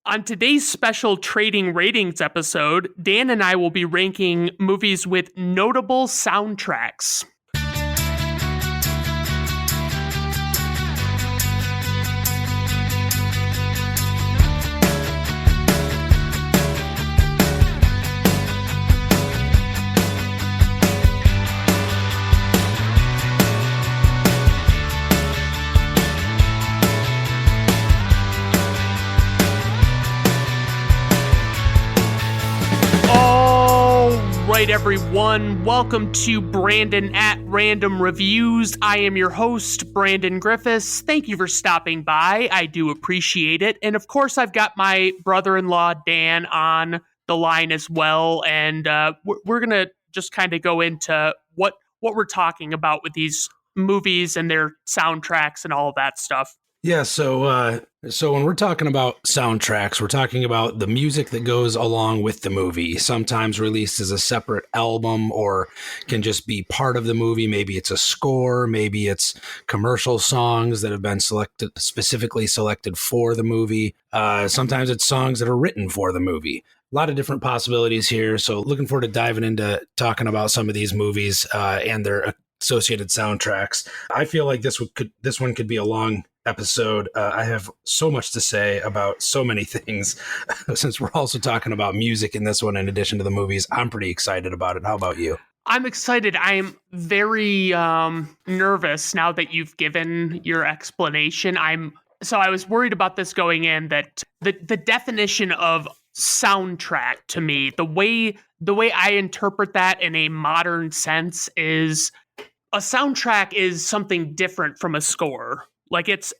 On today's special Trading Ratings episode, Dan and I will be ranking movies with notable soundtracks. Right, everyone, welcome to Brandon at Random Reviews. I am your host, Brandon Griffiths. Thank you for stopping by. I do appreciate it. And of course, I've got my brother-in-law, Dan, on the line as well. And we're going to just kind of go into what we're talking about with these movies and their soundtracks and all of that stuff. Yeah, so when we're talking about soundtracks, we're talking about the music that goes along with the movie, sometimes released as a separate album or can just be part of the movie. Maybe it's a score, maybe it's commercial songs that have been specifically selected for the movie. Sometimes it's songs that are written for the movie. A lot of different possibilities here, so looking forward to diving into talking about some of these movies and their associated soundtracks. I feel like this one could be a long episode. I have so much to say about so many things. Since we're also talking about music in this one, in addition to the movies, I'm pretty excited about it. How about you? I'm excited. I'm very nervous now that you've given your explanation. I was worried about this going in, that the definition of soundtrack to me, the way I interpret that in a modern sense is a soundtrack is something different from a score. Like it's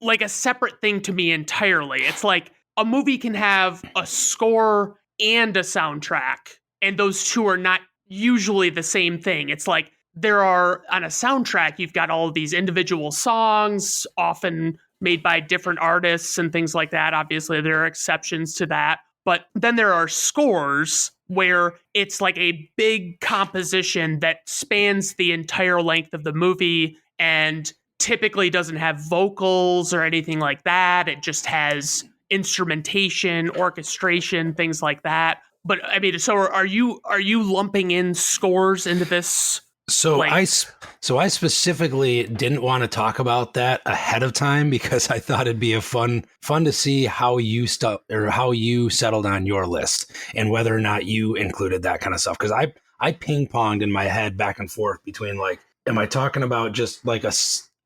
like a separate thing to me entirely. It's like a movie can have a score and a soundtrack, and those two are not usually the same thing. It's like there are, on a soundtrack, you've got all of these individual songs, often made by different artists and things like that. Obviously, there are exceptions to that. But then there are scores where it's like a big composition that spans the entire length of the movie and typically doesn't have vocals or anything like that. It just has instrumentation, orchestration, things like that. But I mean, so are you lumping in scores into this? So I specifically didn't want to talk about that ahead of time because I thought it'd be fun to see how you settled on your list and whether or not you included that kind of stuff. Because I ping ponged in my head back and forth between, like, am I talking about just like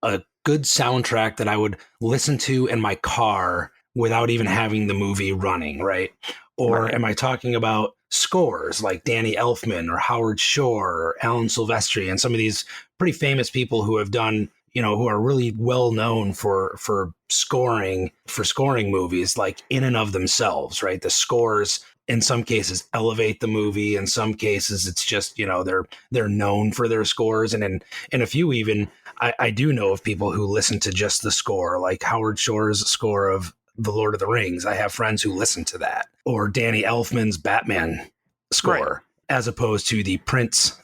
a good soundtrack that I would listen to in my car without even having the movie running, right? Or am I talking about scores like Danny Elfman or Howard Shore or Alan Silvestri and some of these pretty famous people who have done, who are really well known for scoring movies, like in and of themselves, right? The scores in some cases elevate the movie. In some cases, it's just, they're known for their scores. And in a few even, I do know of people who listen to just the score, like Howard Shore's score of The Lord of the Rings. I have friends who listen to that. Or Danny Elfman's Batman score, as opposed to the Prince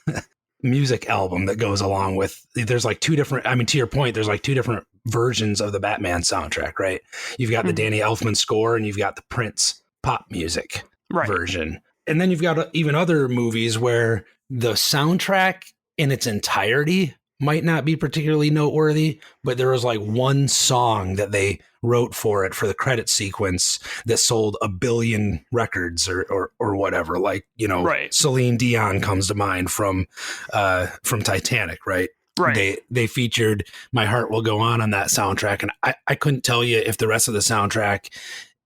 music album that goes along with. There's like two different, to your point, there's like two different versions of the Batman soundtrack, right? You've got the Danny Elfman score and you've got the Prince pop music version. And then you've got even other movies where the soundtrack in its entirety might not be particularly noteworthy, but there was like one song that they wrote for it for the credit sequence that sold 1 billion records or whatever. Like, Celine Dion comes to mind from Titanic, right? Right. They featured My Heart Will Go On that soundtrack. And I couldn't tell you if the rest of the soundtrack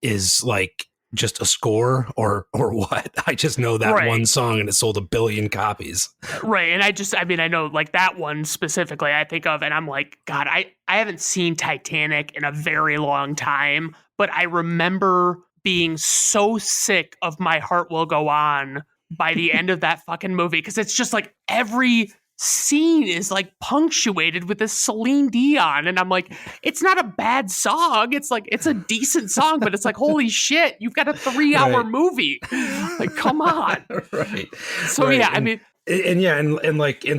is like just a score or what. I just know that one song and it sold 1 billion copies. Right. And I know like that one specifically I think of and I'm like, God, I haven't seen Titanic in a very long time, but I remember being so sick of My Heart Will Go On by the end of that fucking movie. Because it's just like every scene is like punctuated with this Celine Dion, and I'm like, it's not a bad song, it's like it's a decent song, but it's like, holy shit, you've got a 3-hour movie, like, come on. So yeah, and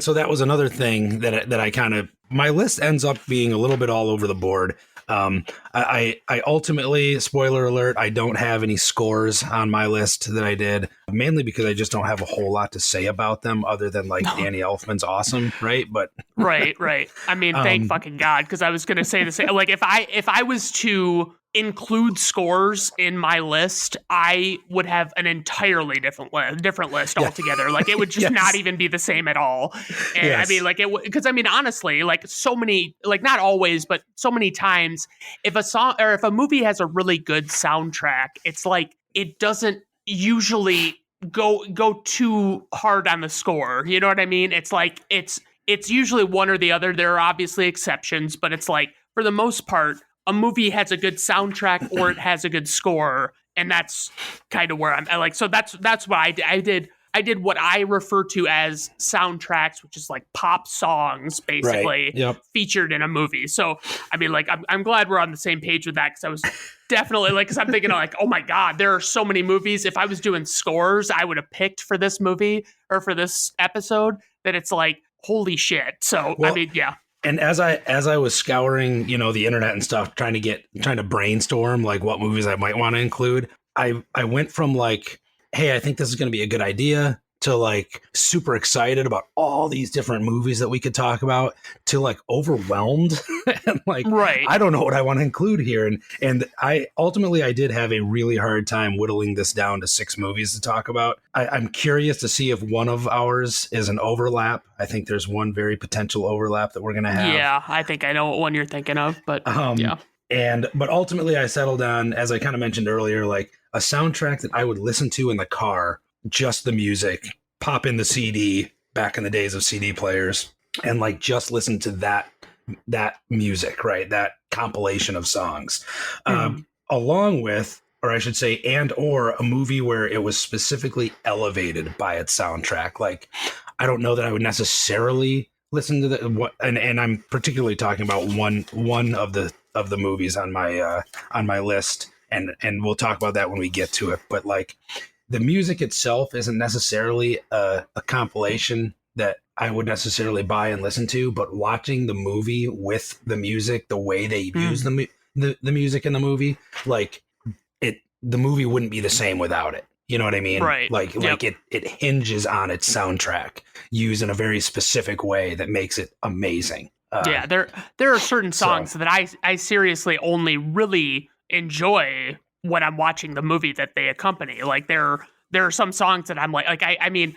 so that was another thing that I kind of, my list ends up being a little bit all over the board. I ultimately, spoiler alert, I don't have any scores on my list that I did, mainly because I just don't have a whole lot to say about them other than like Danny Elfman's awesome, right? But Right. I mean, thank fucking God, because I was gonna say the same. Like, if I was to include scores in my list, I would have an entirely different list Yeah. altogether. Like, it would just Yes. not even be the same at all. And Yes. I mean, like, because I mean, honestly, like, so many, like, not always, but so many times, if a song or if a movie has a really good soundtrack, it's like it doesn't usually go too hard on the score. You know what I mean? It's like it's usually one or the other. There are obviously exceptions, but it's like for the most part, a movie has a good soundtrack or it has a good score, and that's kind of where I like. So that's what I did. I did what I refer to as soundtracks, which is like pop songs, basically Right. Yep. featured in a movie. So I mean, like I'm glad we're on the same page with that, because I was definitely like, because I'm thinking like, oh my God, there are so many movies. If I was doing scores, I would have picked for this movie or for this episode, that it's like, holy shit. So Well, I mean, yeah. And as I was scouring, the internet and stuff, trying to brainstorm like what movies I might want to include, I went from like, hey, I think this is going to be a good idea, to like super excited about all these different movies that we could talk about, to like overwhelmed and like, Right. I don't know what I want to include here. And I did have a really hard time whittling this down to 6 movies to talk about. I'm curious to see if one of ours is an overlap. I think there's one very potential overlap that we're going to have. Yeah, I think I know what one you're thinking of, but yeah. But ultimately I settled on, as I kind of mentioned earlier, like a soundtrack that I would listen to in the car, just the music, pop in the CD back in the days of CD players, and like just listen to that music, right? That compilation of songs, along with, or I should say, and or a movie where it was specifically elevated by its soundtrack. Like, I don't know that I would necessarily listen to and I'm particularly talking about one of the movies on my list, and we'll talk about that when we get to it. But like, the music itself isn't necessarily a compilation that I would necessarily buy and listen to, but watching the movie with the music, the way they use the music in the movie, like the movie wouldn't be the same without it. You know what I mean? Right. Like it hinges on its soundtrack used in a very specific way that makes it amazing. Yeah, there are certain songs that I seriously only really enjoy when I'm watching the movie that they accompany. Like there are some songs that I'm like I mean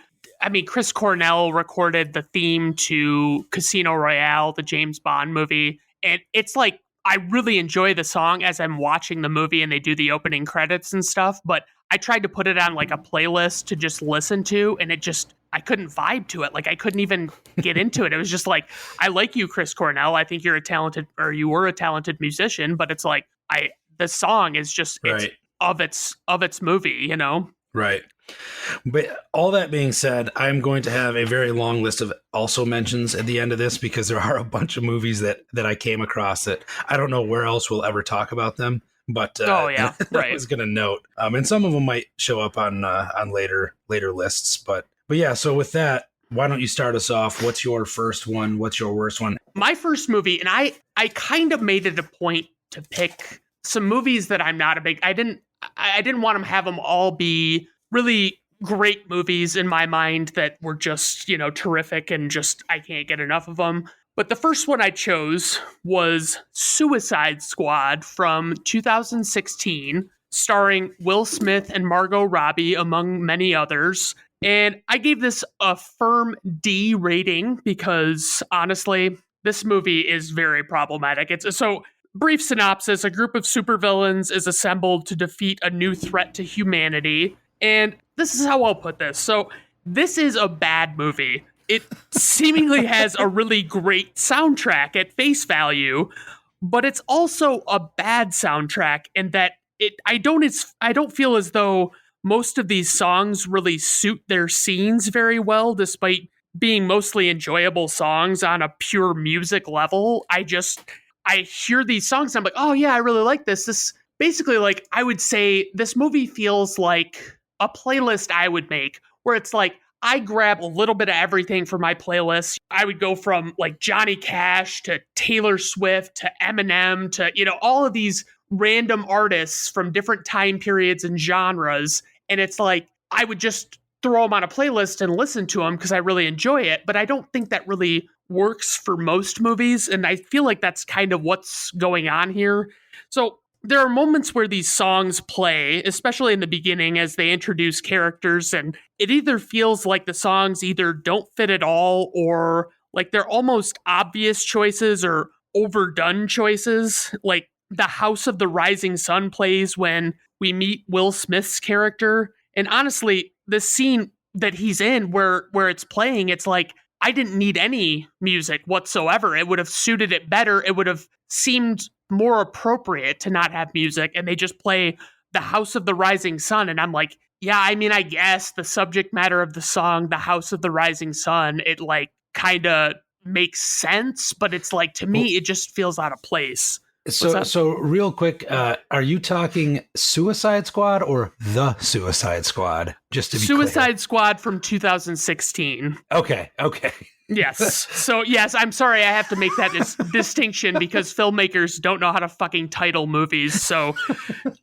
Chris Cornell recorded the theme to Casino Royale, the James Bond movie, and it's like I really enjoy the song as I'm watching the movie and they do the opening credits and stuff, but I tried to put it on like a playlist to just listen to, and I couldn't vibe to it. Like I couldn't even get into it. It was just like, I like you, Chris Cornell. I think you were a talented musician, but it's like the song is just right. it's of its movie, you know? Right. But all that being said, I'm going to have a very long list of also mentions at the end of this, because there are a bunch of movies that I came across that I don't know where else we'll ever talk about them. But right. I was going to note, and some of them might show up on later lists. But yeah, so with that, why don't you start us off? What's your first one? What's your worst one? My first movie, and I kind of made it a point to pick some movies that I'm not a big. I didn't want to have them all be really great movies in my mind that were just, terrific and just I can't get enough of them. But the first one I chose was Suicide Squad from 2016, starring Will Smith and Margot Robbie, among many others. And I gave this a firm D rating because, honestly, this movie is very problematic. Brief synopsis: a group of supervillains is assembled to defeat a new threat to humanity. And this is how I'll put this. So, this is a bad movie. It seemingly has a really great soundtrack at face value, but it's also a bad soundtrack in that I don't feel as though most of these songs really suit their scenes very well, despite being mostly enjoyable songs on a pure music level. I hear these songs and I'm like, oh yeah, I really like this. This basically, like, I would say this movie feels like a playlist I would make, where it's like, I grab a little bit of everything for my playlist. I would go from like Johnny Cash to Taylor Swift to Eminem to, all of these random artists from different time periods and genres. And it's like, I would just throw them on a playlist and listen to them because I really enjoy it. But I don't think that really works for most movies. And I feel like that's kind of what's going on here. So there are moments where these songs play, especially in the beginning as they introduce characters, and it either feels like the songs either don't fit at all or like they're almost obvious choices or overdone choices. Like the House of the Rising Sun plays when we meet Will Smith's character. And honestly, the scene that he's in where it's playing, it's like, I didn't need any music whatsoever. It would have suited it better. It would have seemed more appropriate to not have music, and they just play the House of the Rising Sun. And I'm like, yeah, I mean, I guess the subject matter of the song, the House of the Rising Sun, it like kind of makes sense, but it's like, to me, it just feels out of place. So real quick, are you talking Suicide Squad or The Suicide Squad? Just to be Suicide clear. Squad from 2016. Okay. Yes. So, yes, I'm sorry I have to make that distinction because filmmakers don't know how to fucking title movies. So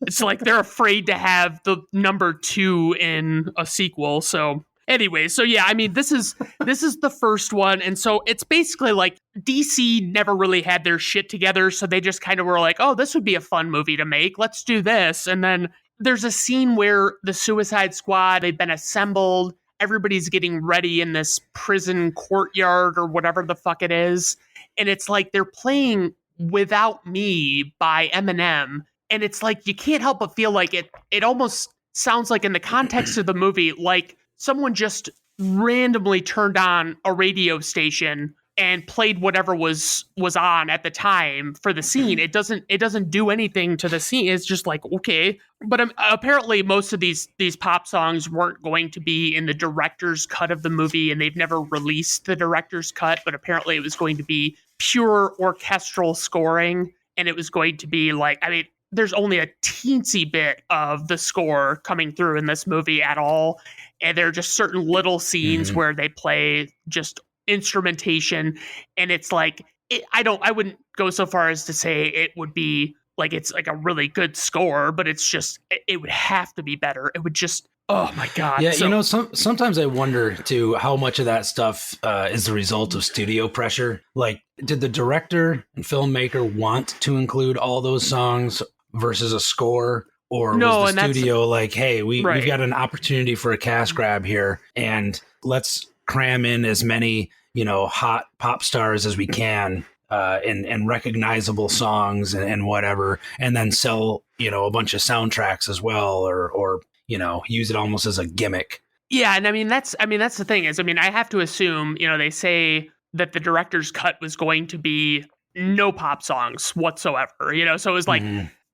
it's like they're afraid to have the number 2 in a sequel. So anyway, so yeah, I mean, this is the first one. And so it's basically like DC never really had their shit together. So they just kind of were like, oh, this would be a fun movie to make. Let's do this. And then there's a scene where the Suicide Squad, they've been assembled. Everybody's getting ready in this prison courtyard or whatever the fuck it is. And it's like they're playing Without Me by Eminem. And it's like, you can't help but feel like it almost sounds like, in the context of the movie, like someone just randomly turned on a radio station and played whatever was on at the time for the scene. It doesn't do anything to the scene. It's just like, okay. But apparently most of these pop songs weren't going to be in the director's cut of the movie, and they've never released the director's cut, but apparently it was going to be pure orchestral scoring, and it was going to be like, I mean, there's only a teensy bit of the score coming through in this movie at all, and there are just certain little scenes where they play just instrumentation, and it's like, I wouldn't go so far as to say it would be like it's like a really good score, but it's just, it would have to be better. It would just, oh my god. Yeah, sometimes I wonder too how much of that stuff is the result of studio pressure. Like, did the director and filmmaker want to include all those songs versus a score? Or was the studio like, hey, we've got an opportunity for a cash grab here, and let's cram in as many, hot pop stars as we can, and recognizable songs and whatever, and then sell, a bunch of soundtracks as well, or use it almost as a gimmick. Yeah, and I mean that's the thing is, I have to assume, they say that the director's cut was going to be no pop songs whatsoever, so it was like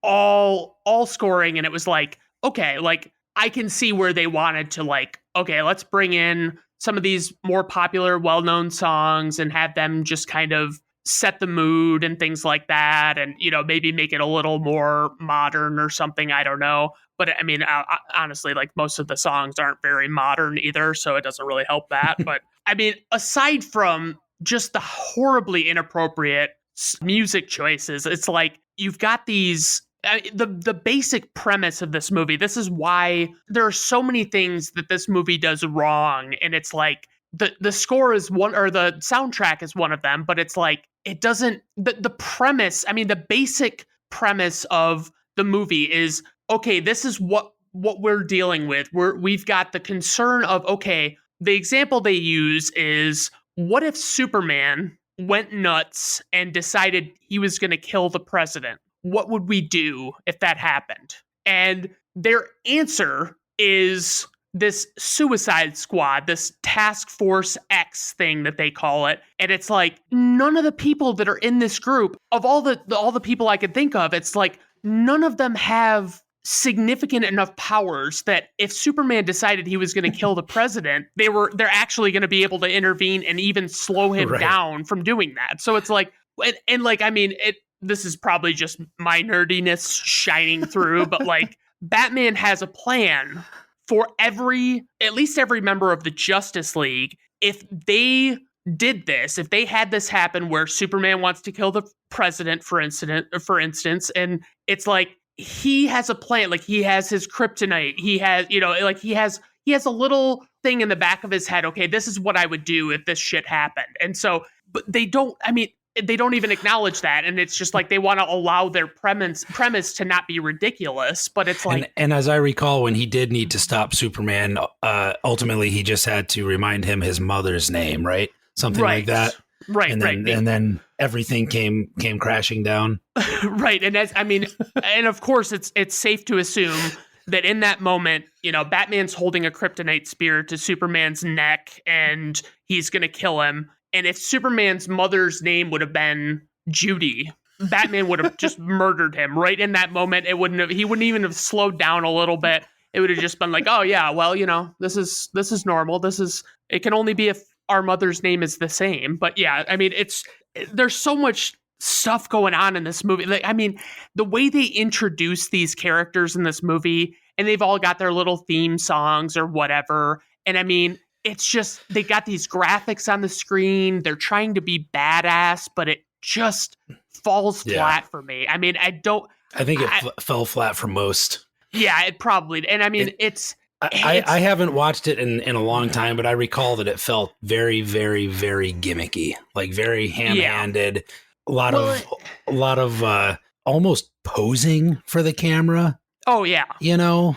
all scoring, and it was like, okay, like I can see where they wanted to, like, okay, let's bring in some of these more popular, well-known songs and have them just kind of set the mood and things like that, and maybe make it a little more modern or something. I don't know, but I mean, honestly, like most of the songs aren't very modern either, so it doesn't really help that. But I mean, aside from just the horribly inappropriate music choices, it's like you've got these. The basic premise of this movie, this is why there are so many things that this movie does wrong, and it's like the score is one, or the soundtrack is one of them, but it's like it doesn't, the premise, the basic premise of the movie is, okay, this is what we're dealing with. We've got the concern of, okay, the example they use is, what if Superman went nuts and decided he was going to kill the president? What would we do if that happened? And their answer is this Suicide Squad, this Task Force X thing that they call it. And it's like, none of the people that are in this group, of all the people I could think of, it's like none of them have significant enough powers that if Superman decided he was going to kill the president, they're actually going to be able to intervene and even slow him down from doing that. So it's like, and like, this is probably just my nerdiness shining through, but like Batman has a plan for at least every member of the Justice League, if they did this, if they had this happen where Superman wants to kill the president, for instance, and it's like he has a plan, like he has his kryptonite, he has, like he has a little thing in the back of his head. Okay, this is what I would do if this shit happened. And so, but they don't even acknowledge that, and it's just like they want to allow their premise to not be ridiculous. But it's like, and as I recall, when he did need to stop Superman, ultimately he just had to remind him his mother's name, right? Something like that. Right. And then everything came crashing down. Right. And of course it's safe to assume that in that moment, Batman's holding a kryptonite spear to Superman's neck and he's going to kill him. And if Superman's mother's name would have been Judy, Batman would have just murdered him right in that moment. He wouldn't even have slowed down a little bit. It would have just been like, oh yeah, well, this is normal. It can only be if our mother's name is the same. But yeah, there's so much stuff going on in this movie. The way they introduce these characters in this movie, and they've all got their little theme songs or whatever. And it's just, they got these graphics on the screen. They're trying to be badass, but it just falls flat for me. I think it fell flat for most. Yeah, it probably, and I haven't watched it in a long time, but I recall that it felt very, very, very gimmicky, like very ham-handed. A lot of almost posing for the camera. Oh yeah, a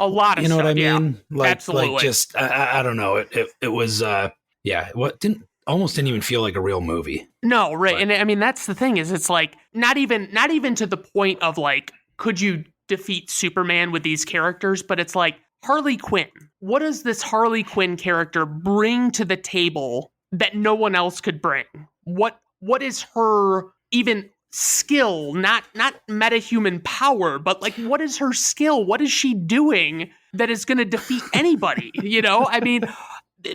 lot of stuff, what I mean? Yeah. Absolutely. Like just I don't know. It was what didn't even feel like a real movie. No, right, but. And that's the thing is, it's like not even to the point of like, could you defeat Superman with these characters? But it's like, Harley Quinn. What does this Harley Quinn character bring to the table that no one else could bring? What is her even skill? Not metahuman power, but like, what is her skill? What is she doing that is going to defeat anybody?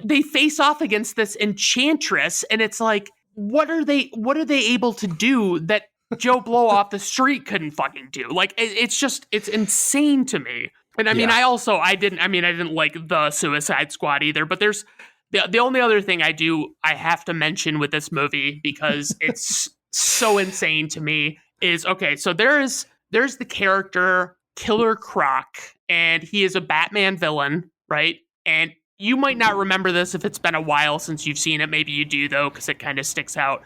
They face off against this enchantress, and it's like, what are they able to do that Joe Blow off the street couldn't fucking do? Like, it's insane to me. And I didn't like the Suicide Squad either, but there's the only other thing I have to mention with this movie, because it's so insane to me, is, okay, so there's the character Killer Croc, and he is a Batman villain, right? And you might not remember this if it's been a while since you've seen it. Maybe you do, though, because it kind of sticks out.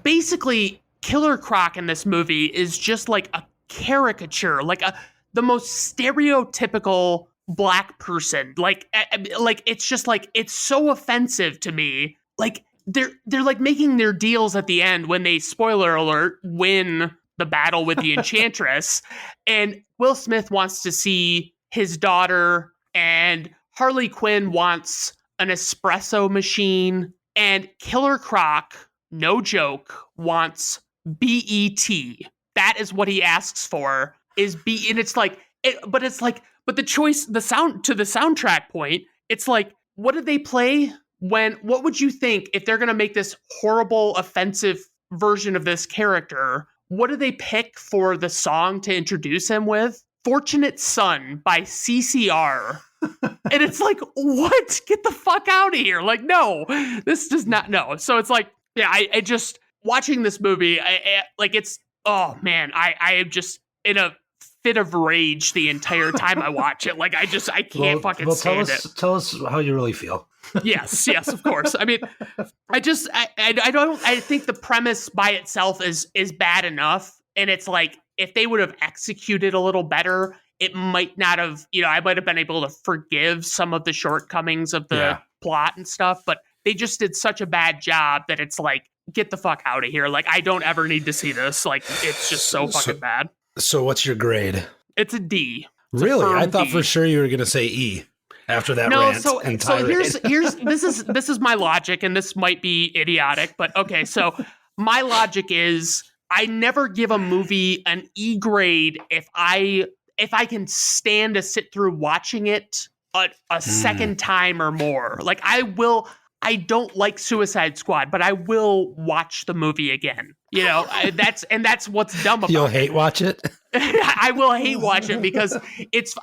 Basically, Killer Croc in this movie is just like a caricature, like the most stereotypical black person. Like it's just like, it's so offensive to me. Like they're like making their deals at the end when they, spoiler alert, win the battle with the Enchantress, and Will Smith wants to see his daughter, and Harley Quinn wants an espresso machine, and Killer Croc, no joke, wants BET. That is what he asks for. And it's like, but the choice, the soundtrack point, it's like, what did they play what would you think if they're going to make this horrible, offensive version of this character? What do they pick for the song to introduce him with? Fortunate Son by CCR. And it's like, what? Get the fuck out of here. Like, no, this does not, no. So it's like, yeah, I just, watching this movie, oh man, I am just in a fit of rage the entire time I watch it. Like, I can't fucking stand it. Tell us how you really feel. Yes, of course. I think the premise by itself is bad enough. And it's like, if they would have executed a little better, it might not have, I might have been able to forgive some of the shortcomings of the plot and stuff, but they just did such a bad job that it's like, get the fuck out of here. Like, I don't ever need to see this. Like, it's just so fucking bad. So what's your grade? It's a D. It's really? I thought for sure you were going to say E after that rant. So here's this is my logic, and this might be idiotic, but okay. So my logic is, I never give a movie an E grade if I can stand to sit through watching it a second time or more. Like, I don't like Suicide Squad, but I will watch the movie again. That's what's dumb about it. You'll hate watch it? I will hate watch it because it's,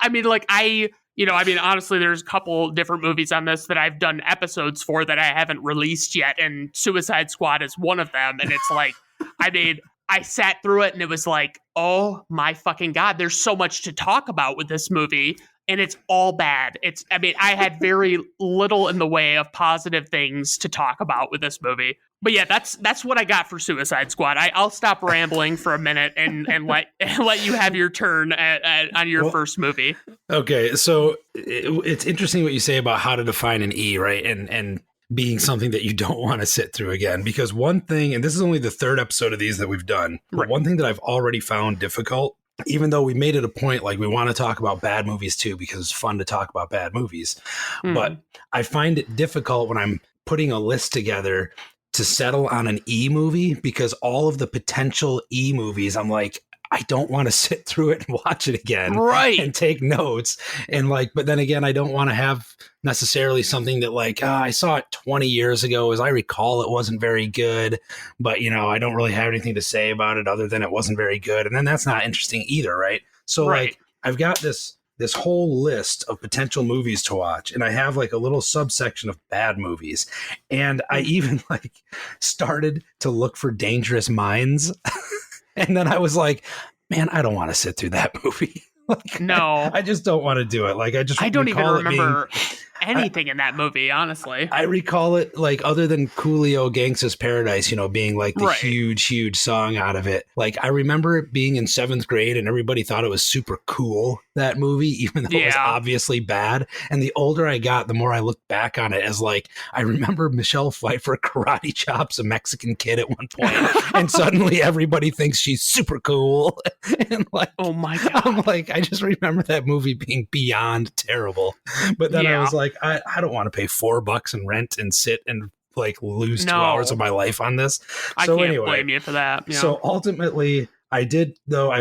I mean, honestly, there's a couple different movies on this that I've done episodes for that I haven't released yet, and Suicide Squad is one of them. And it's like, I mean, I sat through it and it was like, oh my fucking God, there's so much to talk about with this movie, and it's all bad. I mean, I had very little in the way of positive things to talk about with this movie. But yeah, that's what I got for Suicide Squad. I'll stop rambling for a minute and let you have your turn on your first movie. Okay, so it's interesting what you say about how to define an E, right? And being something that you don't want to sit through again. Because one thing, and this is only the third episode of these that we've done, but right. One thing that I've already found difficult, even though we made it a point, like we want to talk about bad movies too, because it's fun to talk about bad movies. But I find it difficult when I'm putting a list together to settle on an E movie, because all of the potential E movies, I'm like, I don't want to sit through it and watch it again, right, and take notes. And like, but then again, I don't want to have necessarily something that like, I saw it 20 years ago. As I recall, it wasn't very good, but I don't really have anything to say about it other than it wasn't very good. And then that's not interesting either. Right. So right. like, I've got this whole list of potential movies to watch, and I have like a little subsection of bad movies. And I even like started to look for Dangerous Minds. And then I was like, man, I don't want to sit through that movie. Like, no, I just don't want to do it. Like, I don't even remember anything in that movie, honestly. I recall it, like, other than Coolio Gangsta's Paradise, being like the huge song out of it. Like, I remember it being in 7th grade and everybody thought it was super cool, that movie, even though it was obviously bad. And the older I got, the more I looked back on it as like, I remember Michelle Pfeiffer karate chops a Mexican kid at one point, and suddenly everybody thinks she's super cool. And like, oh my God. I'm like, I just remember that movie being beyond terrible. But then I was like, I don't want to pay $4 in rent and sit and like lose 2 hours of my life on this. I can't blame you for that. Yeah. So ultimately, I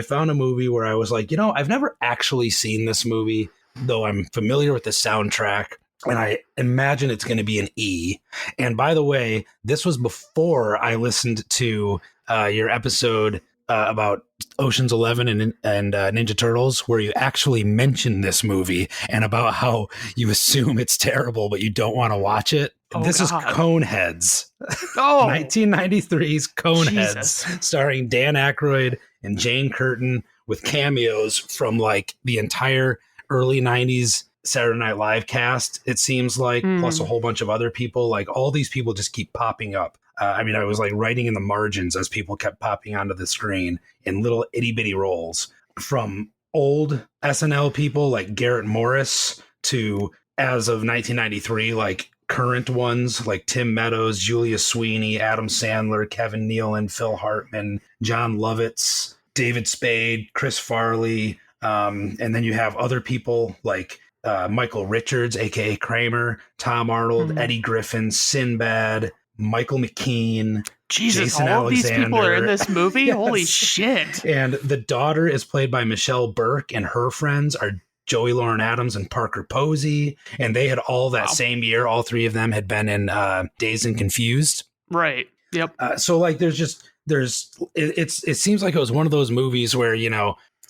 found a movie where I was like, I've never actually seen this movie, though I'm familiar with the soundtrack, and I imagine it's going to be an E. And by the way, this was before I listened to your episode about Ocean's 11 and Ninja Turtles, where you actually mentioned this movie and about how you assume it's terrible, but you don't want to watch it. This is Coneheads. 1993's Coneheads, starring Dan Aykroyd and Jane Curtin, with cameos from like the entire early 90s Saturday Night Live cast, it seems like, plus a whole bunch of other people. Like, all these people just keep popping up. I mean, I was like writing in the margins as people kept popping onto the screen in little itty bitty roles, from old SNL people like Garrett Morris to, as of 1993, like current ones like Tim Meadows, Julia Sweeney, Adam Sandler, Kevin Nealon, Phil Hartman, John Lovitz, David Spade, Chris Farley. And then you have other people like Michael Richards, aka Kramer, Tom Arnold, Eddie Griffin, Sinbad, Michael McKean. Jesus, Jason all Alexander. These people are in this movie? Yes. Holy shit. And the daughter is played by Michelle Burke, and her friends are Joey Lauren Adams and Parker Posey. And they had all that same year. All three of them had been in Dazed and Confused. Right. Yep. So like, it seems like it was one of those movies where,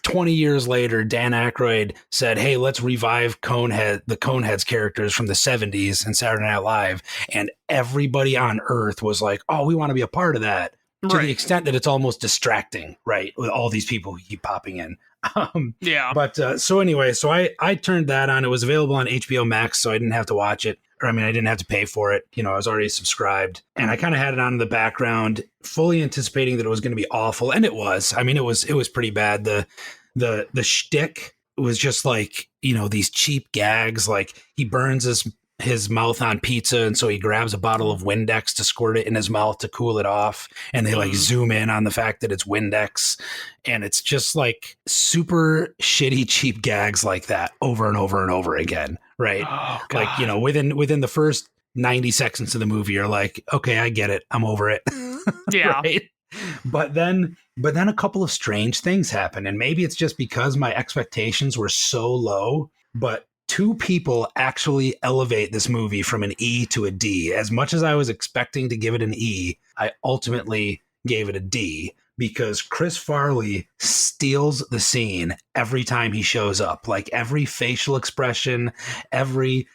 20 years later, Dan Aykroyd said, hey, let's revive the Coneheads characters from the 70s in Saturday Night Live. And everybody on Earth was like, oh, we want to be a part of that. To the extent that it's almost distracting, right? With all these people who keep popping in. But so anyway, so I turned that on. It was available on HBO Max, so I didn't have to watch it. I didn't have to pay for it. I was already subscribed, and I kind of had it on in the background, fully anticipating that it was going to be awful. And it was. It was pretty bad. The shtick was just like, these cheap gags, like he burns his mouth on pizza, and so he grabs a bottle of Windex to squirt it in his mouth to cool it off, and they like zoom in on the fact that it's Windex, and it's just like super shitty cheap gags like that over and over and over again, right? Oh, like within the first 90 seconds of the movie, you're like, okay, I get it, I'm over it. Yeah. Right? But then a couple of strange things happen, and maybe it's just because my expectations were so low, but two people actually elevate this movie from an E to a D. As much as I was expecting to give it an E, I ultimately gave it a D, because Chris Farley steals the scene every time he shows up. Like every facial expression, every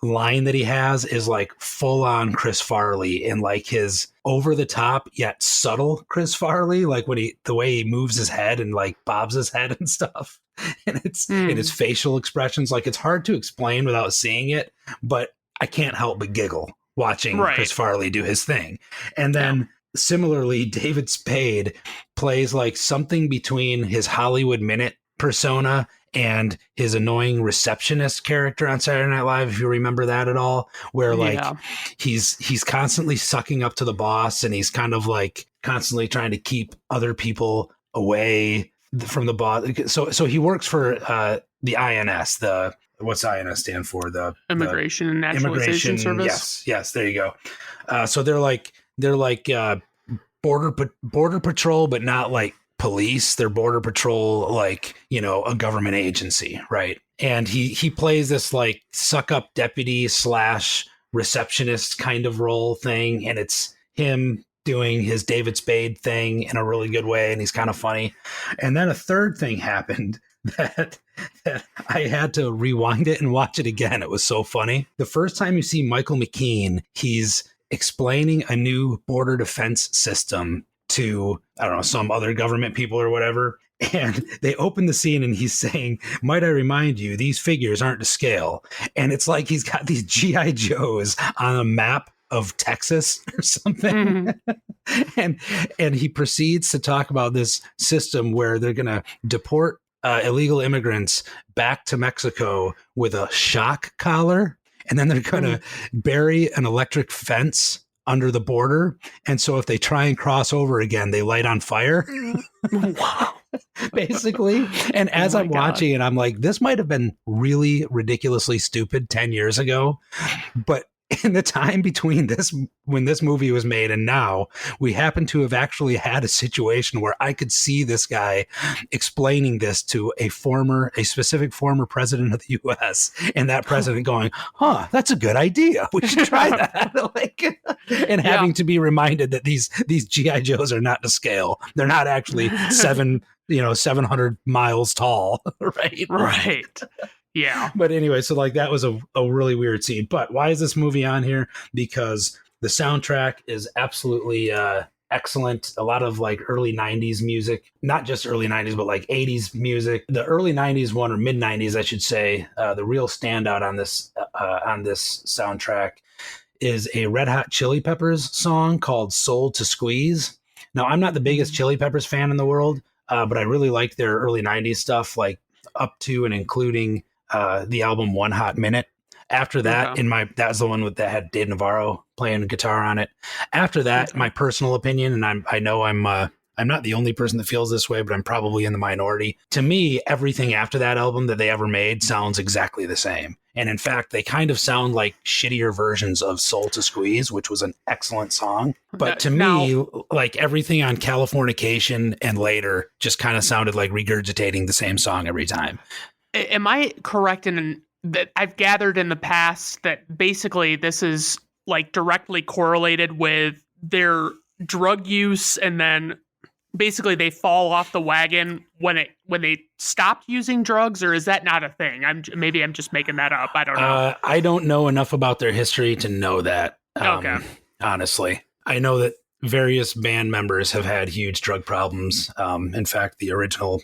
line that he has is like full on Chris Farley, and like his over the top yet subtle Chris Farley, like when the way he moves his head and like bobs his head and stuff. And it's in his facial expressions. Like it's hard to explain without seeing it, but I can't help but giggle watching Chris Farley do his thing. And then similarly, David Spade plays like something between his Hollywood Minute persona and his annoying receptionist character on Saturday Night Live, if you remember that at all, where like he's constantly sucking up to the boss, and he's kind of like constantly trying to keep other people away from the boss. So he works for the INS, what's INS stand for? The Immigration and Naturalization Service. Yes, there you go. So they're like border patrol, but not like police. They're border patrol, like, you know, a government agency, right? And he plays this like suck up deputy / receptionist kind of role thing, and it's him doing his David Spade thing in a really good way, and he's kind of funny. And then a third thing happened that I had to rewind it and watch it again. It was so funny. The first time you see Michael McKean, he's explaining a new border defense system to, I don't know, some other government people or whatever. And they open the scene and he's saying, "Might I remind you, these figures aren't to scale." And it's like he's got these G.I. Joes on a map of Texas or something. And he proceeds to talk about this system where they're going to deport illegal immigrants back to Mexico with a shock collar. And then they're going to bury an electric fence under the border. And so if they try and cross over again, they light on fire. Wow. Basically. And as I'm watching it, I'm like, this might have been really ridiculously stupid 10 years ago. But in the time between this, when this movie was made and now, we happen to have actually had a situation where I could see this guy explaining this to a specific former president of the U.S. and that president going, "Huh, that's a good idea. We should try that." And having to be reminded that these G.I. Joes are not to scale. They're not actually 700 miles tall. Right. Yeah. But anyway, so like that was a really weird scene. But why is this movie on here? Because the soundtrack is absolutely excellent. A lot of like early 90s music, not just early 90s, but like 80s music. The early 90s one, or mid 90s, I should say, the real standout on this soundtrack is a Red Hot Chili Peppers song called "Soul to Squeeze." Now, I'm not the biggest Chili Peppers fan in the world, but I really like their early 90s stuff, like up to and including the album One Hot Minute. After that, that was the one that had Dave Navarro playing guitar on it. After that, my personal opinion, and I know I'm not the only person that feels this way, but I'm probably in the minority. To me, everything after that album that they ever made sounds exactly the same. And in fact, they kind of sound like shittier versions of "Soul to Squeeze," which was an excellent song. But to me, like everything on Californication and later just kind of sounded like regurgitating the same song every time. Am I correct in that I've gathered in the past that basically this is like directly correlated with their drug use, and then basically they fall off the wagon when they stopped using drugs, or is that not a thing? Maybe I'm just making that up. I don't know. I don't know enough about their history to know that. Okay. Honestly, I know that various band members have had huge drug problems. In fact, the original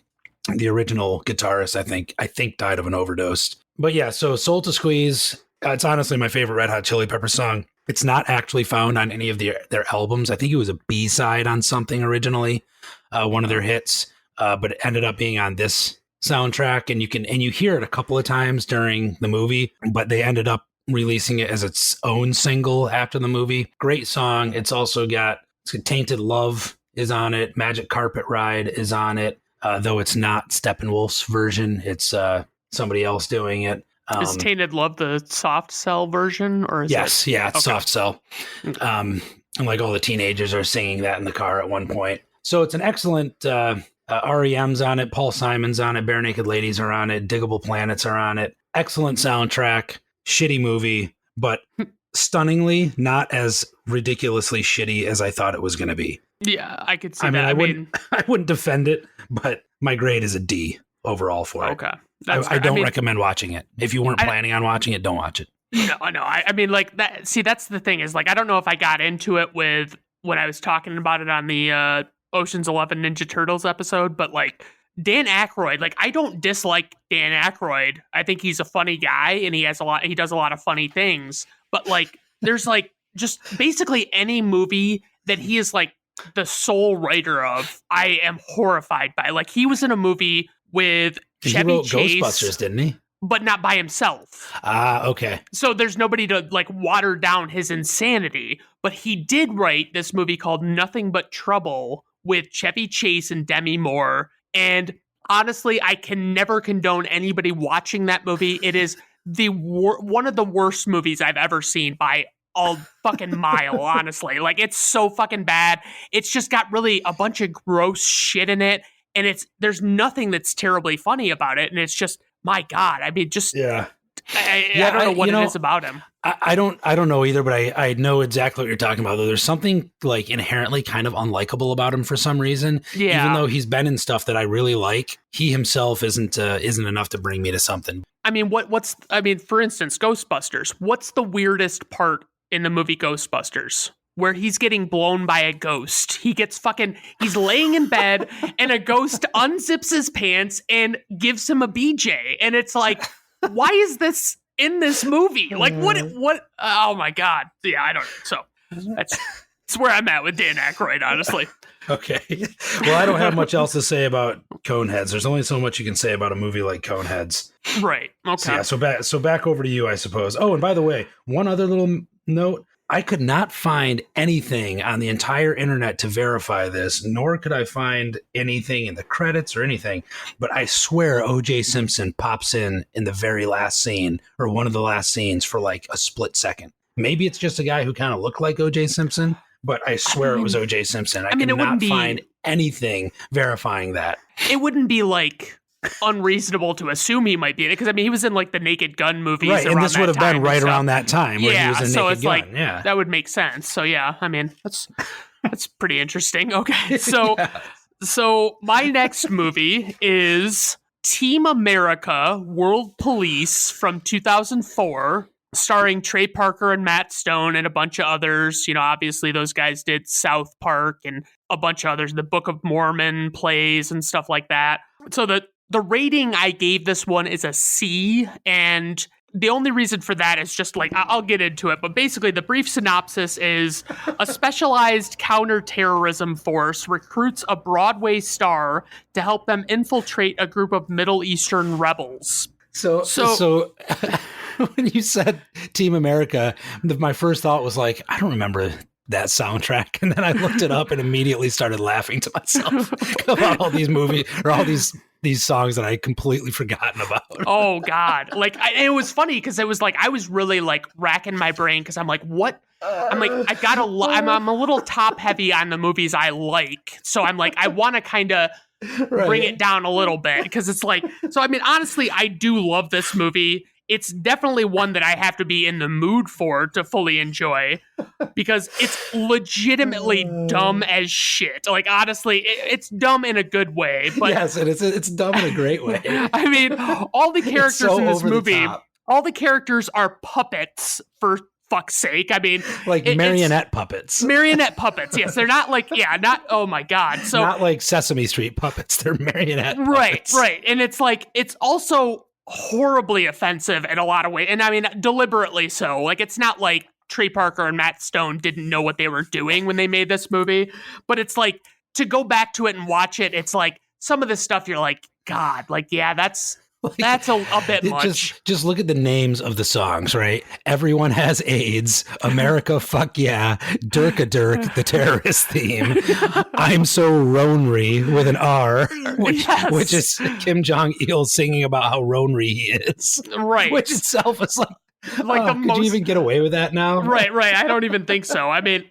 guitarist, I think died of an overdose. But yeah, so "Soul to Squeeze," it's honestly my favorite Red Hot Chili Pepper song. It's not actually found on any of their albums. I think it was a B-side on something originally, one of their hits, but it ended up being on this soundtrack, and you hear it a couple of times during the movie, but they ended up releasing it as its own single after the movie. Great song. It's got "Tainted Love" is on it. "Magic Carpet Ride" is on it. Though it's not Steppenwolf's version, it's somebody else doing it. Is "Tainted Love" the soft cell version, or is yes, it's soft cell. And like all the teenagers are singing that in the car at one point. So it's an excellent. REM's on it, Paul Simon's on it, Bare Naked Ladies are on it, Diggable Planets are on it. Excellent soundtrack, shitty movie, but stunningly not as ridiculously shitty as I thought it was going to be. Yeah, I could see I mean, that. I wouldn't I wouldn't defend it, but my grade is a D overall for it. Okay. I don't recommend watching it. If you weren't planning on watching it, don't watch it. No. I mean, like that. See, that's the thing is like I don't know if I got into it with when I was talking about it on the Ocean's 11 Ninja Turtles episode, but like Dan Aykroyd, like I don't dislike Dan Aykroyd. I think he's a funny guy and he does a lot of funny things. But like, there's like just basically any movie that he is like the sole writer of, I am horrified by. Like he was in a movie with Chevy Chase, Ghostbusters, didn't he? but not by himself. Okay. So there's nobody to like water down his insanity. But he did write this movie called Nothing But Trouble with Chevy Chase and Demi Moore. And honestly, I can never condone anybody watching that movie. It is one of the worst movies I've ever seen by a fucking mile, honestly. Like, it's so fucking bad. It's just got really a bunch of gross shit in it. And there's nothing that's terribly funny about it. And it's just, my God. I mean, just... Yeah. I don't know what it is about him. I don't know either, but I know exactly what you're talking about. Though there's something like inherently kind of unlikable about him for some reason. Yeah. Even though he's been in stuff that I really like, he himself isn't enough to bring me to something. I mean, for instance, Ghostbusters. What's the weirdest part in the movie Ghostbusters? Where he's getting blown by a ghost. He's laying in bed and a ghost unzips his pants and gives him a BJ. And it's like, why is this in this movie? Like, what, oh my God. Yeah, I don't know. So that's where I'm at with Dan Aykroyd, honestly. Okay. Well, I don't have much else to say about Coneheads. There's only so much you can say about a movie like Coneheads. Right. Okay. So back over to you, I suppose. Oh, and by the way, one other little note. I could not find anything on the entire internet to verify this, nor could I find anything in the credits or anything. But I swear O.J. Simpson pops in the very last scene or one of the last scenes for like a split second. Maybe it's just a guy who kind of looked like O.J. Simpson, but I swear it was O.J. Simpson. I could not find anything verifying that. It wouldn't be like unreasonable to assume he might be in it because I mean he was in like the Naked Gun movies, right? And this would have been right around that time where he was in so Naked it's Gun. Like yeah, that would make sense. So yeah, I mean that's pretty interesting. Okay, so so my next movie is Team America: World Police from 2004. Starring Trey Parker and Matt Stone and a bunch of others. You know, obviously those guys did South Park and a bunch of others, the Book of Mormon plays and stuff like that. So the rating I gave this one is a C, and the only reason for that is just like, I'll get into it, but basically the brief synopsis is a specialized counterterrorism force recruits a Broadway star to help them infiltrate a group of Middle Eastern rebels. So when you said Team America, my first thought was like, I don't remember that soundtrack. And then I looked it up and immediately started laughing to myself about all these movies or all these songs that I had completely forgotten about. Oh God. Like it was funny because it was like, I was really like racking my brain because I'm like, what? I'm like, I'm a little top heavy on the movies I like. So I'm like, I want to kind of bring it down a little bit because it's like, so I mean, honestly, I do love this movie. It's definitely one that I have to be in the mood for to fully enjoy because it's legitimately dumb as shit. Like, honestly, it's dumb in a good way. But yes, and it's dumb in a great way. I mean, all the characters in this movie, all the characters are puppets for fuck's sake. I mean, like marionette puppets. Marionette puppets. Yes, they're not like, oh my God. So not like Sesame Street puppets. They're marionette puppets. Right. And it's like, it's also horribly offensive in a lot of ways. And I mean, deliberately so. Like, it's not like Trey Parker and Matt Stone didn't know what they were doing when they made this movie. But it's like, to go back to it and watch it, it's like, some of the stuff you're like, God, like, yeah, that's a bit much. Just look at the names of the songs, right? Everyone has AIDS. America, fuck yeah. Dirk-a Dirk, the terrorist theme. I'm so Ronry with an R, which is Kim Jong-il singing about how Ronry he is. Right. Which itself is like could you even get away with that now? Right. I don't even think so. I mean,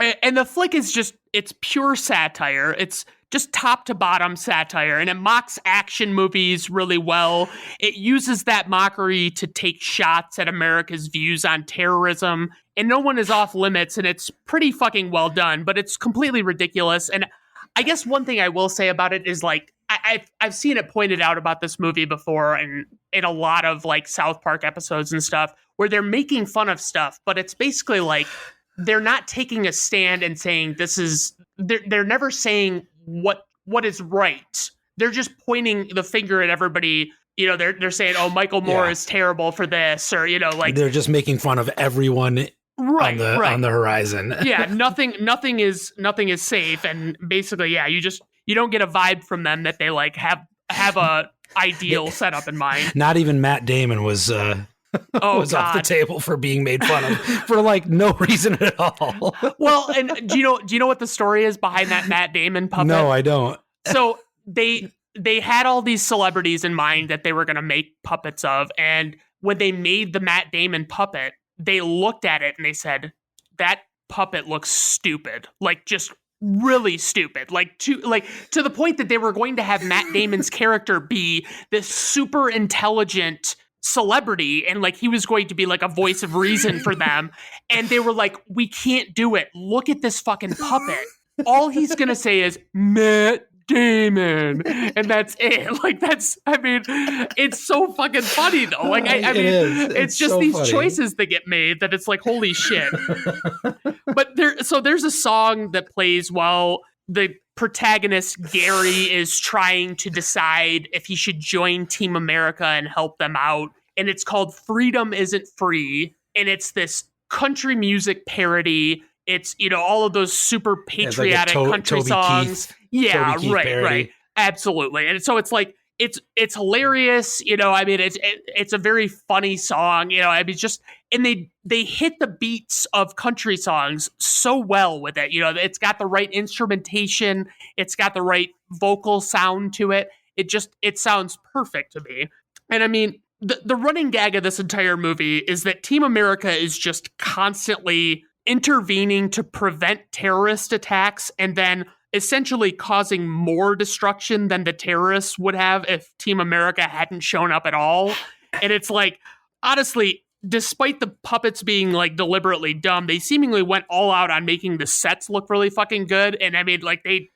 And the flick is just, it's pure satire. It's just top to bottom satire, and it mocks action movies really well. It uses that mockery to take shots at America's views on terrorism, and no one is off limits, and it's pretty fucking well done, but it's completely ridiculous. And I guess one thing I will say about it is, like, I've seen it pointed out about this movie before, and in a lot of like South Park episodes and stuff, where they're making fun of stuff, but it's basically like they're not taking a stand and saying this is. They're never saying what is right. They're just pointing the finger at everybody. You know, they're saying, "Oh, Michael Moore is terrible for this," or, you know, like they're just making fun of everyone on the horizon. Yeah, nothing is safe, and basically, yeah, you don't get a vibe from them that they like have a ideal setup in mind. Not even Matt Damon was was off the table for being made fun of for like no reason at all. Well, and do you know what the story is behind that Matt Damon puppet? No, I don't. So they had all these celebrities in mind that they were going to make puppets of, and when they made the Matt Damon puppet, they looked at it and they said, that puppet looks stupid, like just really stupid, like to the point that they were going to have Matt Damon's character be this super intelligent celebrity, and like he was going to be like a voice of reason for them, and they were like, we can't do it, look at this fucking puppet, all he's gonna say is Matt Damon, and that's it. Like, I mean, it's so fucking funny though. Like, I mean, it's just so these funny choices that get made that it's like, holy shit. But there's a song that plays while the protagonist Gary is trying to decide if he should join Team America and help them out, and it's called "Freedom Isn't Free," and it's this country music parody. It's, you know, all of those super patriotic country Toby songs. Keith. Yeah, right. Absolutely. And so it's like, it's hilarious. You know, I mean, it's a very funny song, you know, I mean, just, and they hit the beats of country songs so well with it. You know, it's got the right instrumentation. It's got the right vocal sound to it. It sounds perfect to me. And I mean, the running gag of this entire movie is that Team America is just constantly intervening to prevent terrorist attacks, and then essentially causing more destruction than the terrorists would have if Team America hadn't shown up at all. And it's like, honestly, despite the puppets being like deliberately dumb, they seemingly went all out on making the sets look really fucking good. And I mean, like they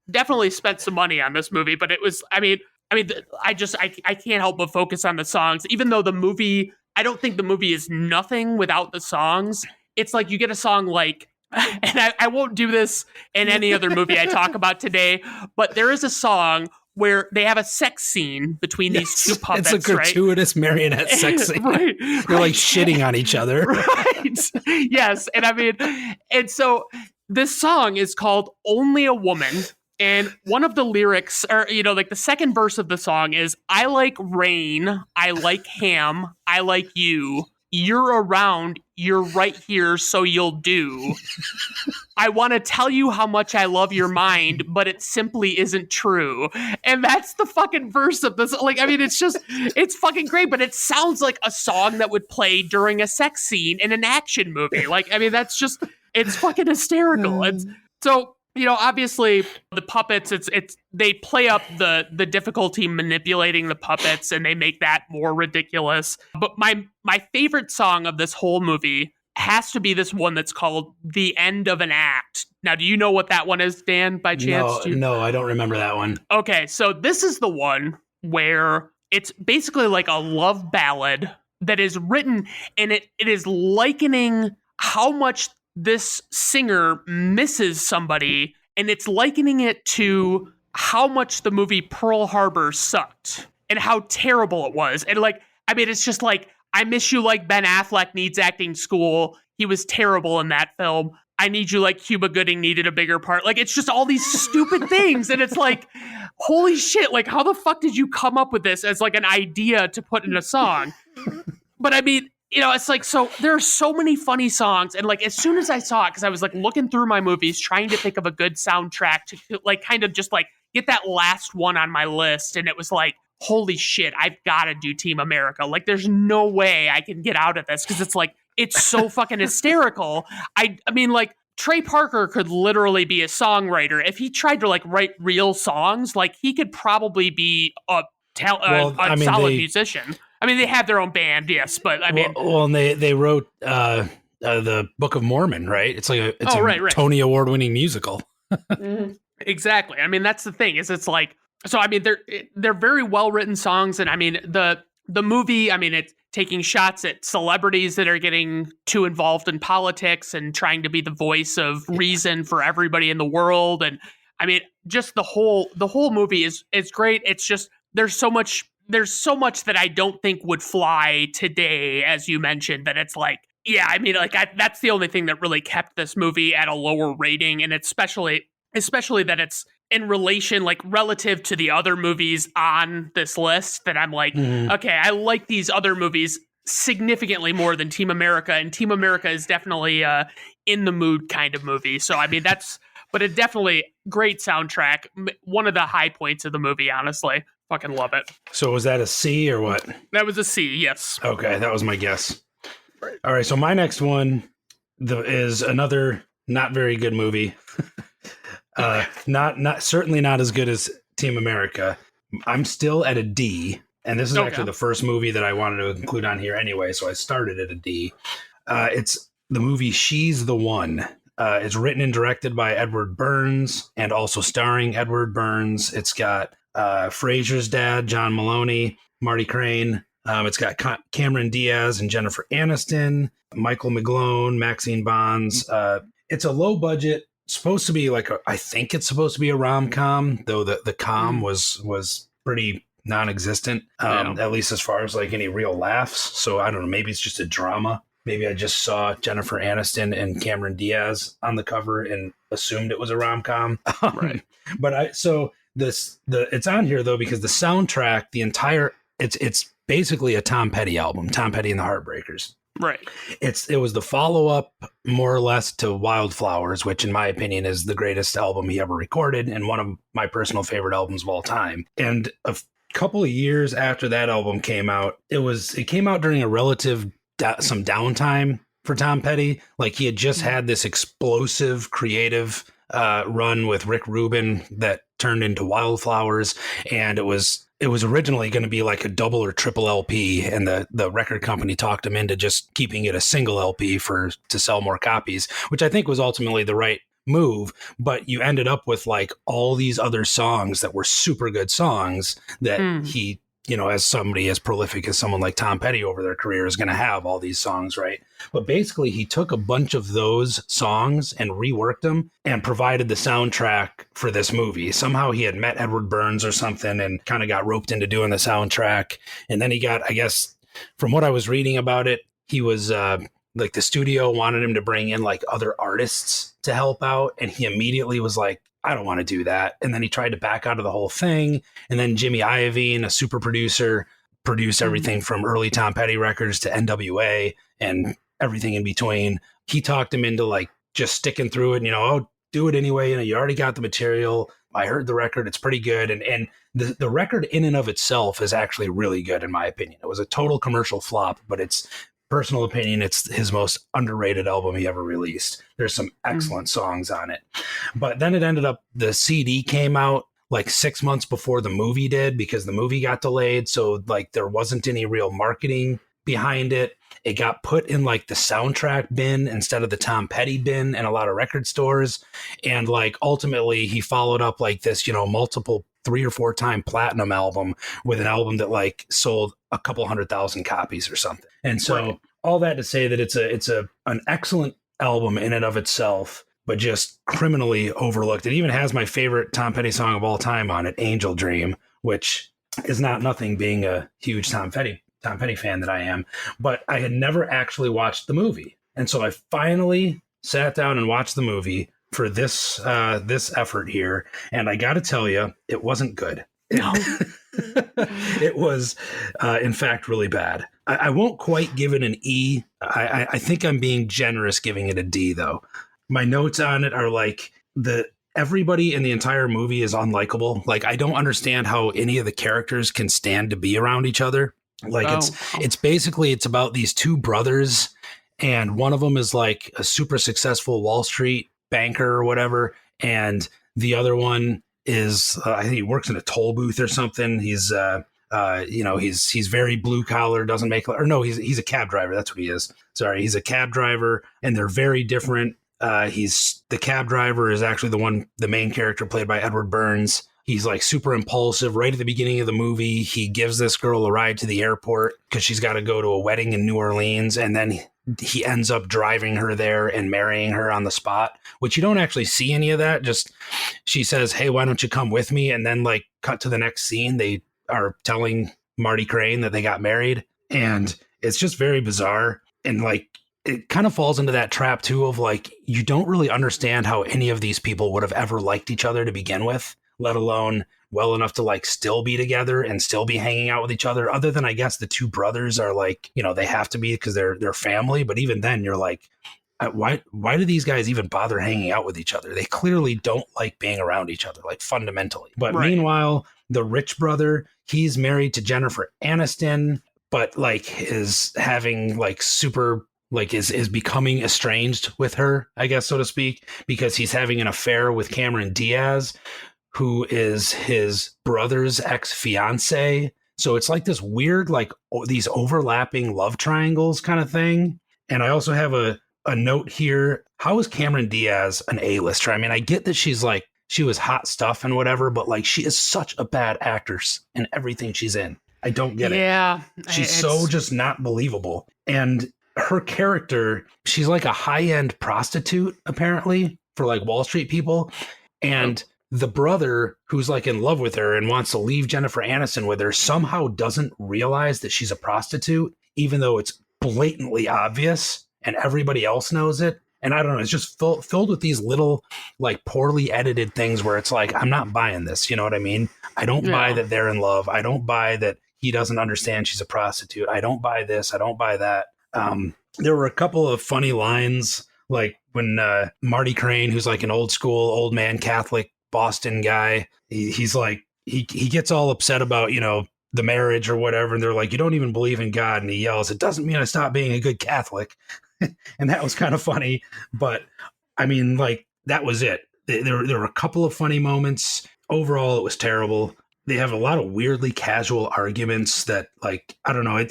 definitely spent some money on this movie, but it was, I can't help but focus on the songs, even though the movie, I don't think the movie is nothing without the songs. It's like you get a song like, and I won't do this in any other movie I talk about today, but there is a song where they have a sex scene between these two puppets. It's a gratuitous marionette sex scene. Right. They're like shitting on each other. Right. Yes. And I mean, and so this song is called "Only a Woman." And one of the lyrics, or, you know, like the second verse of the song is, I like rain, I like ham, I like you. You're around, you're right here, so you'll do. I want to tell you how much I love your mind, but it simply isn't true. And that's the fucking verse of this. Like, I mean, it's fucking great, but it sounds like a song that would play during a sex scene in an action movie. Like, I mean, it's fucking hysterical. And so, you know, obviously the puppets, they play up the difficulty manipulating the puppets, and they make that more ridiculous. But my favorite song of this whole movie has to be this one that's called "The End of an Act." Now, do you know what that one is, Dan, by chance? No, I don't remember that one. Okay, so this is the one where it's basically like a love ballad that is written, and it is likening how much this singer misses somebody, and it's likening it to how much the movie Pearl Harbor sucked and how terrible it was. And like, I mean, it's just like, I miss you like Ben Affleck needs acting school. He was terrible in that film. I need you like Cuba Gooding needed a bigger part. Like, it's just all these stupid things. And it's like, holy shit, like, how the fuck did you come up with this as like an idea to put in a song? But I mean, you know, it's like, so there are so many funny songs. And like, as soon as I saw it, because I was like looking through my movies, trying to think of a good soundtrack to like kind of just like get that last one on my list. And it was like, holy shit, I've got to do Team America. Like, there's no way I can get out of this, because it's like, it's so fucking hysterical. I mean, like, Trey Parker could literally be a songwriter. If he tried to like write real songs, like he could probably be a solid musician. I mean, they have their own band, yes, but I mean, and they wrote the Book of Mormon, right? It's like a Tony Award-winning musical. Exactly. I mean, that's the thing. It's like, so I mean, they're very well written songs, and I mean the movie. I mean, it's taking shots at celebrities that are getting too involved in politics and trying to be the voice of reason for everybody in the world, and I mean, just the whole movie is great. It's just there's so much that I don't think would fly today, as you mentioned. That it's like, yeah, I mean, like that's the only thing that really kept this movie at a lower rating, and it's especially that it's in relation, like relative to the other movies on this list, that I'm like, okay, I like these other movies significantly more than Team America, and Team America is definitely in the mood kind of movie. So I mean, but it definitely great soundtrack, one of the high points of the movie, honestly. Fucking love it. So was that a C or what? That was a C, yes. Okay, that was my guess. Right. All right, so my next one is another not very good movie. Certainly not as good as Team America. I'm still at a D, and this is actually the first movie that I wanted to include on here anyway, so I started at a D. It's the movie She's the One. It's written and directed by Edward Burns, and also starring Edward Burns. It's got Frasier's dad, John Maloney, Marty Crane. It's got Cameron Diaz and Jennifer Aniston, Michael McGlone, Maxine Bonds. It's a low budget, supposed to be like I think it's supposed to be a rom-com, though the com was pretty non-existent, at least as far as like any real laughs. So I don't know, maybe it's just a drama. Maybe I just saw Jennifer Aniston and Cameron Diaz on the cover and assumed it was a rom-com. Right. But it's on here though because the soundtrack, it's basically a Tom Petty album, Tom Petty and the Heartbreakers. Right. It was the follow-up more or less to Wildflowers, which in my opinion is the greatest album he ever recorded and one of my personal favorite albums of all time. And a couple of years after that album came out, it came out during a relative some downtime for Tom Petty. Like he had just had this explosive creative run with Rick Rubin that turned into Wildflowers, and it was originally going to be like a double or triple LP, and the record company talked him into just keeping it a single LP to sell more copies, which I think was ultimately the right move. But you ended up with like all these other songs that were super good songs that he, as somebody as prolific as someone like Tom Petty over their career is going to have all these songs, right? But basically he took a bunch of those songs and reworked them and provided the soundtrack for this movie. Somehow he had met Edward Burns or something and kind of got roped into doing the soundtrack. And then he got, I guess, from what I was reading about it, he was like the studio wanted him to bring in like other artists to help out. And he immediately was like, I don't want to do that. And then he tried to back out of the whole thing. And then Jimmy Iovine, a super producer, produced everything from early Tom Petty records to NWA and everything in between. He talked him into like just sticking through it and, do it anyway. You already got the material. I heard the record. It's pretty good. And the record in and of itself is actually really good, in my opinion. It was a total commercial flop, but it's personal opinion, it's his most underrated album he ever released. There's some excellent songs on it. But then it ended up, the CD came out like 6 months before the movie did because the movie got delayed. So like there wasn't any real marketing behind it. It got put in like the soundtrack bin instead of the Tom Petty bin in a lot of record stores. And like ultimately he followed up like this, multiple 3 or 4 time platinum album with an album that like sold a couple 100,000 copies or something. And so all that to say that it's an excellent album in and of itself, but just criminally overlooked. It even has my favorite Tom Petty song of all time on it, Angel Dream, which is not nothing being a huge Tom Petty fan that I am, but I had never actually watched the movie. And so I finally sat down and watched the movie for this effort here. And I got to tell you, it wasn't good. No. It was, in fact, really bad. I won't quite give it an E. I think I'm being generous giving it a D, though. My notes on it are like everybody in the entire movie is unlikable. Like, I don't understand how any of the characters can stand to be around each other. Like, it's basically, it's about these two brothers, and one of them is like a super successful Wall Street banker or whatever, and the other one is I think he works in a toll booth or something. He's he's very blue collar, doesn't make, or no, he's a cab driver. That's what he is. Sorry, he's a cab driver, and they're very different. He's the cab driver is actually the main character played by Edward Burns. He's like super impulsive. Right at the beginning of the movie, he gives this girl a ride to the airport because she's got to go to a wedding in New Orleans, and then he ends up driving her there and marrying her on the spot, which you don't actually see any of that. Just she says, "Hey, why don't you come with me?" And then like cut to the next scene, they are telling Marty Crane that they got married, and it's just very bizarre. And like it kind of falls into that trap too of like you don't really understand how any of these people would have ever liked each other to begin with, let alone well enough to like still be together and still be hanging out with each other, other than I guess the two brothers are like, they have to be because they're family. But even then you're like, why do these guys even bother hanging out with each other? They clearly don't like being around each other, like fundamentally. But right. Meanwhile, the rich brother, he's married to Jennifer Aniston, but like is having like super like is becoming estranged with her, I guess, so to speak, because he's having an affair with Cameron Diaz, who is his brother's ex-fiance. So it's like this weird, like these overlapping love triangles kind of thing. And I also have a note here. How is Cameron Diaz an A-lister? I mean, I get that she was hot stuff and whatever, but like she is such a bad actress in everything she's in. I don't get it. Yeah. She's so just not believable. And her character, she's like a high-end prostitute, apparently, for like Wall Street people. And the brother who's like in love with her and wants to leave Jennifer Aniston with her somehow doesn't realize that she's a prostitute, even though it's blatantly obvious and everybody else knows it. And I don't know, it's just filled with these little like poorly edited things where it's like, I'm not buying this. You know what I mean? I don't buy that they're in love. I don't buy that he doesn't understand she's a prostitute. I don't buy this. I don't buy that. There were a couple of funny lines, like when Marty Crane, who's like an old man Catholic Boston guy, he's like he gets all upset about the marriage or whatever, and they're like, you don't even believe in God, and he yells, it doesn't mean I stop being a good Catholic. And that was kind of funny, but I mean, like, that was it. There were a couple of funny moments. Overall, it was terrible. They have a lot of weirdly casual arguments that, like, I don't know,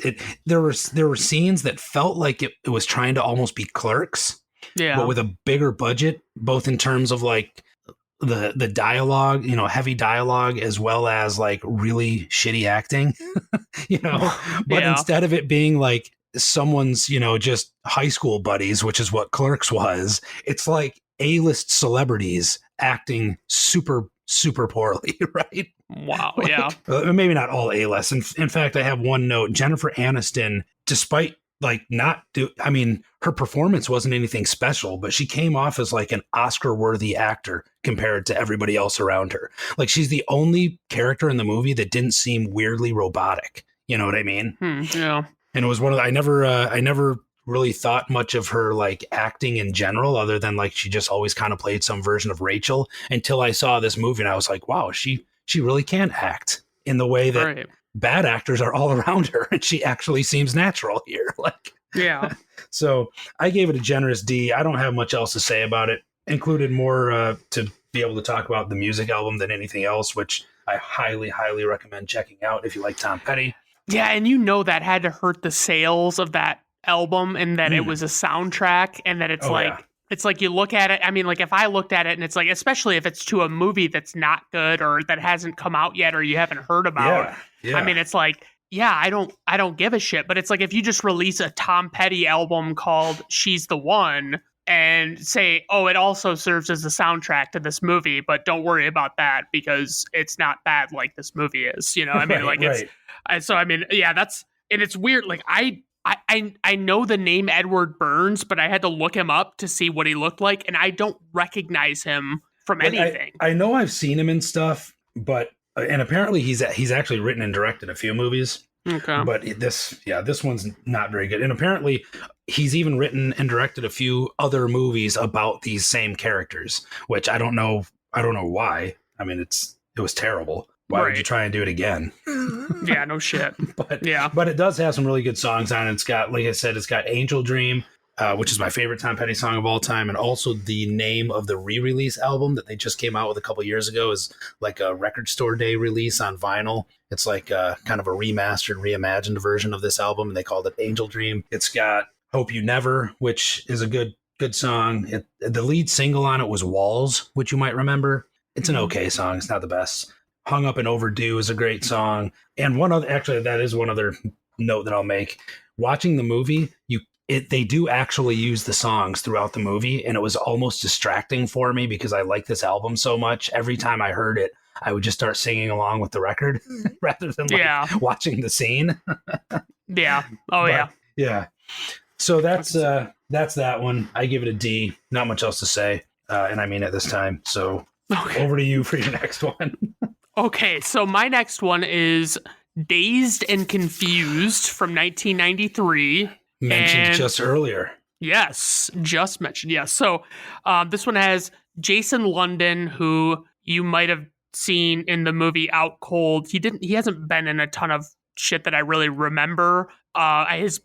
there were scenes that felt like it was trying to almost be Clerks, but with a bigger budget, both in terms of like the dialogue, heavy dialogue, as well as like really shitty acting, but instead of it being like someone's, just high school buddies, which is what Clerks was, it's like A-list celebrities acting super, super poorly, right? Wow, like, yeah. Maybe not all A-list. In fact, I have one note. Jennifer Aniston, despite like her performance wasn't anything special, but she came off as like an Oscar-worthy actor compared to everybody else around her. Like, she's the only character in the movie that didn't seem weirdly robotic. You know what I mean? Yeah. And it was one of the, I never really thought much of her like acting in general, other than like she just always kind of played some version of Rachel, until I saw this movie and I was like, wow, she really can act in the way that bad actors are all around her, and she actually seems natural here. Like, yeah. So I gave it a generous D. I don't have much else to say about it. Included more to be able to talk about the music album than anything else, which I highly, highly recommend checking out if you like Tom Petty. Yeah, and that had to hurt the sales of that album, and that it was a soundtrack, and that it's it's like you look at it. I mean, like if I looked at it and it's like, especially if it's to a movie that's not good or that hasn't come out yet or you haven't heard about. Yeah. I mean, it's like, I don't give a shit. But it's like if you just release a Tom Petty album called She's the One and say, oh, it also serves as the soundtrack to this movie, but don't worry about that because it's not bad like this movie is. I mean, it's so I mean, that's, and it's weird. Like I know the name Edward Burns, but I had to look him up to see what he looked like, and I don't recognize him from anything. I know I've seen him in stuff, but and apparently he's actually written and directed a few movies. Okay. But this one's not very good. And apparently he's even written and directed a few other movies about these same characters, which I don't know why. I mean, it was terrible. Why would you try and do it again? Yeah, no shit. But it does have some really good songs on it. It's got, like I said, it's got Angel Dream, which is my favorite Tom Petty song of all time. And also the name of the re-release album that they just came out with a couple years ago is like a record store day release on vinyl. It's like kind of a remastered, reimagined version of this album, and they called it Angel Dream. It's got Hope You Never, which is a good song. The lead single on it was Walls, which you might remember. It's an okay song. It's not the best. Hung Up and Overdue is a great song. And that is one other note that I'll make. Watching the movie, they do actually use the songs throughout the movie, and it was almost distracting for me because I like this album so much. Every time I heard it, I would just start singing along with the record rather than watching the scene. Yeah. Oh, but, yeah. So that's that one. I give it a D. Not much else to say, and I mean it this time. So over to you for your next one. Okay, so my next one is Dazed and Confused from 1993. Mentioned just earlier. Yes, just mentioned. Yes. So this one has Jason London, who you might have seen in the movie Out Cold. He hasn't been in a ton of shit that I really remember. His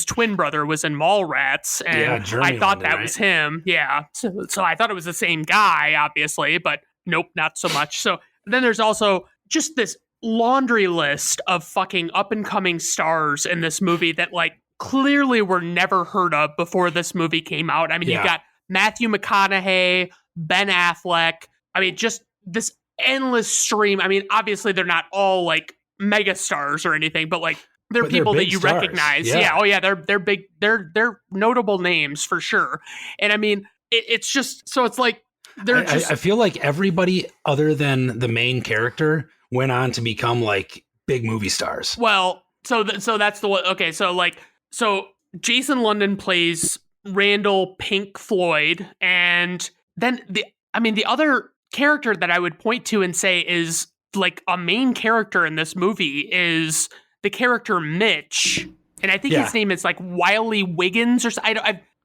twin brother was in Mallrats, and I thought that was him. Yeah. So I thought it was the same guy, obviously, but nope, not so much. So then there's also just this laundry list of fucking up and coming stars in this movie that like clearly were never heard of before this movie came out. I mean, you've got Matthew McConaughey, Ben Affleck. I mean, just this endless stream. I mean, obviously they're not all like mega stars or anything, but like they're people that you recognize. Yeah. Oh yeah. They're big. They're notable names for sure. And I mean, it's just, so it's like, I feel like everybody other than the main character went on to become like big movie stars. Well, so that's the one. Okay, so Jason London plays Randall Pink Floyd, and then the other character that I would point to and say is like a main character in this movie is the character Mitch, and I think his name is like Wiley Wiggins or something.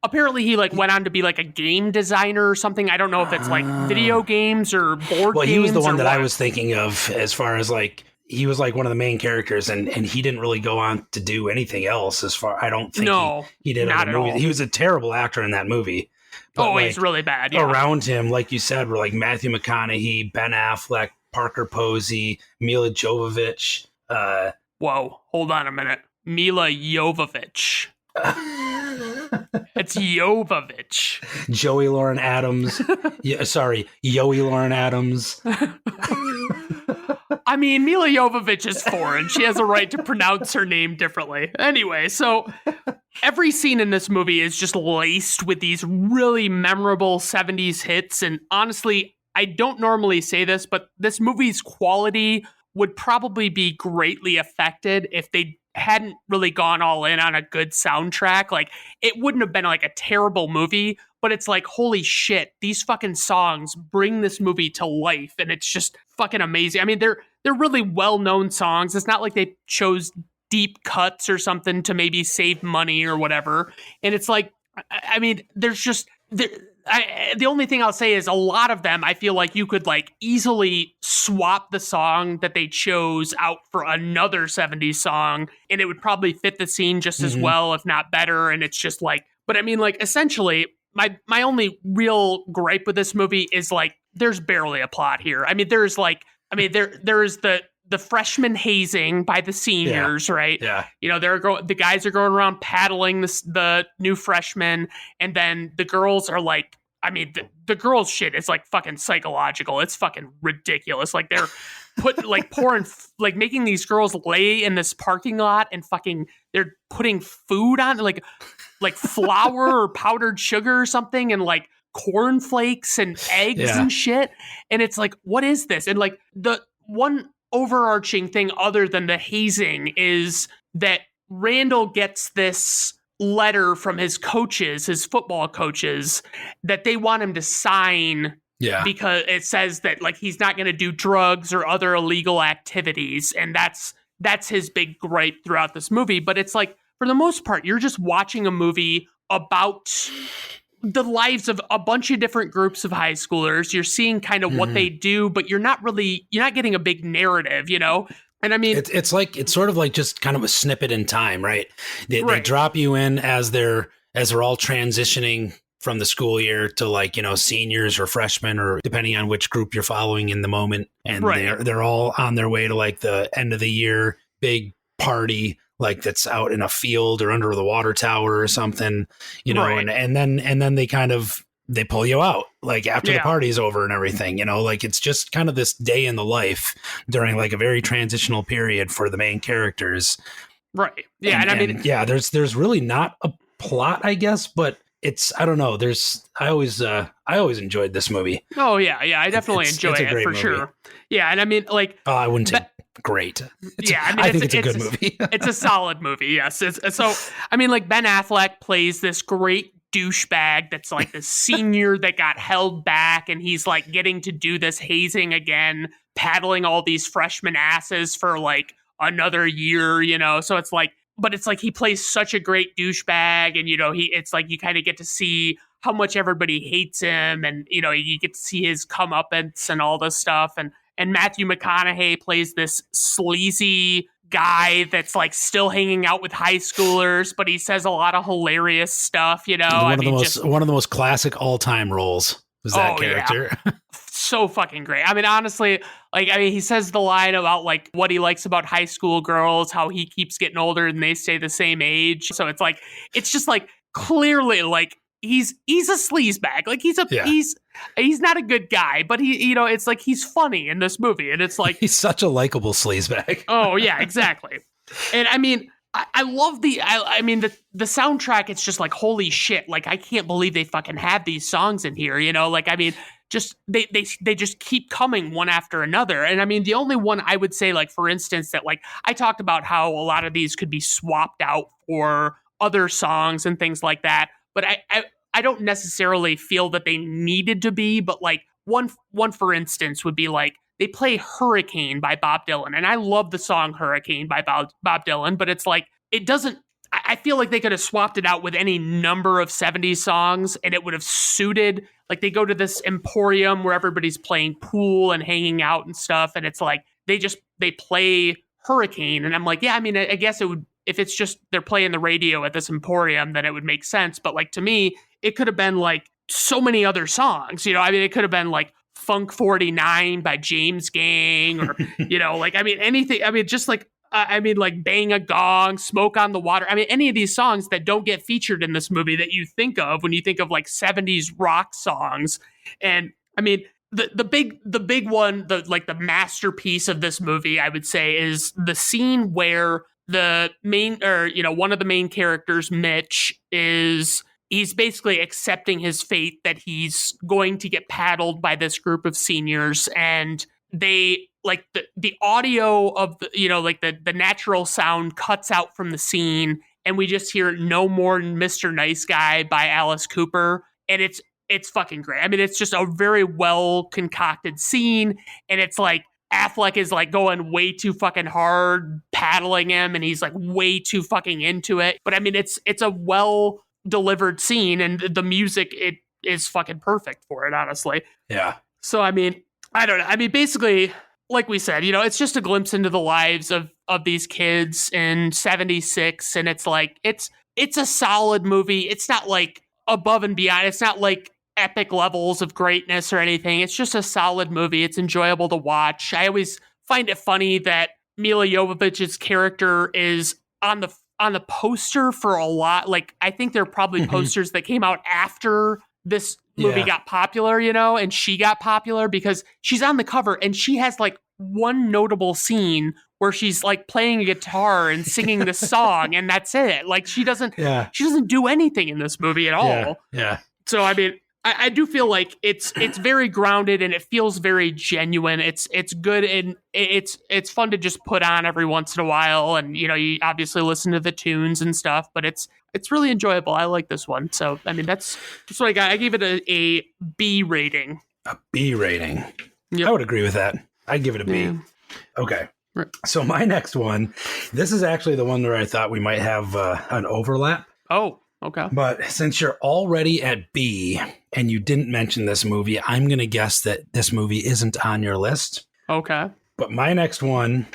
Apparently he like went on to be like a game designer or something. I don't know if it's like video games or board games. Well, he was the one that I was thinking of as far as like, he was like one of the main characters, and he didn't really go on to do anything else I don't think he did. Not at all. He was a terrible actor in that movie. But he's really bad. Yeah. Around him, like you said, were like Matthew McConaughey, Ben Affleck, Parker Posey, Mila Jovovich. Whoa, hold on a minute. Mila Jovovich. It's Jovovich. Joey Lauren Adams. Yoey Lauren Adams. I mean, Mila Jovovich is foreign. She has a right to pronounce her name differently. Anyway, so every scene in this movie is just laced with these really memorable 70s hits. And honestly, I don't normally say this, but this movie's quality would probably be greatly affected if they hadn't really gone all in on a good soundtrack. Like, it wouldn't have been like a terrible movie, but it's like, holy shit, these fucking songs bring this movie to life, and it's just fucking amazing. I mean, they're really well-known songs. It's not like they chose deep cuts or something to maybe save money or whatever. And it's like, I mean, there's just... the only thing I'll say is a lot of them, I feel like you could like easily swap the song that they chose out for another 70s song, and it would probably fit the scene just as well, if not better. And it's just like, but I mean, like, essentially my only real gripe with this movie is like, there's barely a plot here. I mean, there is the freshman hazing by the seniors, right? Yeah. You know, the guys are going around paddling the new freshmen, and then the girls are like, I mean, the girls' shit is like fucking psychological. It's fucking ridiculous. Like, they're making these girls lay in this parking lot, and fucking they're putting food on, like flour or powdered sugar or something, and like cornflakes and eggs and shit. And it's like, what is this? And like, the one overarching thing other than the hazing is that Randall gets this letter from his football coaches, that they want him to sign because it says that like he's not going to do drugs or other illegal activities. And that's his big gripe throughout this movie. But it's like, for the most part, you're just watching a movie about the lives of a bunch of different groups of high schoolers. You're seeing kind of what they do, but you're not getting a big narrative, you know? And I mean, it's sort of like just kind of a snippet in time, right? They right, drop you in as they're all transitioning from the school year to, like, seniors or freshmen, or depending on which group you're following in the moment. And right, they're all on their way to, like, the end of the year big party, like, that's out in a field or under the water tower or something, right. and then they pull you out, like, after the Yeah, party's over and everything, like, it's just kind of this day in the life during, like, a very transitional period for the main characters. right. Yeah, and I mean, Yeah, there's really not a plot, I guess, but I don't know. I always enjoyed this movie. oh yeah, yeah, I definitely enjoy it's a it great for movie. sure. Yeah, and I mean, like, Oh, I wouldn't say great. I think it's a good movie. It's a solid movie. Yes. So I mean, like, Ben Affleck plays this great douchebag that's like the senior that got held back, and he's like getting to do this hazing again, paddling all these freshman asses for like another year. So it's like, but it's like he plays such a great douchebag, and it's like you kind of get to see how much everybody hates him, and you get to see his comeuppance and all this stuff, and Matthew McConaughey plays this sleazy guy that's like still hanging out with high schoolers, but he says a lot of hilarious stuff. One of the most classic all time roles was that character. Yeah. So fucking great. I mean, honestly, he says the line about like what he likes about high school girls, how he keeps getting older and they stay the same age. So it's like, it's just like clearly like he's a sleazebag. Like he's not a good guy, but it's like he's funny in this movie, and it's like he's such a likable sleazebag. Oh yeah, exactly. And I mean, I love the soundtrack. It's just like, holy shit! Like, I can't believe they fucking have these songs in here. Like, I mean, just they just keep coming one after another. And I mean, the only one I would say, like, for instance, that, like, I talked about how a lot of these could be swapped out for other songs and things like that, but I don't necessarily feel that they needed to be. But like one for instance would be like, they play Hurricane by Bob Dylan. And I love the song Hurricane by Bob Dylan, but it's like, it doesn't, I feel like they could have swapped it out with any number of 70s songs and it would have suited. Like, they go to this emporium where everybody's playing pool and hanging out and stuff. And it's like, they play Hurricane. And I'm like, yeah, I mean, I guess it would, if it's just they're playing the radio at this emporium, then it would make sense. But like, to me, it could have been like so many other songs, I mean, it could have been like Funk 49 by James Gang, or, like, I mean, anything. I mean, just like, like Bang a Gong, Smoke on the Water. I mean, any of these songs that don't get featured in this movie that you think of when you think of like 70s rock songs. And I mean, the big one, the masterpiece of this movie, I would say, is the scene where the main, or, one of the main characters, Mitch, he's basically accepting his fate that he's going to get paddled by this group of seniors, and they like the audio of the natural sound cuts out from the scene, and we just hear No More Mr. Nice Guy by Alice Cooper, and it's fucking great. I mean, it's just a very well concocted scene, and it's like Affleck is like going way too fucking hard paddling him, and he's like way too fucking into it. But I mean, it's a well delivered scene, and the music, it is fucking perfect for it, honestly. Yeah. So I mean, I don't know. I mean, basically, like we said, it's just a glimpse into the lives of these kids in '76, and it's like it's a solid movie. It's not like above and beyond. It's not like epic levels of greatness or anything. It's just a solid movie. It's enjoyable to watch. I always find it funny that Mila Jovovich's character is on the poster for a lot. Like, I think there are probably posters that came out after this movie got popular, and she got popular because she's on the cover and she has like one notable scene where she's like playing a guitar and singing the song, and that's it. Like, she doesn't do anything in this movie at all. Yeah. So I mean, I do feel like it's very grounded and it feels very genuine. It's good, and it's fun to just put on every once in a while, and you obviously listen to the tunes and stuff, but it's really enjoyable. I like this one. So I mean, that's what I got. I gave it a B rating. A B rating. Yep. I would agree with that. I'd give it a B. Yeah. Okay. Right. So my next one, this is actually the one where I thought we might have an overlap. Oh, okay. But since you're already at B and you didn't mention this movie, I'm going to guess that this movie isn't on your list. Okay. But my next one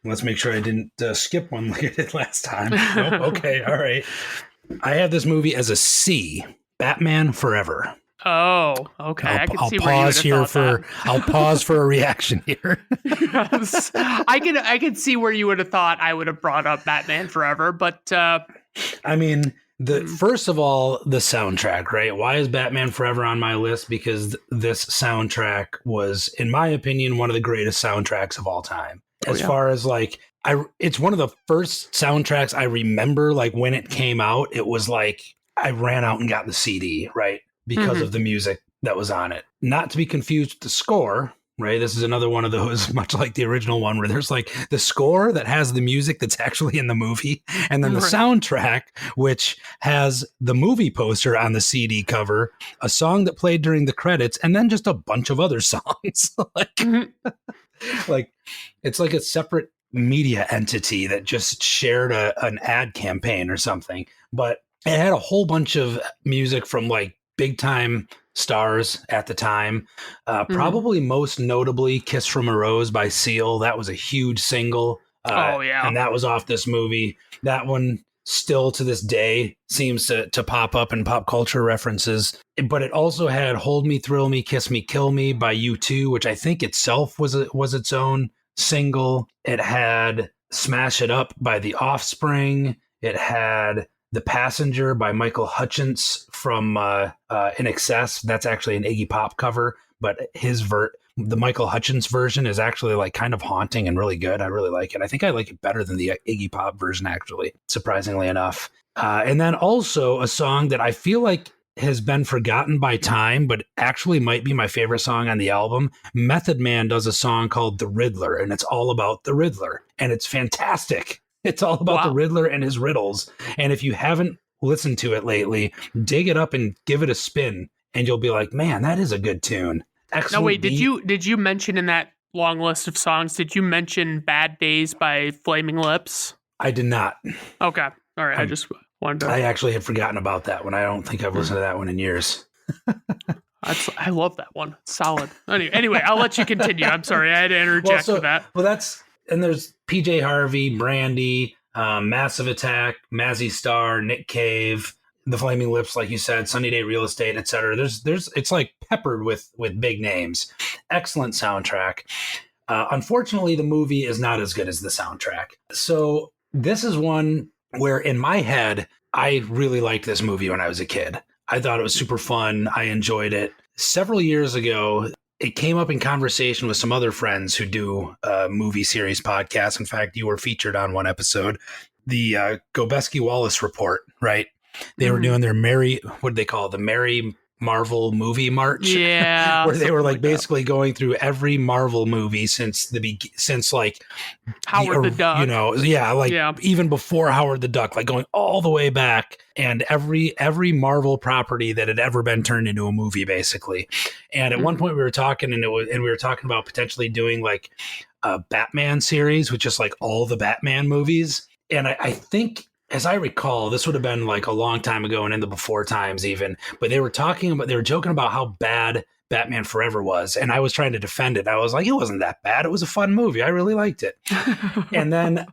Let's make sure I didn't skip one like I did last time. Nope. Okay. All right. I have this movie as a C. Batman Forever. Oh, okay. I can I'll see where you would pause have here thought I'll pause for a reaction here. that. Yes. I can see where you would have thought I would have brought up Batman Forever, but I mean, first of all, the soundtrack, right? Why is Batman Forever on my list? Because this soundtrack was, in my opinion, one of the greatest soundtracks of all time. As far as like, it's one of the first soundtracks I remember. Like when it came out, it was like I ran out and got the CD, right? Because of the music that was on it. Not to be confused with the score, right? This is another one of those, much like the original one, where there's like the score that has the music that's actually in the movie, and then the soundtrack, which has the movie poster on the CD cover, a song that played during the credits, and then just a bunch of other songs. Like it's like a separate media entity that just shared an ad campaign or something. But it had a whole bunch of music from like big time stars at the time. Probably most notably Kiss from a Rose by Seal. That was a huge single. And that was off this movie. That one still to this day seems to pop up in pop culture references. But it also had Hold Me, Thrill Me, Kiss Me, Kill Me by U2, which I think itself was its own single. It had Smash It Up by The Offspring. It had The Passenger by Michael Hutchence from In Excess. That's actually an Iggy Pop cover, but the Michael Hutchence version is actually like kind of haunting and really good. I really like it. I think I like it better than the Iggy Pop version, actually, surprisingly enough. And then also a song that I feel like has been forgotten by time, but actually might be my favorite song on the album. Method Man does a song called The Riddler, and it's all about the Riddler, and it's fantastic. It's all about the Riddler and his riddles. And if you haven't listened to it lately, dig it up and give it a spin, and you'll be like, man, that is a good tune. Excellent. No, wait, did you mention in that long list of songs, did you mention Bad Days by Flaming Lips? I did not. Okay. All right. I just wanted to... I actually had forgotten about that one. I don't think I've listened to that one in years. I love that one. Solid. Anyway, I'll let you continue. I'm sorry. I had to interject with that. Well, and there's PJ Harvey, Brandy, Massive Attack, Mazzy Star, Nick Cave, The Flaming Lips, like you said, Sunny Day Real Estate, etc. It's like peppered with big names. Excellent soundtrack. Unfortunately, the movie is not as good as the soundtrack. So this is one where in my head, I really liked this movie when I was a kid. I thought it was super fun. I enjoyed it. Several years ago, it came up in conversation with some other friends who do movie series podcasts. In fact, you were featured on one episode, the Gobeski Wallace Report, right? They were doing their what did they call it? The Merry Marvel Movie March. Yeah. Where they were like basically going through every Marvel movie since like Howard the Duck. You know, even before Howard the Duck, like going all the way back, and every Marvel property that had ever been turned into a movie, basically. And at one point we were talking, and we were talking about potentially doing like a Batman series with just like all the Batman movies. And I think, as I recall, this would have been like a long time ago and in the before times even, but they were joking about how bad Batman Forever was. And I was trying to defend it. I was like, it wasn't that bad. It was a fun movie. I really liked it. And then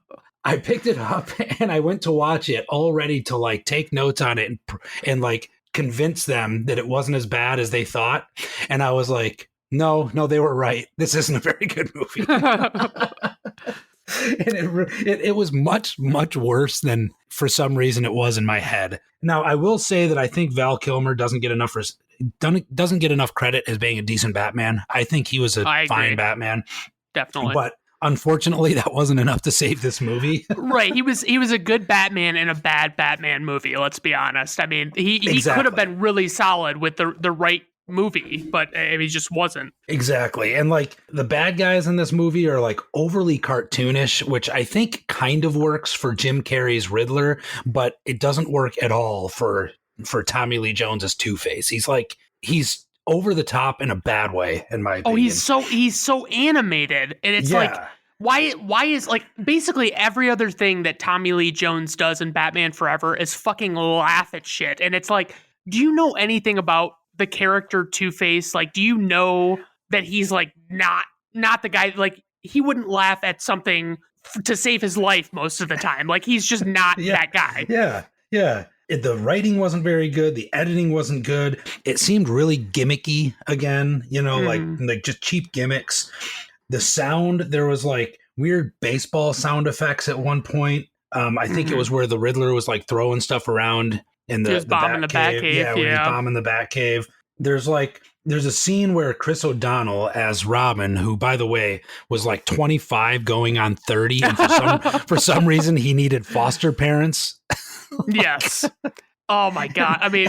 I picked it up and I went to watch it all ready to like take notes on it and like convince them that it wasn't as bad as they thought. And I was like, no, they were right. This isn't a very good movie. And it was much, much worse than for some reason it was in my head. Now, I will say that I think Val Kilmer doesn't get enough credit as being a decent Batman. I think he was a fine Batman. Definitely. But unfortunately, that wasn't enough to save this movie. Right. He was a good Batman in a bad Batman movie, let's be honest. I mean, he could have been really solid with the right movie, but he just wasn't. Exactly. And like the bad guys in this movie are like overly cartoonish, which I think kind of works for Jim Carrey's Riddler, but it doesn't work at all for Tommy Lee Jones's Two-Face. He's over the top in a bad way, in my opinion. He's so animated, and it's like, why is like basically every other thing that Tommy Lee Jones does in Batman Forever is fucking laugh at shit. And it's like, do you know anything about the character Two-Face? Like, do you know that he's like not the guy, like he wouldn't laugh at something to save his life most of the time. Like, he's just not that guy. Yeah. The writing wasn't very good. The editing wasn't good. It seemed really gimmicky again, like just cheap gimmicks. The sound, there was like weird baseball sound effects at one point. I think it was where the Riddler was like throwing stuff around in the Batcave. Yeah, when he's bombing the Batcave. There's a scene where Chris O'Donnell as Robin, who, by the way, was like 25 going on 30, and for some reason he needed foster parents. Yes. Oh my God. I mean,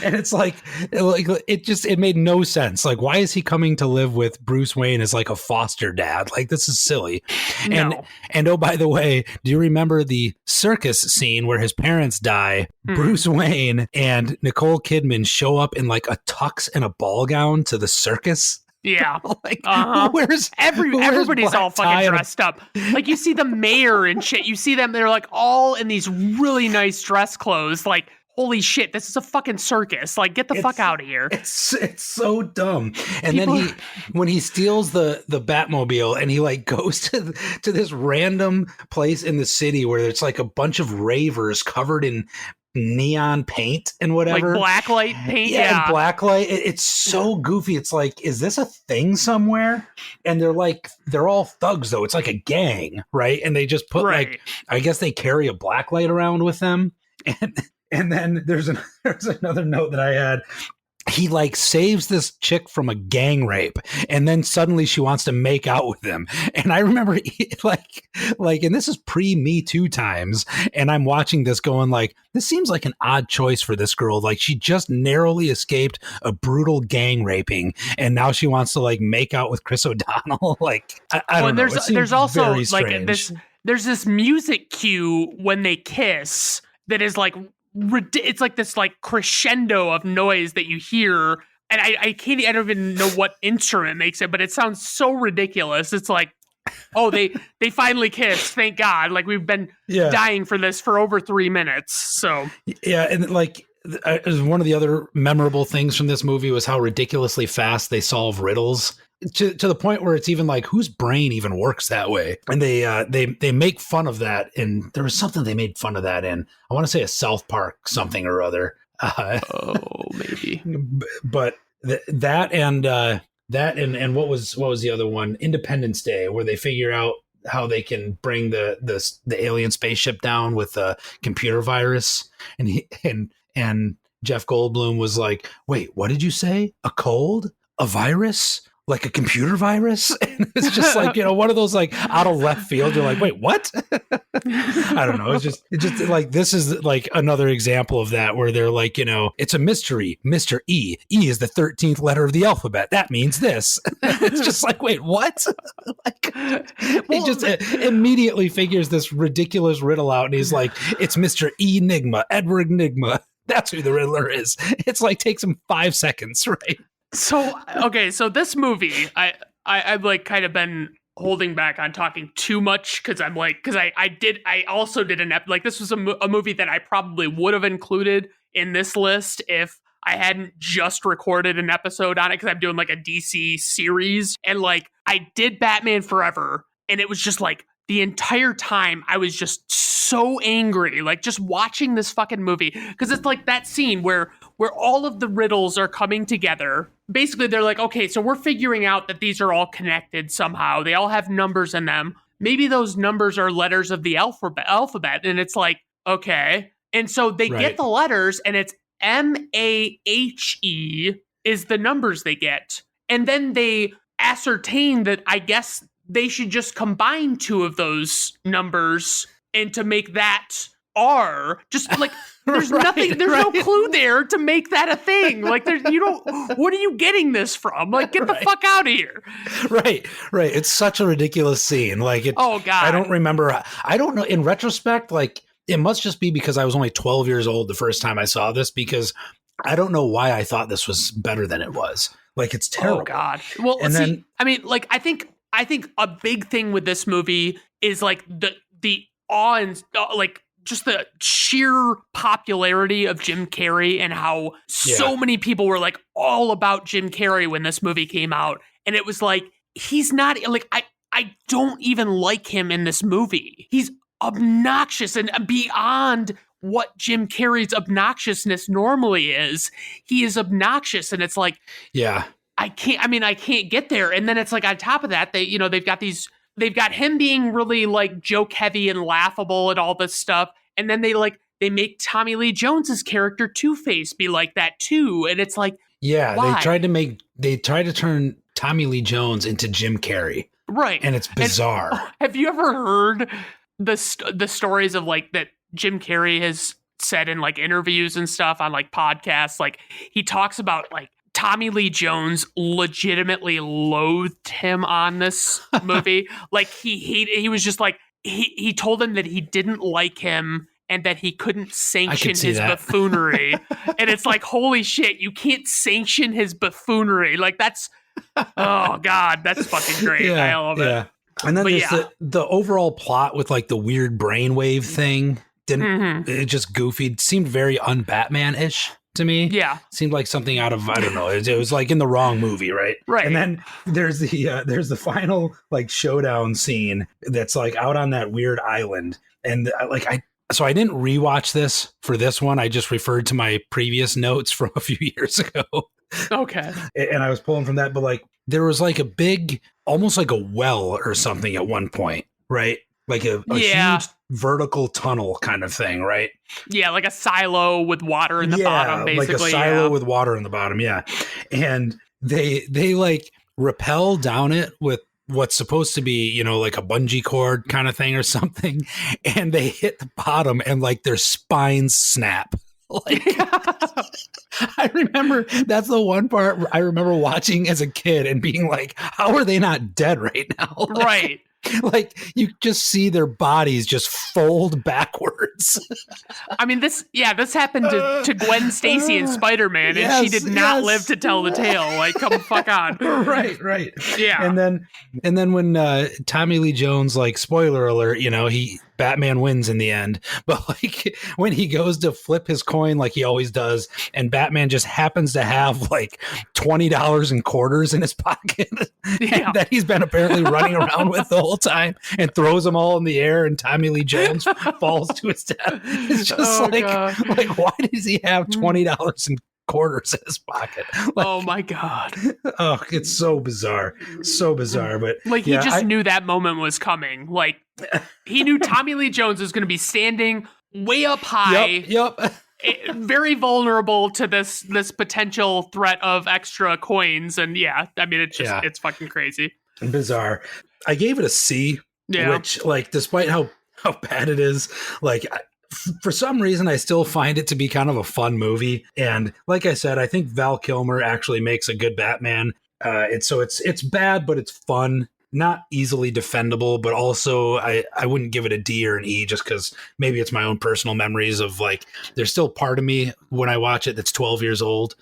and it's like it made no sense. Like, why is he coming to live with Bruce Wayne as like a foster dad? Like, this is silly. No. And oh, by the way, do you remember the circus scene where his parents die? Bruce Wayne and Nicole Kidman show up in like a tux and a ball gown to the circus. Yeah. Like, everybody's all fucking dressed up. Like, you see the mayor and shit. You see them, they're like all in these really nice dress clothes. Like, holy shit, this is a fucking circus. Like, get the fuck out of here. It's so dumb. And then when he steals the Batmobile and he like goes to this random place in the city where it's like a bunch of ravers covered in neon paint and whatever, like blacklight paint. And blacklight. It's so goofy. It's like, is this a thing somewhere? And they're all thugs though. It's like a gang, right? And they just put like, I guess they carry a blacklight around with them. And then there's another note that I had. He like saves this chick from a gang rape, and then suddenly she wants to make out with him. And I remember like, and this is pre-Me Too times, and I'm watching this going like, this seems like an odd choice for this girl. Like, she just narrowly escaped a brutal gang raping, and now she wants to like make out with Chris O'Donnell. Like, I don't know. There's also like there's this music cue when they kiss that is like, it's like this like crescendo of noise that you hear, and I don't even know what instrument makes it, but it sounds so ridiculous. It's like, oh, they finally kissed, thank God. Like, we've been dying for this for over 3 minutes. So and like one of the other memorable things from this movie was how ridiculously fast they solve riddles. To the point where it's even like, whose brain even works that way? And they make fun of that. And there was something they made fun of that in. I want to say a South Park something or other. Maybe. But that and what was the other one? Independence Day, where they figure out how they can bring the alien spaceship down with a computer virus. And Jeff Goldblum was like, "Wait, what did you say? A cold? A virus?" Like a computer virus? And it's just like, one of those like out of left field. You're like, wait, what? I don't know. It's just like, this is like another example of that where they're like, it's a mystery. Mr. E. E is the 13th letter of the alphabet. That means this. It's just like, wait, what? Like, he just immediately figures this ridiculous riddle out, and he's like, it's Mr. Enigma, Edward Enigma. That's who the Riddler is. It's like, takes him 5 seconds, right? So this movie, I've like kind of been holding back on talking too much because I also did this was a movie that I probably would have included in this list if I hadn't just recorded an episode on it, because I'm doing like a DC series, and like I did Batman Forever, and it was just like the entire time I was just so angry, like just watching this fucking movie, because it's like that scene where all of the riddles are coming together. Basically, they're like, okay, so we're figuring out that these are all connected somehow. They all have numbers in them. Maybe those numbers are letters of the alphabet. And it's like, okay. And so they get the letters, and it's MAHE is the numbers they get. And then they ascertain that, I guess, they should just combine two of those numbers and to make that R. Just like, there's nothing, there's no clue there to make that a thing. Like, what are you getting this from? Like, get the fuck out of here. Right. It's such a ridiculous scene. Like, oh God, I don't remember. I don't know. In retrospect, like, it must just be because I was only 12 years old the first time I saw this, because I don't know why I thought this was better than it was. Like, it's terrible. Oh God. Well, and then, I mean, like, I think a big thing with this movie is like the awe and like just the sheer popularity of Jim Carrey, and how so many people were like all about Jim Carrey when this movie came out. And it was like, he's not like, I I don't even like him in this movie. He's obnoxious and beyond what Jim Carrey's obnoxiousness normally is. He is obnoxious, and it's like, Yeah. I can't get there. And then it's like, on top of that, they've got him being really like joke heavy and laughable and all this stuff. And then they make Tommy Lee Jones's character Two-Face be like that too. And it's like, Yeah, why? they tried to turn Tommy Lee Jones into Jim Carrey. Right. And it's bizarre. And, have you ever heard the stories of like that Jim Carrey has said in like interviews and stuff on like podcasts? Like, he talks about like Tommy Lee Jones legitimately loathed him on this movie. Like, he was just like, he told him that he didn't like him and that he couldn't sanction his buffoonery. And it's like, holy shit, you can't sanction his buffoonery. Like, that's, oh God, that's fucking great. Yeah, I love it. And then there's the overall plot with like the weird brainwave thing. It just goofy. It seemed very un-Batman-ish to me. Yeah. Seemed like something out of, I don't know. It was like in the wrong movie, right? Right. And then there's the final like showdown scene that's like out on that weird island. And so I didn't rewatch this for this one. I just referred to my previous notes from a few years ago. Okay. And I was pulling from that, but like there was like a big, almost like a well or something at one point, right? Like a huge vertical tunnel kind of thing, right? Yeah, like a silo with water in the bottom, basically. Like a silo with water in the bottom, yeah. And they like rappel down it with what's supposed to be, you know, like a bungee cord kind of thing or something. And they hit the bottom and like their spines snap. Like, I remember that's the one part I remember watching as a kid and being like, how are they not dead right now? Like, right. Like you just see their bodies just fold backwards. I mean, this happened to Gwen Stacy in Spider-Man, and she did not live to tell the tale. Like, come fuck on. Right. Yeah. And then when Tommy Lee Jones, like, spoiler alert, you know, Batman wins in the end. But like when he goes to flip his coin like he always does, and Batman just happens to have like $20 in quarters in his pocket that he's been apparently running around with the whole time, and throws them all in the air, and Tommy Lee Jones falls to his death. It's just like why does he have $20 in quarters in his pocket? Like, oh my God. Oh, it's so bizarre. But like, he just knew that moment was coming. Like, he knew Tommy Lee Jones was going to be standing way up high. Yep. Very vulnerable to this potential threat of extra coins. And I mean, it's fucking crazy. Bizarre. I gave it a C, which, like, despite how bad it is, like, for some reason, I still find it to be kind of a fun movie. And like I said, I think Val Kilmer actually makes a good Batman. It's bad, but it's fun. Not easily defendable, but also I wouldn't give it a D or an E just because maybe it's my own personal memories of, like, there's still part of me when I watch it that's 12 years old.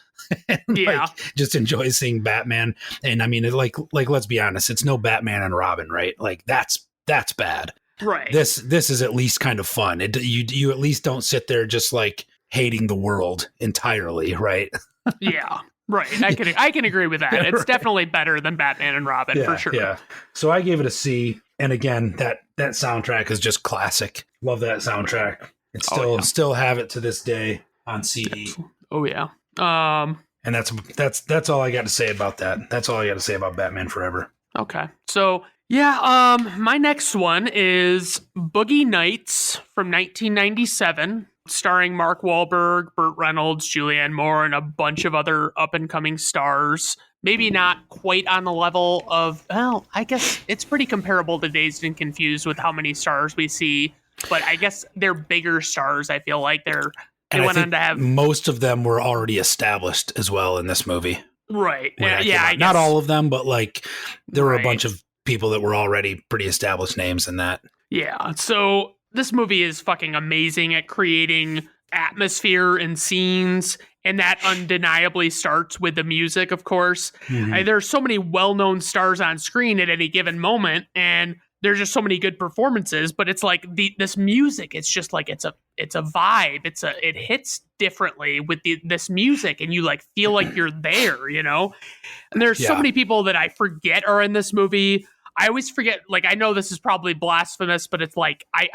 And, like, just enjoys seeing Batman. And I mean, like let's be honest, it's no Batman and Robin, right? Like that's bad. Right. This is at least kind of fun. You at least don't sit there just like hating the world entirely, right? Yeah. Right. I can agree with that. It's definitely better than Batman and Robin, for sure. Yeah. So I gave it a C. And again, that soundtrack is just classic. Love that soundtrack. It's still have it to this day on CD. Oh yeah. And that's all I got to say about that. That's all I got to say about Batman Forever. Okay. So my next one is Boogie Nights from 1997. Starring Mark Wahlberg, Burt Reynolds, Julianne Moore, and a bunch of other up-and-coming stars. Maybe not quite on the level of, well, I guess it's pretty comparable to Dazed and Confused with how many stars we see. But I guess they're bigger stars. I feel like they went on to have... most of them were already established as well in this movie. Right. I guess. Not all of them, but like there were a bunch of people that were already pretty established names in that. Yeah. So... this movie is fucking amazing at creating atmosphere and scenes, and that undeniably starts with the music, of course. Mm-hmm. There's so many well-known stars on screen at any given moment, and there's just so many good performances, but it's like this music, it's just like it's a vibe. It hits differently with this music, and you like feel like you're there, you know? And there's so many people that I forget are in this movie. I always forget, like, I know this is probably blasphemous, but it's like, I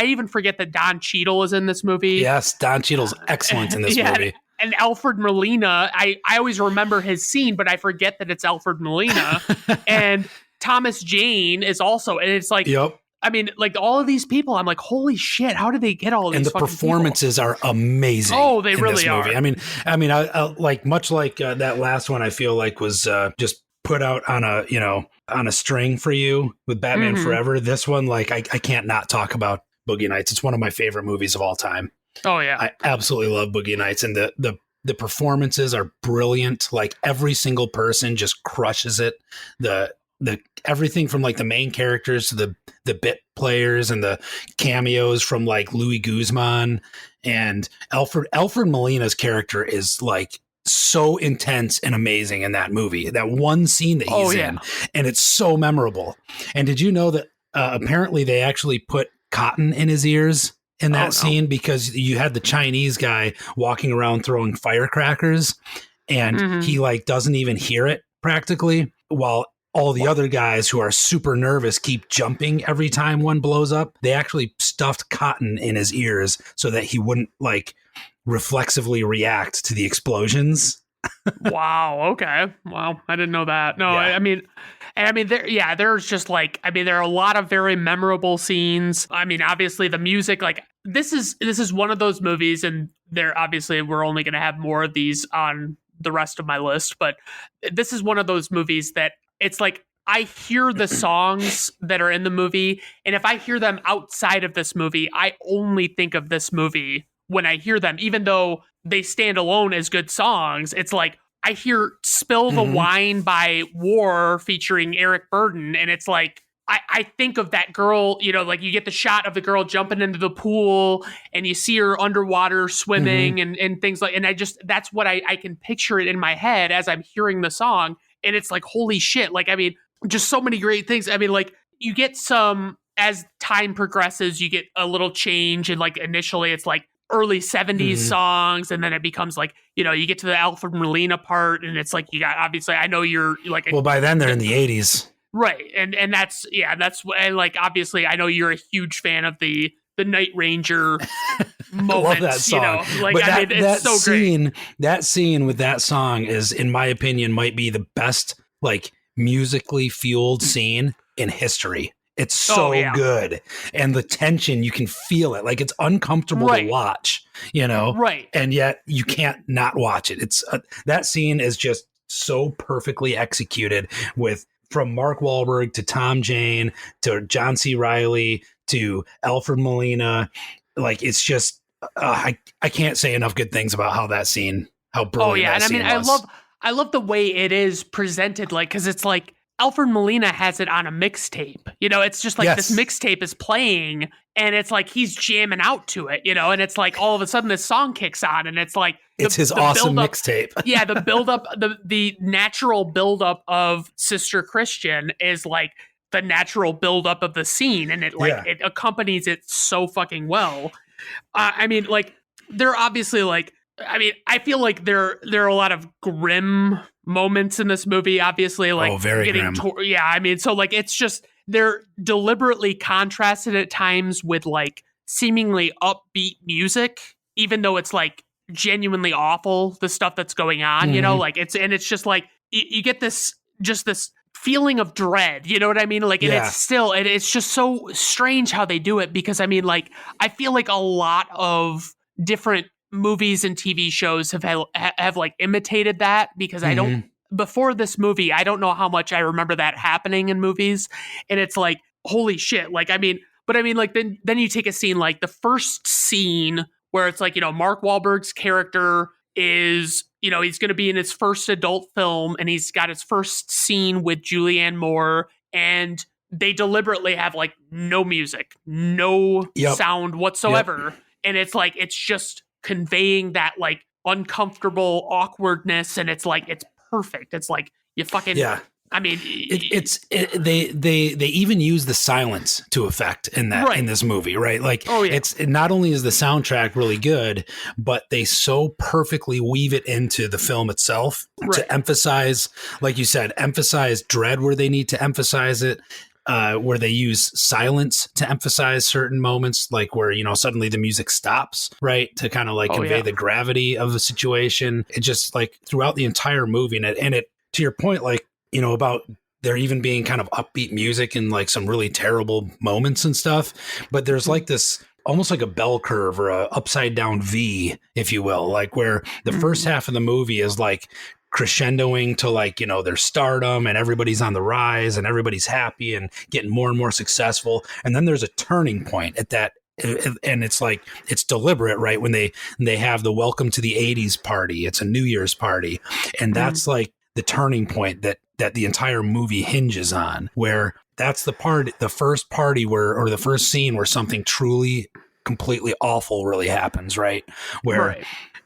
even forget that Don Cheadle is in this movie. Yes, Don Cheadle's excellent in this movie. And Alfred Molina, I always remember his scene, but I forget that it's Alfred Molina. And Thomas Jane is also, and it's like, Yep. I mean, like all of these people, I'm like, holy shit, how did they get all these? And the fucking performances people? are amazing. Oh, they really are. I mean, I like much like that last one. I feel like was just put out on a string for you with Batman Forever. This one, like, I can't not talk about Boogie Nights. It's one of my favorite movies of all time. Oh yeah, I absolutely love Boogie Nights, and the performances are brilliant. Like every single person just crushes it. The everything from like the main characters to the bit players and the cameos from like Louis Guzman and Alfred Molina's character is like so intense and amazing in that movie. That one scene that he's in, and it's so memorable. And did you know that apparently they actually put cotton in his ears in that scene because you had the Chinese guy walking around throwing firecrackers and he like doesn't even hear it practically, while all the other guys who are super nervous keep jumping every time one blows up. They actually stuffed cotton in his ears so that he wouldn't like reflexively react to the explosions. Wow. Okay. Wow. I didn't know that. No, Yeah. there's just like, there are a lot of very memorable scenes. I mean, obviously the music, like this is one of those movies, and there obviously we're only going to have more of these on the rest of my list, but this is one of those movies that it's like, I hear the songs that are in the movie, and if I hear them outside of this movie, I only think of this movie when I hear them, even though they stand alone as good songs. It's like I hear Spill the Wine by War featuring Eric Burdon, and it's like I think of that girl, like you get the shot of the girl jumping into the pool and you see her underwater swimming and things like, and that's what I can picture it in my head as I'm hearing the song. And it's like, holy shit. Like, just so many great things. Like you get some, as time progresses, you get a little change. And like initially it's like early 70s songs. And then it becomes like, you get to the Alfred Molina part and it's like, you got, obviously, I know you're like, well, by then they're in the 80s. Right. And that's like, obviously I know you're a huge fan of the Night Ranger moments. Love that song. Like, but it's so great. That scene with that song is, in my opinion, might be the best, like, musically fueled scene in history. It's so good. And the tension, you can feel it. Like, it's uncomfortable to watch, Right. And yet you can't not watch it. It's that scene is just so perfectly executed from Mark Wahlberg to Tom Jane to John C. Reilly to Alfred Molina. Like, it's just, I can't say enough good things about how brilliant that scene was. I love the way it is presented, like, because it's like Alfred Molina has it on a mixtape. It's just like this mixtape is playing and it's like he's jamming out to it, and it's like all of a sudden this song kicks on and it's like it's his awesome mixtape. Yeah, the buildup, the natural buildup of Sister Christian is like the natural buildup of the scene, and it it accompanies it so fucking well. They're obviously like, I feel like there are a lot of grim moments in this movie, obviously, like very grim. So like it's just they're deliberately contrasted at times with like seemingly upbeat music, even though it's like genuinely awful, the stuff that's going on, like it's just like you get this feeling of dread, you know what I mean? Like, and it's just so strange how they do it, because like I feel like a lot of different movies and TV shows have like imitated that, because I don't, before this movie, I don't know how much I remember that happening in movies. And it's like, holy shit. Like, like then you take a scene like the first scene where it's like, Mark Wahlberg's character is, he's going to be in his first adult film and he's got his first scene with Julianne Moore, and they deliberately have like no music, no sound whatsoever. And it's like, it's just conveying that like uncomfortable awkwardness. And it's like, it's perfect. It's like you fucking I mean, they even use the silence to effect in that in this movie, right? Like, it's not only is the soundtrack really good, but they so perfectly weave it into the film itself to emphasize, like you said, emphasize dread where they need to emphasize it. Where they use silence to emphasize certain moments, like where, you know, suddenly the music stops, right? To kind of like convey the gravity of the situation. It just like throughout the entire movie and it to your point, like, you know, about there even being kind of upbeat music and like some really terrible moments and stuff. But there's like this almost like a bell curve or a upside down V, if you will, like where the first half of the movie is like crescendoing to like, you know, their stardom and everybody's on the rise and everybody's happy and getting more and more successful. And then there's a turning point at that. And it's like, it's deliberate, right? When they have the welcome to the 80s party, it's a New Year's party. And that's like the turning point that the entire movie hinges on, where that's the first party or the first scene where something truly completely awful really happens, right? Where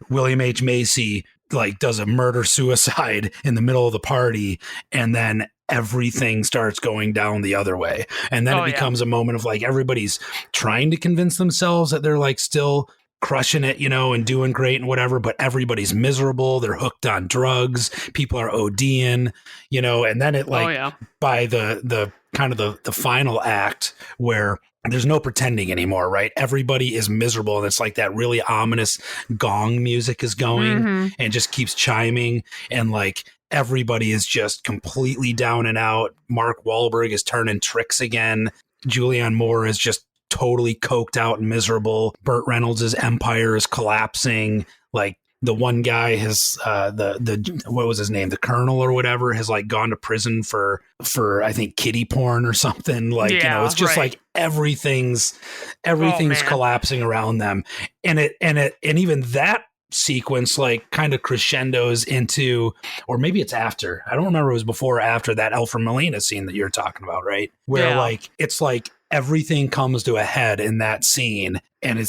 William H. Macy like does a murder suicide in the middle of the party, and then everything starts going down the other way. And then it becomes a moment of like everybody's trying to convince themselves that they're like still crushing it, you know, and doing great and whatever, but everybody's miserable. They're hooked on drugs. People are ODing, you know, and then it like by the kind of the final act where there's no pretending anymore, right? Everybody is miserable. And it's like that really ominous gong music is going and just keeps chiming. And like everybody is just completely down and out. Mark Wahlberg is turning tricks again. Julianne Moore is just totally coked out and miserable. Burt Reynolds' empire is collapsing. Like the one guy has the what was his name, the colonel or whatever, has like gone to prison for I think kiddie porn or something. Like, you know, it's just like everything's collapsing around them, and even that sequence like kind of crescendos into, or maybe it's after, I don't remember, it was before or after that Alfred Molina scene that you're talking about, right? Where like it's like everything comes to a head in that scene, and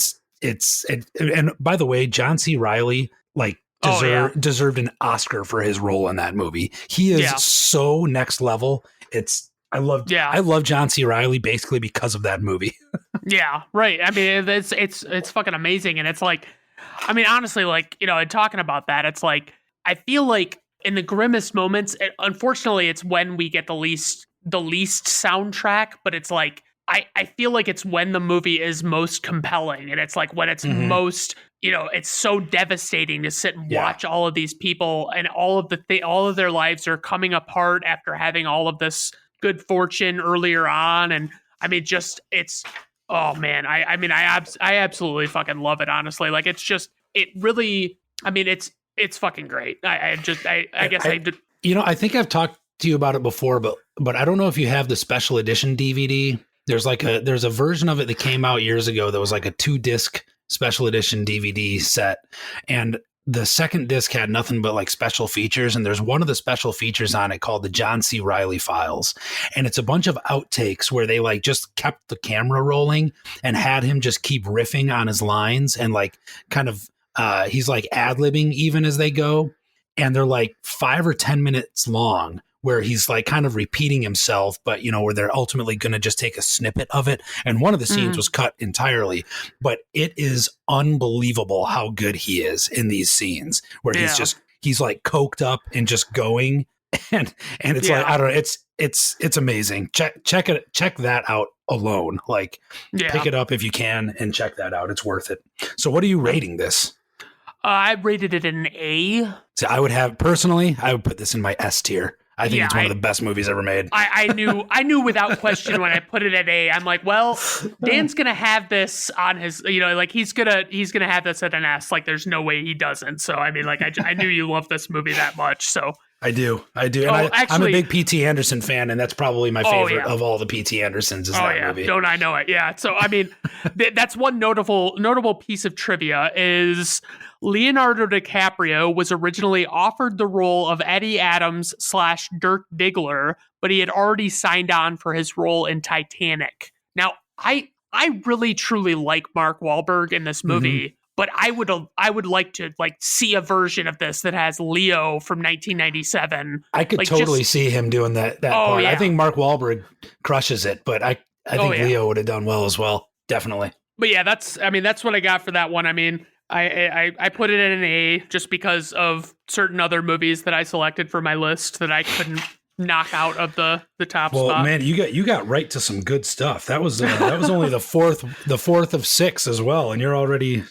and by the way, John C. Reilly like deserved an Oscar for his role in that movie. He is so next level. I love John C. Reilly basically because of that movie. I mean, it's fucking amazing. And it's like, I mean, honestly, like, you know, and talking about that, it's like, I feel like in the grimmest moments, unfortunately, it's when we get the least soundtrack, but it's like, I feel like it's when the movie is most compelling, and it's like when it's most, you know, it's so devastating to sit and watch all of these people and all of their lives are coming apart after having all of this good fortune earlier on. And I mean, just oh man, I mean, I absolutely fucking love it, honestly. Like, it's just, it really, I mean, it's fucking great. I guess you know, I think I've talked to you about it before, but I don't know if you have the special edition DVD. There's a version of it that came out years ago that was like a 2-disc special edition DVD set. And the second disc had nothing but like special features. And there's one of the special features on it called the John C. Reilly Files. And it's a bunch of outtakes where they like just kept the camera rolling and had him just keep riffing on his lines and like kind of, he's like ad-libbing even as they go. And they're like 5 or 10 minutes long, where he's like kind of repeating himself, but you know, where they're ultimately going to just take a snippet of it. And one of the scenes was cut entirely, but it is unbelievable how good he is in these scenes where he's like coked up and just going. And it's like, I don't know, it's amazing. Check that out alone. Like pick it up if you can and check that out. It's worth it. So what are you rating this? I rated it an A. So I would put this in my S tier. I think it's one of the best movies ever made. I knew without question when I put it at A. I'm like, well, Dan's gonna have this on his, you know, like he's gonna have this at an S. Like, there's no way he doesn't. So I mean, like, I knew you love this movie that much. So I do, and I'm a big P.T. Anderson fan, and that's probably my favorite of all the P.T. Andersons. Is that movie? Don't I know it? Yeah. So I mean, that's one notable piece of trivia is Leonardo DiCaprio was originally offered the role of Eddie Adams / Dirk Diggler, but he had already signed on for his role in Titanic. Now, I really truly like Mark Wahlberg in this movie. but I would like to like see a version of this that has Leo from 1997. I could like totally just see him doing that oh part. I yeah, think Mark Wahlberg crushes it, but I oh think yeah. Leo would have done well as well. Definitely. But yeah, that's what I got for that one. I mean, I put it at an A just because of certain other movies that I selected for my list that I couldn't knock out of the top Well, spot. man, you got right to some good stuff. That was only the fourth of six as well, and you're already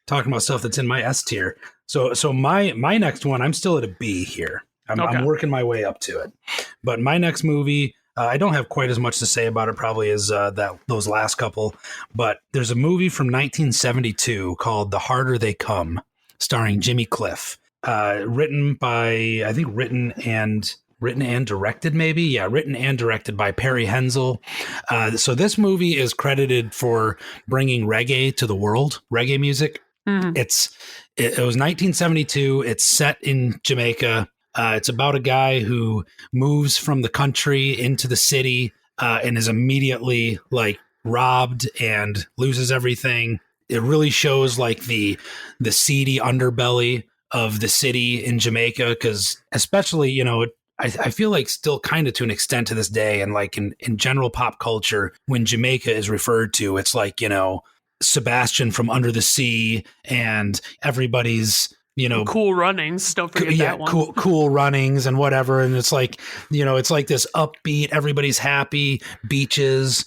talking about stuff that's in my S tier. So my next one, I'm still at a B here. I'm Okay. working my way up to it. But my next movie, I don't have quite as much to say about it probably as those last couple. But there's a movie from 1972 called The Harder They Come, starring Jimmy Cliff. Written and directed, maybe? Yeah, written and directed by Perry Hensel. So this movie is credited for bringing reggae to the world, reggae music. Mhm. It was 1972. It's set in Jamaica. It's about a guy who moves from the country into the city and is immediately like robbed and loses everything. It really shows like the seedy underbelly of the city in Jamaica, because especially, you know, I feel like still kind of to an extent to this day, and like in general pop culture, when Jamaica is referred to, it's like, you know, Sebastian from Under the Sea and everybody's, you know, Cool Runnings. Don't forget that one. cool runnings and whatever. And it's like, you know, it's like this upbeat, everybody's happy, beaches,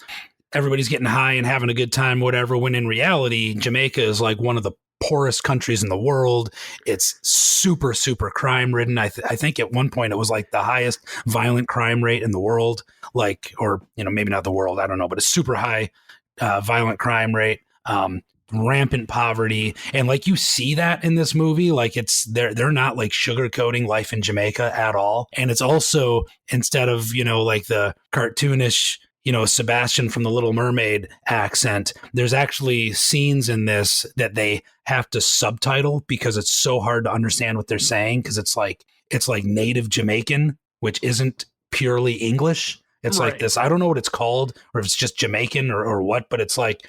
everybody's getting high and having a good time, whatever. When in reality, Jamaica is like one of the poorest countries in the world. It's super, super crime ridden. I think at one point it was like the highest violent crime rate in the world, like, or, you know, maybe not the world, I don't know, but a super high violent crime rate. Rampant poverty, and like you see that in this movie, like they're not like sugarcoating life in Jamaica at all. And it's also, instead of, you know, like the cartoonish, you know, Sebastian from the Little Mermaid accent, there's actually scenes in this that they have to subtitle because it's so hard to understand what they're saying, because it's like native Jamaican, which isn't purely English. It's Right. like this, I don't know what it's called, or if it's just Jamaican or what, but it's like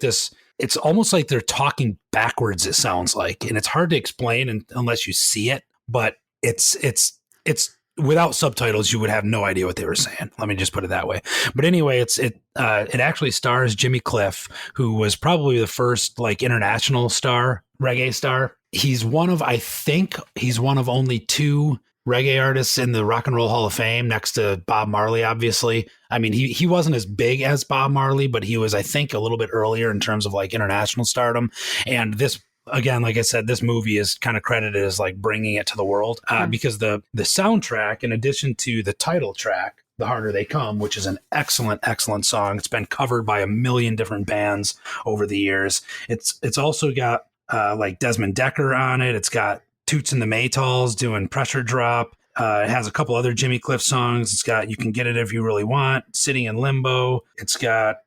this, it's almost like they're talking backwards, it sounds like, and it's hard to explain unless you see it, but it's without subtitles you would have no idea what they were saying. Let me just put it that way. But anyway, it actually stars Jimmy Cliff, who was probably the first like international reggae star. I think he's one of only two reggae artists in the Rock and Roll Hall of Fame, next to Bob Marley, obviously. I mean, he wasn't as big as Bob Marley, but he was, I think, a little bit earlier in terms of like international stardom. And this, again, like I said, this movie is kind of credited as like bringing it to the world because the soundtrack, in addition to the title track, The Harder They Come, which is an excellent, excellent song. It's been covered by a million different bands over the years. It's also got like Desmond Decker on it. It's got Toots and the Maytals doing Pressure Drop. It has a couple other Jimmy Cliff songs. It's got You Can Get It If You Really Want, Sitting in Limbo. It's got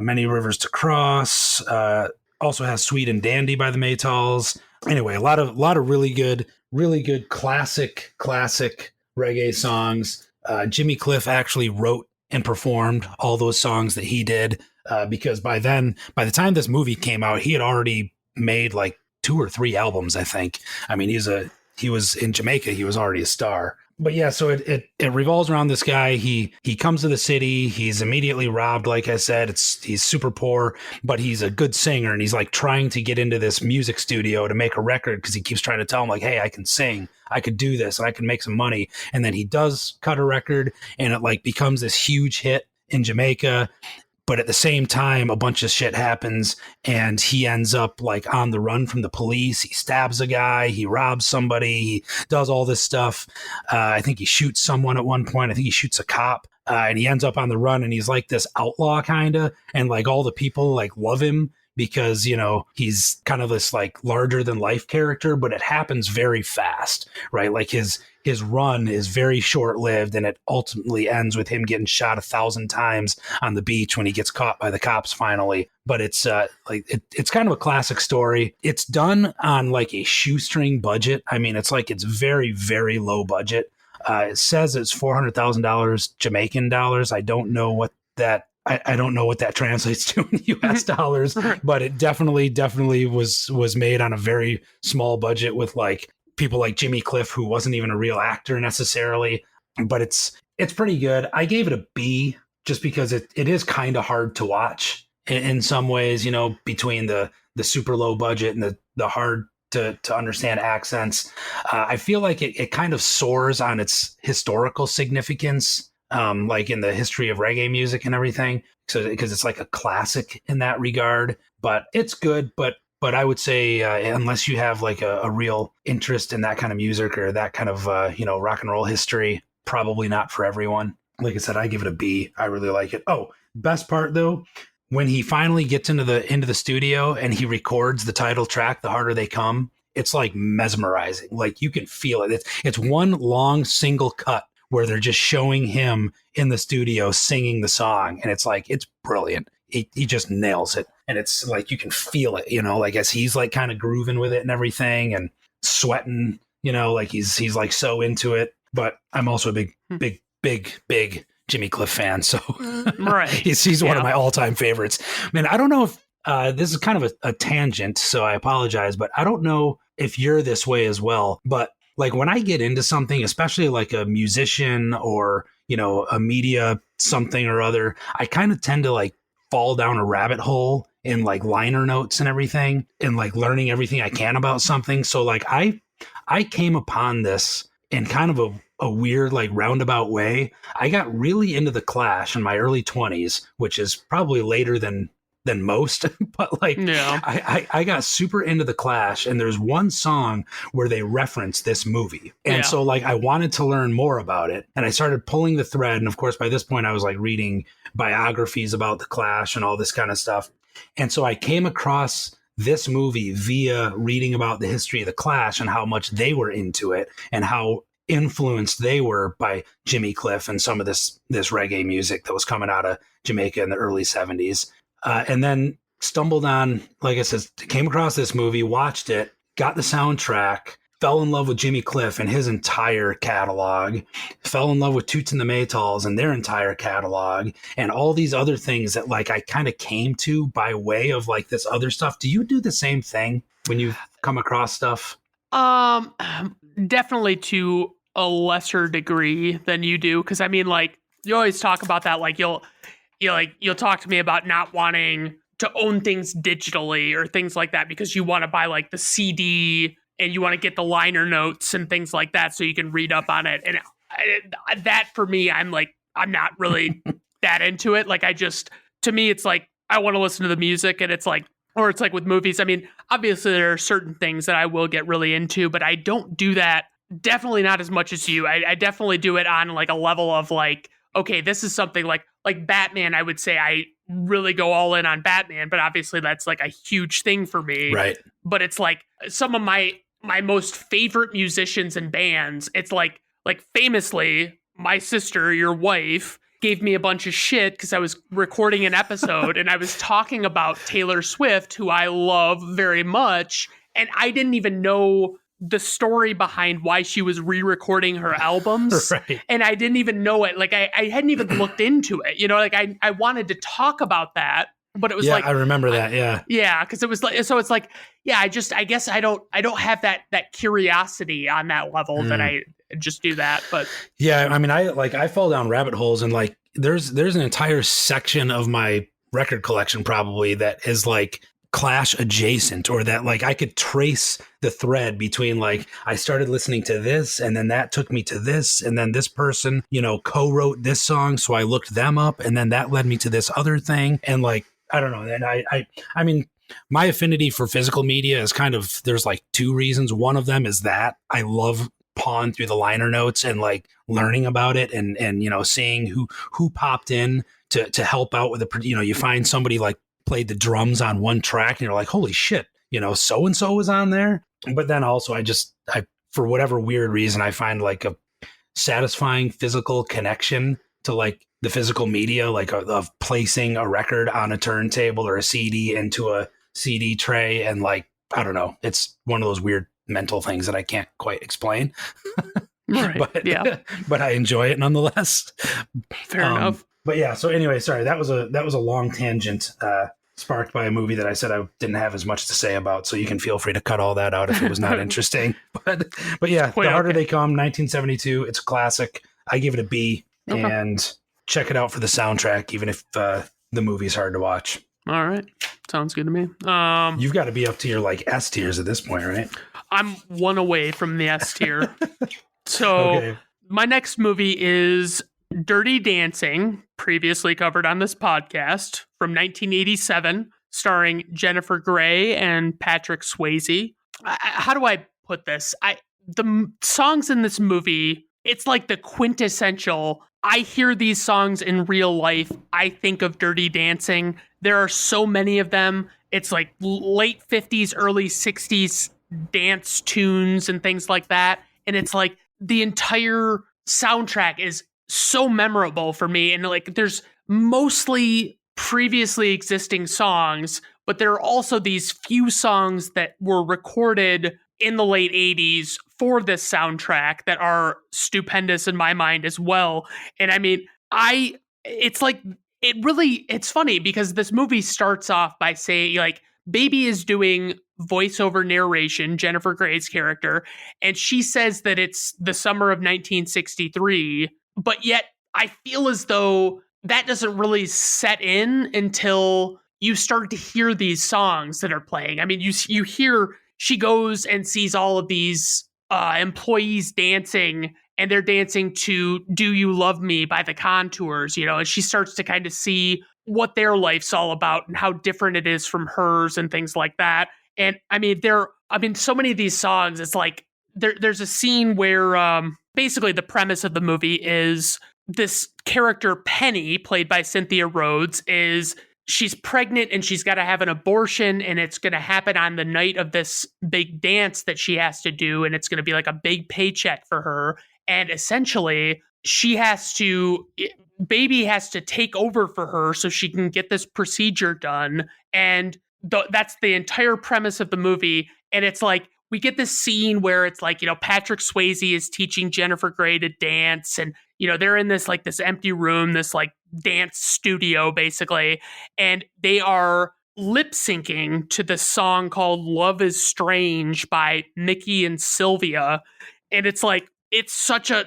Many Rivers to Cross. Also has Sweet and Dandy by the Maytals. Anyway, a lot of really good classic reggae songs. Jimmy Cliff actually wrote and performed all those songs that he did because by the time this movie came out, he had already made like 2 or 3 albums, I think. I mean, he was in Jamaica. He was already a star. But yeah, so it revolves around this guy. He comes to the city. He's immediately robbed. Like I said, he's super poor, but he's a good singer, and he's like trying to get into this music studio to make a record because he keeps trying to tell him like, hey, I can sing, I could do this, and I can make some money. And then he does cut a record, and it like becomes this huge hit in Jamaica. But at the same time, a bunch of shit happens, and he ends up like on the run from the police. He stabs a guy, he robs somebody, he does all this stuff. I think he shoots someone at one point. I think he shoots a cop, and he ends up on the run, and he's like this outlaw kind of, and like all the people like love him because, you know, he's kind of this like larger than life character, but it happens very fast, right? Like his run is very short lived, and it ultimately ends with him getting shot 1,000 times on the beach when he gets caught by the cops finally. But it's it's kind of a classic story. It's done on like a shoestring budget. I mean, it's very, very low budget. It says it's $400,000 Jamaican dollars. I don't know what that I don't know what that translates to in US dollars, but it definitely was made on a very small budget with like people like Jimmy Cliff, who wasn't even a real actor necessarily, but it's pretty good. I gave it a B just because it is kind of hard to watch in some ways, you know, between the super low budget and the hard to understand accents. I feel like it kind of soars on its historical significance, like in the history of reggae music and everything. So because it's like a classic in that regard, but it's good. But I would say unless you have like a real interest in that kind of music or that kind of rock and roll history, probably not for everyone. Like I said, I give it a B. I really like it. Oh, best part though, when he finally gets into the studio and he records the title track, "The Harder They Come," it's like mesmerizing. Like you can feel it. It's one long single cut where they're just showing him in the studio singing the song, and it's like it's brilliant. He just nails it, and it's like you can feel it, you know, like as he's like kind of grooving with it and everything, and sweating, you know, like he's like so into it. But I'm also a big Jimmy Cliff fan, so right. he's one of my all-time favorites. Man, I don't know if this is kind of a tangent, so I apologize, but I don't know if you're this way as well. But like when I get into something, especially like a musician or, you know, a media something or other, I kind of tend to like fall down a rabbit hole in like liner notes and everything and like learning everything I can about something. So like I came upon this in kind of a weird, like roundabout way. I got really into the Clash in my early 20s, which is probably later than most, but like Yeah. I got super into the Clash, and there's one song where they reference this movie. And so like I wanted to learn more about it, and I started pulling the thread. And of course, by this point I was like reading biographies about the Clash and all this kind of stuff. And so I came across this movie via reading about the history of the Clash and how much they were into it and how influenced they were by Jimmy Cliff and some of this reggae music that was coming out of Jamaica in the early 70s. And then stumbled on, like I said, came across this movie, watched it, got the soundtrack, fell in love with Jimmy Cliff and his entire catalog, fell in love with Toots and the Maytals and their entire catalog, and all these other things that like I kind of came to by way of like this other stuff. Do you do the same thing when you come across stuff? Definitely to a lesser degree than you do, because I mean, like you always talk about that, like you'll talk to me about not wanting to own things digitally or things like that because you want to buy like the CD and you want to get the liner notes and things like that so you can read up on it. And that for me, I'm not really that into it. Like to me, it's like I want to listen to the music, and it's like, or it's like with movies. I mean, obviously there are certain things that I will get really into, but I don't do that. Definitely not as much as you. I definitely do it on like a level of like, okay, this is something like Batman. I would say I really go all in on Batman, but obviously that's like a huge thing for me. Right. But it's like some of my most favorite musicians and bands. It's like famously, my sister, your wife, gave me a bunch of shit because I was recording an episode and I was talking about Taylor Swift, who I love very much, and I didn't even know the story behind why she was re-recording her albums. Right. And I didn't even know it. Like I hadn't even looked into it, you know, like I wanted to talk about that, but it was like, I remember that. Yeah. Yeah. Cause it was like, so it's like, yeah, I guess I don't have that curiosity on that level that I just do that. But yeah, I mean, I fall down rabbit holes, and like, there's an entire section of my record collection probably that is like Clash adjacent, or that like I could trace the thread between like I started listening to this and then that took me to this, and then this person, you know, co-wrote this song, so I looked them up, and then that led me to this other thing. And like I don't know, and I mean my affinity for physical media is kind of, there's like two reasons. One of them is that I love pawing through the liner notes and like learning about it, and you know, seeing who popped in to help out with the, you know, you find somebody like played the drums on one track and you're like, holy shit, you know, so-and-so was on there. But then also I for whatever weird reason, I find like a satisfying physical connection to like the physical media, like of placing a record on a turntable or a CD into a CD tray. And like, I don't know, it's one of those weird mental things that I can't quite explain. Right. But yeah, but I enjoy it nonetheless. fair enough. But yeah, so anyway, sorry, that was a long tangent sparked by a movie that I said I didn't have as much to say about, so you can feel free to cut all that out if it was not interesting. But yeah, The Harder They Come, 1972, it's a classic. I give it a B, and check it out for the soundtrack, even if the movie's hard to watch. All right. Sounds good to me. You've got to be up to your like S tiers at this point, right? I'm one away from the S tier. So my next movie is Dirty Dancing, previously covered on this podcast, from 1987, starring Jennifer Grey and Patrick Swayze. How do I put this? The songs in this movie, it's like the quintessential. I hear these songs in real life. I think of Dirty Dancing. There are so many of them. It's like late 50s, early 60s dance tunes and things like that. And it's like the entire soundtrack is so memorable for me. And like there's mostly previously existing songs, but there are also these few songs that were recorded in the late 80s for this soundtrack that are stupendous in my mind as well. And I mean, it's funny because this movie starts off by saying like Baby is doing voiceover narration, Jennifer Grey's character, and she says that it's the summer of 1963, but yet I feel as though that doesn't really set in until you start to hear these songs that are playing. I mean, you hear she goes and sees all of these employees dancing, and they're dancing to Do You Love Me by the Contours, and she starts to kind of see what their life's all about and how different it is from hers and things like that. And I mean, so many of these songs, it's like there's a scene where basically the premise of the movie is this character Penny, played by Cynthia Rhodes, she's pregnant and she's got to have an abortion, and it's going to happen on the night of this big dance that she has to do, and it's going to be like a big paycheck for her. And essentially, Baby has to take over for her so she can get this procedure done. And that's the entire premise of the movie. And it's like, we get this scene where it's like, Patrick Swayze is teaching Jennifer Grey to dance, and, they're in this empty room, this like dance studio basically, and they are lip syncing to this song called Love is Strange by Mickey and Sylvia. And it's like, it's such a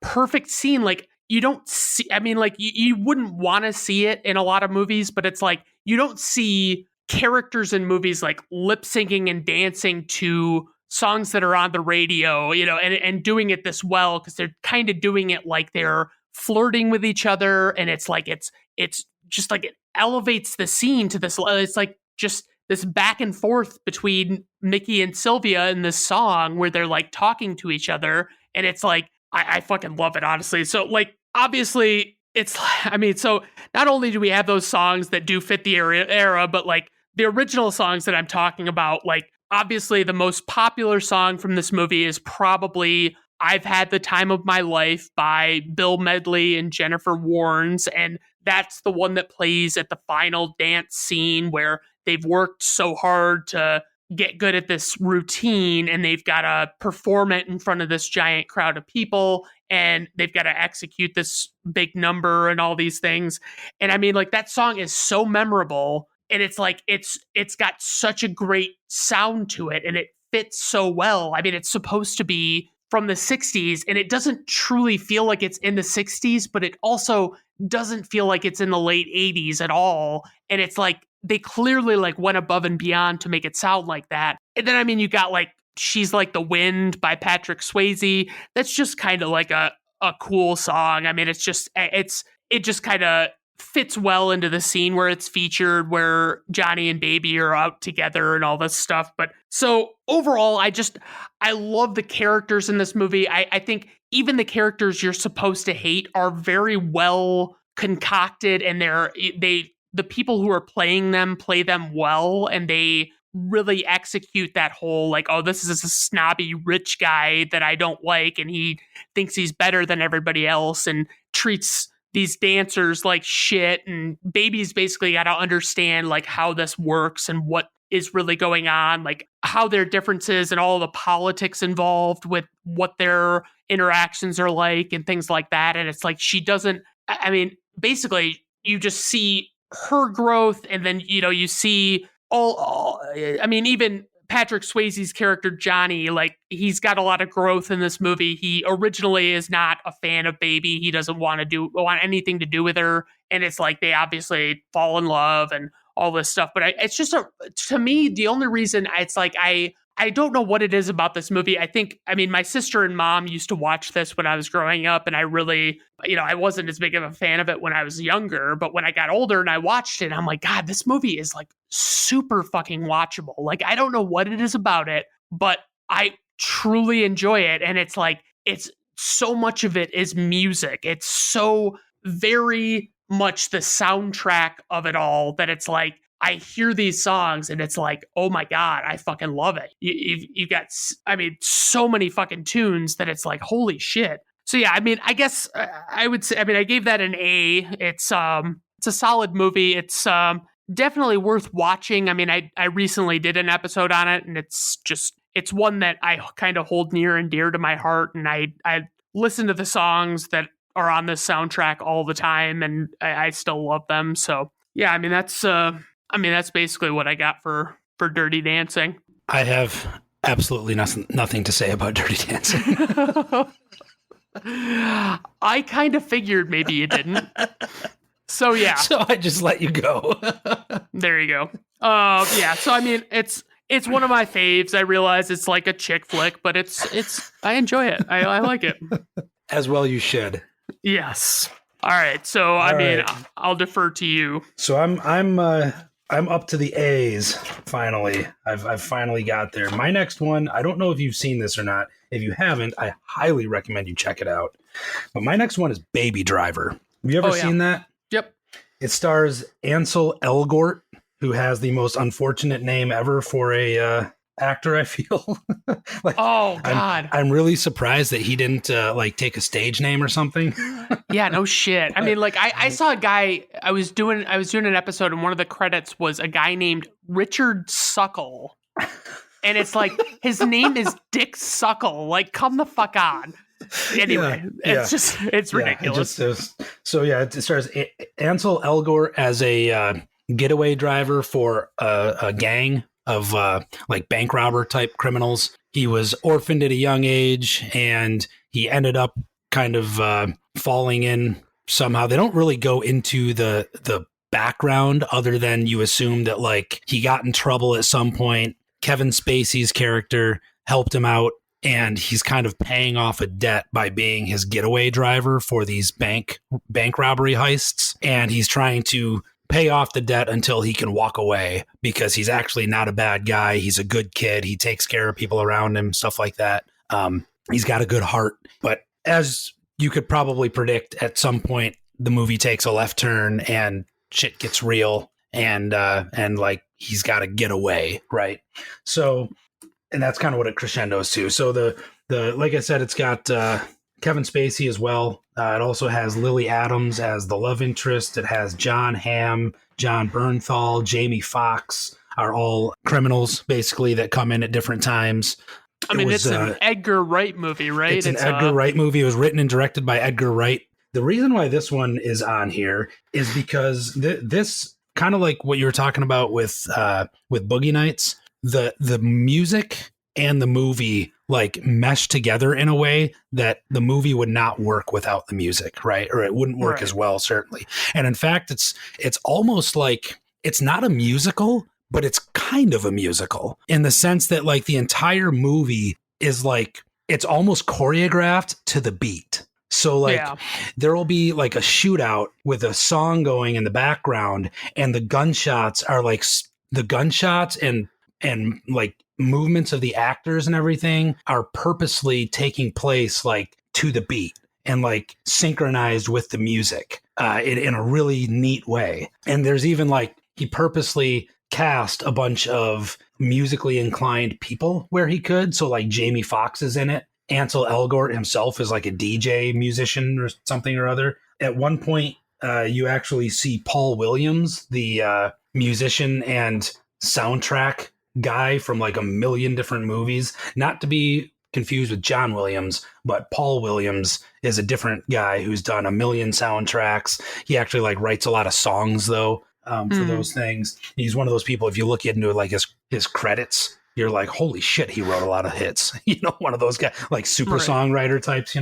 perfect scene. Like, you don't see, I mean, like you wouldn't want to see it in a lot of movies, but it's like, you don't see characters in movies like lip syncing and dancing to songs that are on the radio, and doing it this well, because they're kind of doing it like they're flirting with each other. And it's like, it's just like, it elevates the scene to this. It's like just this back and forth between Mickey and Sylvia in this song where they're like talking to each other. And it's like, I fucking love it, honestly. So like, obviously so not only do we have those songs that do fit the era, but like the original songs that I'm talking about, like obviously the most popular song from this movie is probably I've Had the Time of My Life by Bill Medley and Jennifer Warnes. And that's the one that plays at the final dance scene where they've worked so hard to get good at this routine, and they've got to perform it in front of this giant crowd of people, and they've got to execute this big number and all these things. And I mean, like, that song is so memorable, and it's like, it's got such a great sound to it, and it fits so well. I mean, it's supposed to be from the 60s, and it doesn't truly feel like it's in the 60s, but it also doesn't feel like it's in the late 80s at all. And it's like, they clearly like went above and beyond to make it sound like that. And then, I mean, you got like She's Like the Wind by Patrick Swayze. That's just kind of like a cool song. I mean, it just kind of fits well into the scene where it's featured, where Johnny and Baby are out together and all this stuff. But so overall, I love the characters in this movie. I think even the characters you're supposed to hate are very well concocted, and the people who are playing them play them well, and they really execute that whole like, oh, this is a snobby rich guy that I don't like, and he thinks he's better than everybody else and treats these dancers like shit. And Baby's basically got to understand like how this works and what is really going on, like how their differences and all the politics involved with what their interactions are like and things like that. And it's like, she doesn't I mean, basically, you just see her growth, and then you see all. I mean, even Patrick Swayze's character Johnny, like he's got a lot of growth in this movie. He originally is not a fan of Baby. He doesn't want anything to do with her, and it's like they obviously fall in love and all this stuff. But it's just to me, the only reason it's like I don't know what it is about this movie. I mean, my sister and mom used to watch this when I was growing up, and I really, I wasn't as big of a fan of it when I was younger, but when I got older and I watched it, I'm like, God, this movie is like super fucking watchable. Like, I don't know what it is about it, but I truly enjoy it. And it's like, it's so much of it is music. It's so very much the soundtrack of it all that it's like, I hear these songs and it's like, oh my God, I fucking love it. You've got, I mean, so many fucking tunes that it's like, holy shit. So yeah, I mean, I guess I would say, I mean, I gave that an A. It's a solid movie. It's definitely worth watching. I mean, I recently did an episode on it, and it's one that I kind of hold near and dear to my heart. And I listen to the songs that are on this soundtrack all the time, and I still love them. So yeah, I mean, that's basically what I got for Dirty Dancing. I have absolutely nothing to say about Dirty Dancing. I kind of figured maybe you didn't. So yeah. So I just let you go. There you go. Yeah. So I mean, it's one of my faves. I realize it's like a chick flick, but I enjoy it. I like it. As well you should. Yes. All right. So I mean, I'll defer to you. So I'm up to the A's finally. I've finally got there. My next one, I don't know if you've seen this or not. If you haven't, I highly recommend you check it out. But my next one is Baby Driver. Have you ever seen that? Yep. It stars Ansel Elgort, who has the most unfortunate name ever for a actor, I feel. Like, oh God. I'm really surprised that he didn't take a stage name or something. Yeah, no shit. I mean, like I saw a guy, I was doing an episode, and one of the credits was a guy named Richard Suckle. And it's like, his name is Dick Suckle. Like, come the fuck on. Anyway, it's ridiculous. It stars Ansel Elgort as a getaway driver for a gang of bank robber type criminals. He was orphaned at a young age, and he ended up kind of falling in somehow. They don't really go into the background other than you assume that like he got in trouble at some point. Kevin Spacey's character helped him out, and he's kind of paying off a debt by being his getaway driver for these bank robbery heists. And he's trying to pay off the debt until he can walk away, because he's actually not a bad guy. He's a good kid. He takes care of people around him, stuff like that. He's got a good heart. But as you could probably predict, at some point, the movie takes a left turn and shit gets real, and like he's got to get away, right? So, and that's kind of what it crescendos to. So the like I said, it's got Kevin Spacey as well. It also has Lily Adams as the love interest. It has John Hamm, John Bernthal, Jamie Foxx are all criminals basically that come in at different times. I mean, it's an Edgar Wright movie, right? It's an Edgar Wright movie. It was written and directed by Edgar Wright. The reason why this one is on here is because this kind of like what you were talking about with Boogie Nights, the music and the movie like mesh together in a way that the movie would not work without the music, right? Or it wouldn't work as well, certainly. And in fact, it's almost like it's not a musical, but it's kind of a musical in the sense that like the entire movie is like, it's almost choreographed to the beat. So like there will be like a shootout with a song going in the background, and the gunshots are like the gunshots and like movements of the actors and everything are purposely taking place like to the beat and like synchronized with the music in a really neat way. And there's even like he purposely cast a bunch of musically inclined people where he could. So like Jamie Foxx is in it. Ansel Elgort himself is like a DJ musician or something or other. At one point, you actually see Paul Williams, the musician and soundtrack guy from like a million different movies, not to be confused with John Williams, but Paul Williams is a different guy who's done a million soundtracks. He actually like writes a lot of songs though, for those things. He's one of those people, if you look into like his credits, you're like, holy shit, he wrote a lot of hits. One of those guys, like super songwriter types,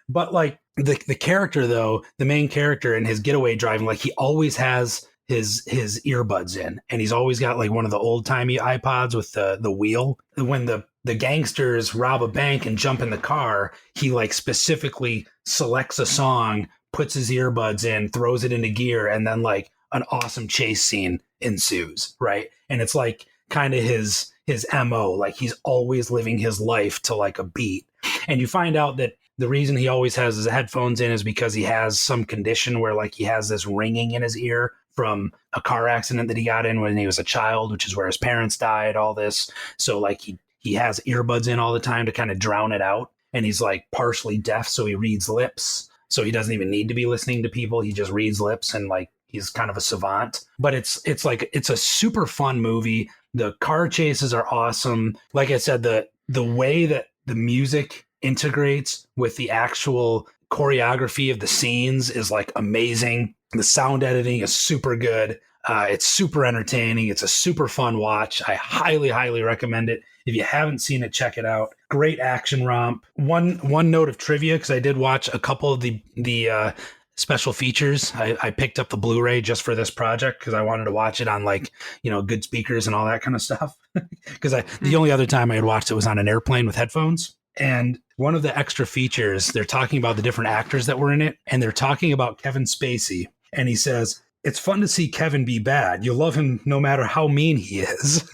But like the character though, the main character in his getaway driving, like he always has his earbuds in, and he's always got like one of the old timey iPods with the wheel. When the gangsters rob a bank and jump in the car, he like specifically selects a song, puts his earbuds in, throws it into gear, and then like an awesome chase scene ensues, right? And it's like kind of his MO, like he's always living his life to like a beat. And you find out that the reason he always has his headphones in is because he has some condition where like he has this ringing in his ear from a car accident that he got in when he was a child, which is where his parents died, all this. So like he has earbuds in all the time to kind of drown it out. And he's like partially deaf, so he reads lips. So he doesn't even need to be listening to people. He just reads lips, and like he's kind of a savant. But it's a super fun movie. The car chases are awesome. Like I said, the way that the music integrates with the actual choreography of the scenes is like amazing. The sound editing is super good. It's super entertaining. It's a super fun watch. I highly, highly recommend it. If you haven't seen it, check it out. Great action romp. One note of trivia, because I did watch a couple of the special features. I picked up the Blu-ray just for this project because I wanted to watch it on like, good speakers and all that kind of stuff. Because the only other time I had watched it was on an airplane with headphones. And one of the extra features, they're talking about the different actors that were in it, and they're talking about Kevin Spacey. And he says, "It's fun to see Kevin be bad. You love him no matter how mean he is."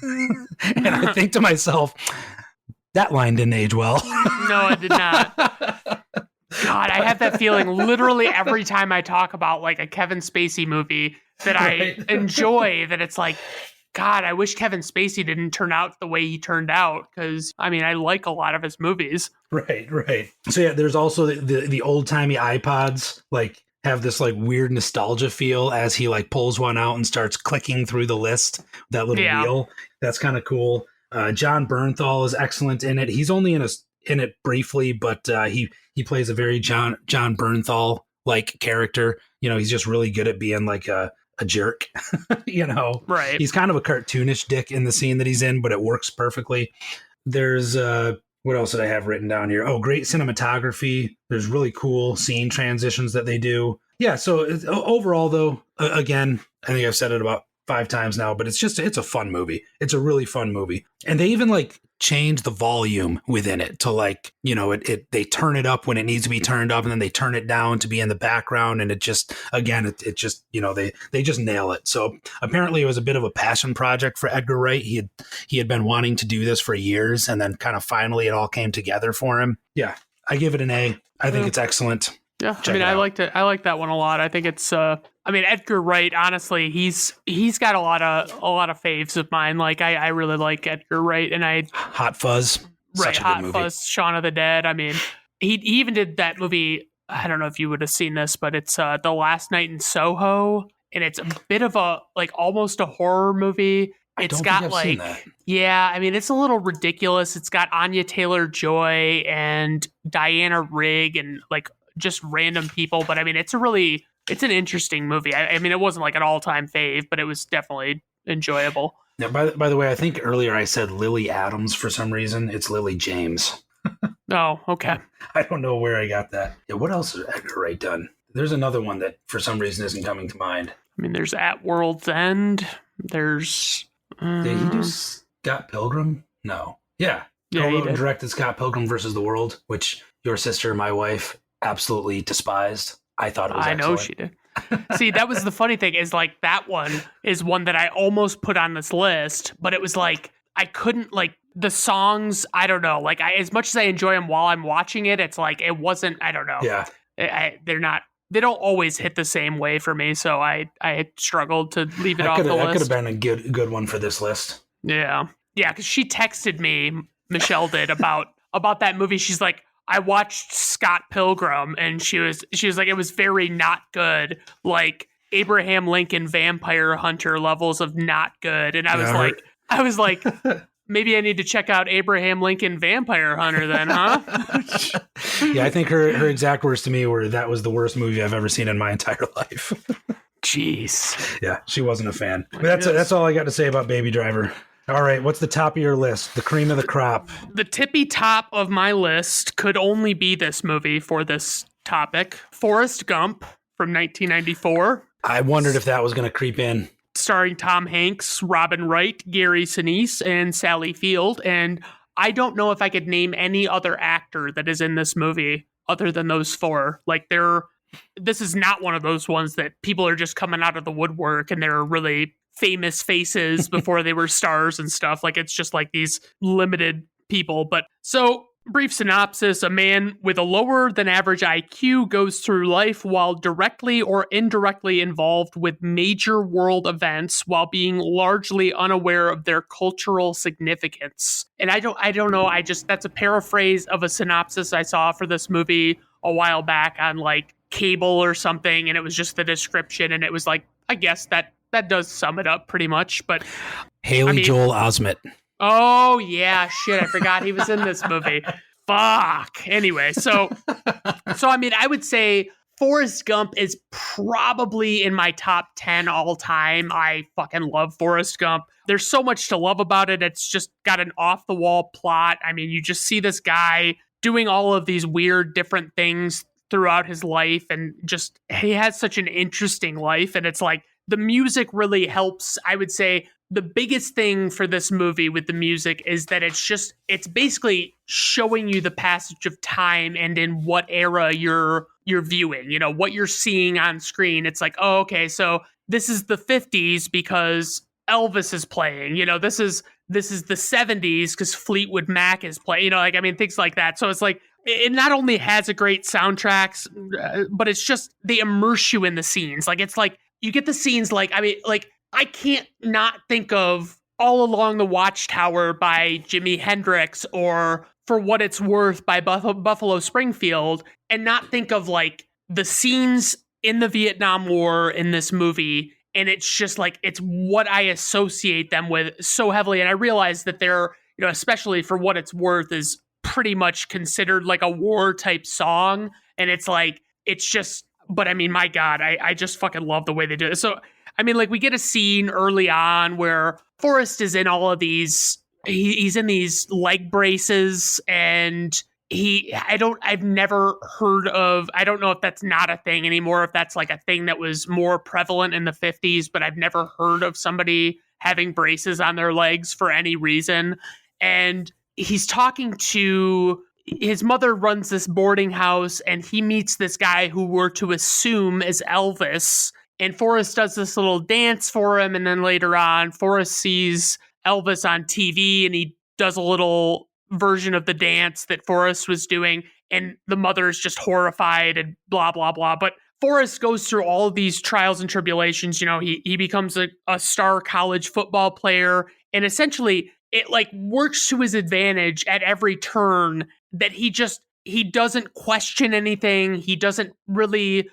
And I think to myself, that line didn't age well. No, it did not. God, I have that feeling literally every time I talk about like a Kevin Spacey movie that I enjoy, that it's like, God, I wish Kevin Spacey didn't turn out the way he turned out, because, I mean, I like a lot of his movies. Right. So, yeah, there's also the old-timey iPods, like, have this, like, weird nostalgia feel as he, like, pulls one out and starts clicking through the list, that little wheel. That's kind of cool. John Bernthal is excellent in it. He's only in it briefly, but he plays a very John Bernthal-like character. He's just really good at being, like, a jerk, Right. He's kind of a cartoonish dick in the scene that he's in, but it works perfectly. There's what else did I have written down here? Oh, great cinematography. There's really cool scene transitions that they do. Yeah. So overall, though, again, I think I've said it about 5 times now, but it's a fun movie. It's a really fun movie. And they even like change the volume within it to like, they turn it up when it needs to be turned up, and then they turn it down to be in the background. And it just, again, it just, they just nail it. So apparently it was a bit of a passion project for Edgar Wright. He had been wanting to do this for years, and then kind of finally it all came together for him. Yeah. I give it an A. I think it's excellent. Yeah, I liked it. I like that one a lot. I think it's Edgar Wright, honestly, he's got a lot of faves of mine. Like I really like Edgar Wright, and Hot Fuzz. Right, Hot Fuzz, Shaun of the Dead. I mean, he even did that movie. I don't know if you would have seen this, but it's The Last Night in Soho, and it's a bit of a like almost a horror movie. It's got like, yeah, I mean, it's a little ridiculous. It's got Anya Taylor-Joy and Diana Rigg and like just random people, but I mean, it's an interesting movie. I mean, it wasn't like an all-time fave, but it was definitely enjoyable. Now, by the way, I think earlier I said Lily Adams for some reason. It's Lily James. Oh, okay. I don't know where I got that. Yeah, what else has Edgar Wright done? There's another one that for some reason isn't coming to mind. I mean, there's At World's End. There's... Did he do Scott Pilgrim? No. Yeah. Co-wrote and directed Scott Pilgrim versus the World, which your sister, my wife, absolutely despised. I thought it was excellent. I know she did. See, that was the funny thing, is like that one is one that I almost put on this list, but it was like I couldn't, like, the songs, I don't know, like as much as I enjoy them while I'm watching it, it's like it wasn't, I don't know. Yeah. They don't always hit the same way for me, so I struggled to leave it off the list. That could have been a good one for this list. Yeah, because she texted me, Michelle did, about that movie. She's like, I watched Scott Pilgrim, and she was like, it was very not good, like Abraham Lincoln Vampire Hunter levels of not good. And I was like, maybe I need to check out Abraham Lincoln Vampire Hunter then, huh? Yeah, I think her exact words to me were, "That was the worst movie I've ever seen in my entire life." Jeez. Yeah, she wasn't a fan. But that's all I got to say about Baby Driver. All right, what's the top of your list? The cream of the crop. The tippy top of my list could only be this movie for this topic. Forrest Gump from 1994. I wondered if that was going to creep in. Starring Tom Hanks, Robin Wright, Gary Sinise, and Sally Field. And I don't know if I could name any other actor that is in this movie other than those four. Like, this is not one of those ones that people are just coming out of the woodwork and they're really famous faces before they were stars and stuff. Like, it's just like these limited people. But so, brief synopsis: a man with a lower than average IQ goes through life while directly or indirectly involved with major world events while being largely unaware of their cultural significance. And I don't know, that's a paraphrase of a synopsis I saw for this movie a while back on like cable or something, and it was just the description, and it was like, I guess that does sum it up pretty much. But Haley Joel Osment. Oh, yeah, shit, I forgot he was in this movie. Fuck. Anyway, so I mean, I would say Forrest Gump is probably in my top 10 all time. I fucking love Forrest Gump. There's so much to love about it. It's just got an off-the-wall plot. I mean, you just see this guy doing all of these weird different things throughout his life, and just, he has such an interesting life, and it's like, the music really helps. I would say the biggest thing for this movie with the music is that it's basically showing you the passage of time and in what era you're viewing, you know, what you're seeing on screen. It's like, oh, okay, so this is the 50s because Elvis is playing, you know, this is the 70s because Fleetwood Mac is playing, you know, like, I mean, things like that. So it's like, it not only has a great soundtracks, but it's just, they immerse you in the scenes. Like, it's like, you get the scenes, like, I mean, like, I can't not think of All Along the Watchtower by Jimi Hendrix or For What It's Worth by Buffalo Springfield and not think of like the scenes in the Vietnam War in this movie. And it's just like, it's what I associate them with so heavily. And I realize that they're, you know, especially For What It's Worth is pretty much considered like a war type song. And it's like, it's just, but I mean, my God, I just fucking love the way they do it. So, I mean, like, we get a scene early on where Forrest is in all of these, he's in these leg braces, and I've never heard of, I don't know if that's not a thing anymore, if that's like a thing that was more prevalent in the 50s, but I've never heard of somebody having braces on their legs for any reason. And he's talking to, his mother runs this boarding house, and he meets this guy who we're to assume is Elvis. And Forrest does this little dance for him, and then later on, Forrest sees Elvis on TV, and he does a little version of the dance that Forrest was doing, and the mother is just horrified and blah, blah, blah. But Forrest goes through all of these trials and tribulations. You know, he becomes a star college football player, and essentially it like works to his advantage at every turn that he doesn't question anything. He doesn't really,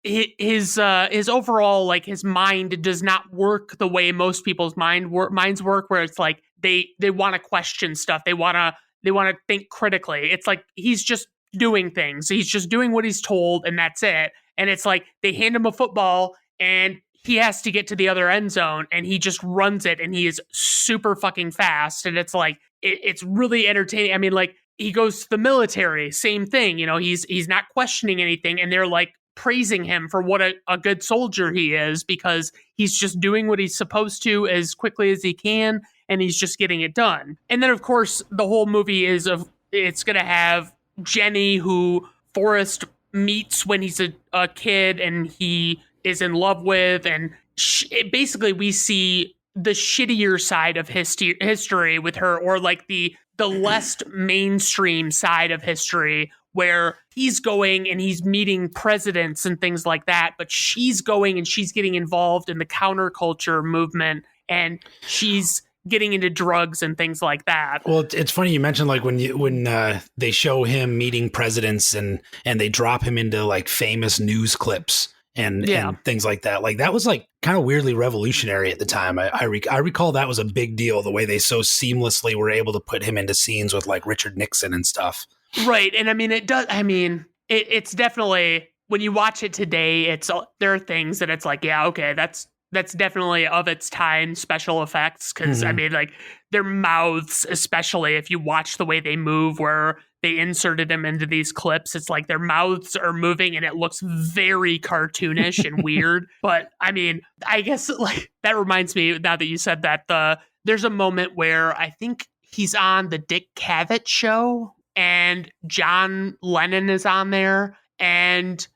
his overall, like, his mind does not work the way most people's minds work, where it's like they want to question stuff, they want to think critically. It's like he's just doing things, he's just doing what he's told, and that's it. And it's like they hand him a football and he has to get to the other end zone, and he just runs it, and he is super fucking fast, and it's like it's really entertaining. I mean, like, he goes to the military, same thing, you know, he's not questioning anything, and they're like praising him for what a good soldier he is, because he's just doing what he's supposed to as quickly as he can, and he's just getting it done. And then, of course, the whole movie it's going to have Jenny, who Forrest meets when he's a kid and he is in love with, and basically we see the shittier side of history with her, or like the less mainstream side of history, where he's going and he's meeting presidents and things like that, but she's going and she's getting involved in the counterculture movement, and she's getting into drugs and things like that. Well, it's funny you mentioned, like, when they show him meeting presidents and they drop him into like famous news clips, and Yeah. and things like that. Like that was like kind of weirdly revolutionary at the time. I recall that was a big deal, the way they so seamlessly were able to put him into scenes with like Richard Nixon and stuff. Right. And I mean, it does. I mean, it's definitely, when you watch it today, there are things that it's like, yeah, okay, that's definitely of its time special effects. Cause I mean, like their mouths, especially if you watch the way they move, where they inserted them into these clips, it's like their mouths are moving and it looks very cartoonish and weird. But I mean, I guess like that reminds me, now that you said that, there's a moment where I think he's on the Dick Cavett show and John Lennon is on there. And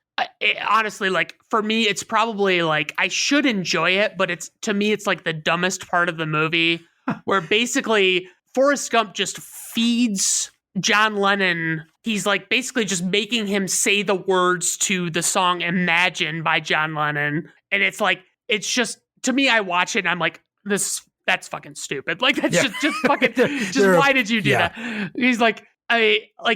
honestly, like for me, it's probably like I should enjoy it, but to me, it's like the dumbest part of the movie, where basically Forrest Gump just feeds John Lennon. He's like basically just making him say the words to the song Imagine by John Lennon. And it's like, it's just, to me, I watch it and I'm like, that's fucking stupid. Like that's just fucking, why did you do that? He's like,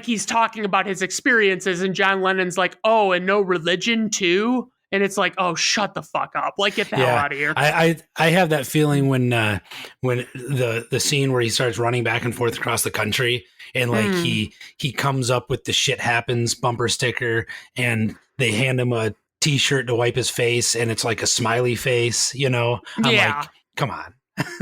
he's talking about his experiences, and John Lennon's like, oh, and no religion too? And it's like, oh, shut the fuck up. Like, get the hell out of here. I have that feeling when the scene where he starts running back and forth across the country, and like he comes up with the shit happens bumper sticker, and they hand him a t-shirt to wipe his face, and it's like a smiley face, you know? I'm like, come on.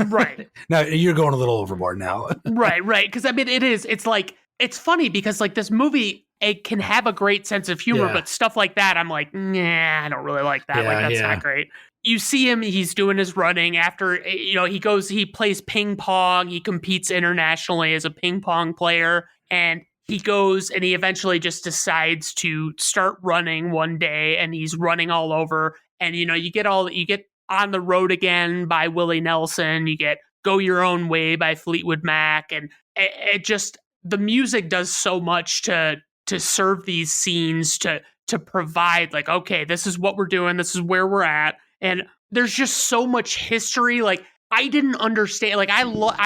Right. Now you're going a little overboard now. Right. Because I mean, it's like, it's funny because like this movie, it can have a great sense of humor, but stuff like that, I'm like, nah, I don't really like that. Like that's not great. You see him, he's doing his running after, you know, he plays ping pong. He competes internationally as a ping pong player, and he goes and he eventually just decides to start running one day, and he's running all over. And, you know, you get On the Road Again by Willie Nelson. You get Go Your Own Way by Fleetwood Mac. And it just, the music does so much to serve these scenes, to provide like, okay, this is what we're doing. This is where we're at. And there's just so much history. Like I didn't understand, like I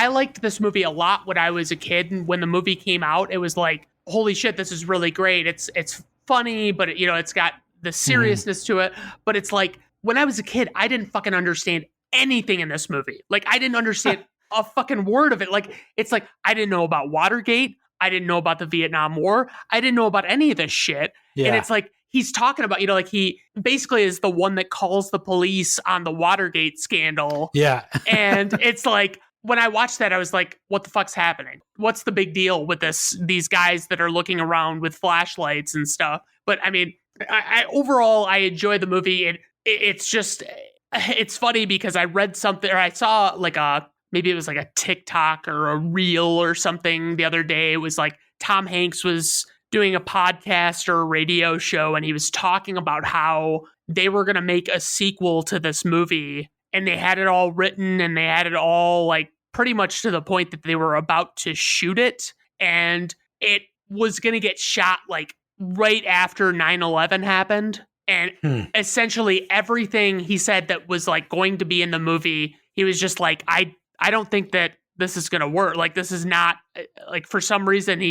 liked this movie a lot when I was a kid. And when the movie came out, it was like, holy shit, this is really great. It's funny, but you know, it's got the seriousness to it. But it's like, when I was a kid, I didn't fucking understand anything in this movie. Like I didn't understand a fucking word of it. Like, it's like, I didn't know about Watergate. I didn't know about the Vietnam War. I didn't know about any of this shit. Yeah. And it's like, he's talking about, you know, like he basically is the one that calls the police on the Watergate scandal. Yeah. And it's like, when I watched that, I was like, what the fuck's happening? What's the big deal with these guys that are looking around with flashlights and stuff? But I mean, I overall, I enjoy the movie. It's just, it's funny because I read something, or I saw like maybe it was like a TikTok or a reel or something the other day. It was like Tom Hanks was doing a podcast or a radio show, and he was talking about how they were going to make a sequel to this movie, and they had it all written, and they had it all like pretty much to the point that they were about to shoot it. And it was going to get shot like right after 9/11 happened. And essentially everything he said that was like going to be in the movie, he was just like, I don't think that this is going to work. Like, this is not, like, for some reason,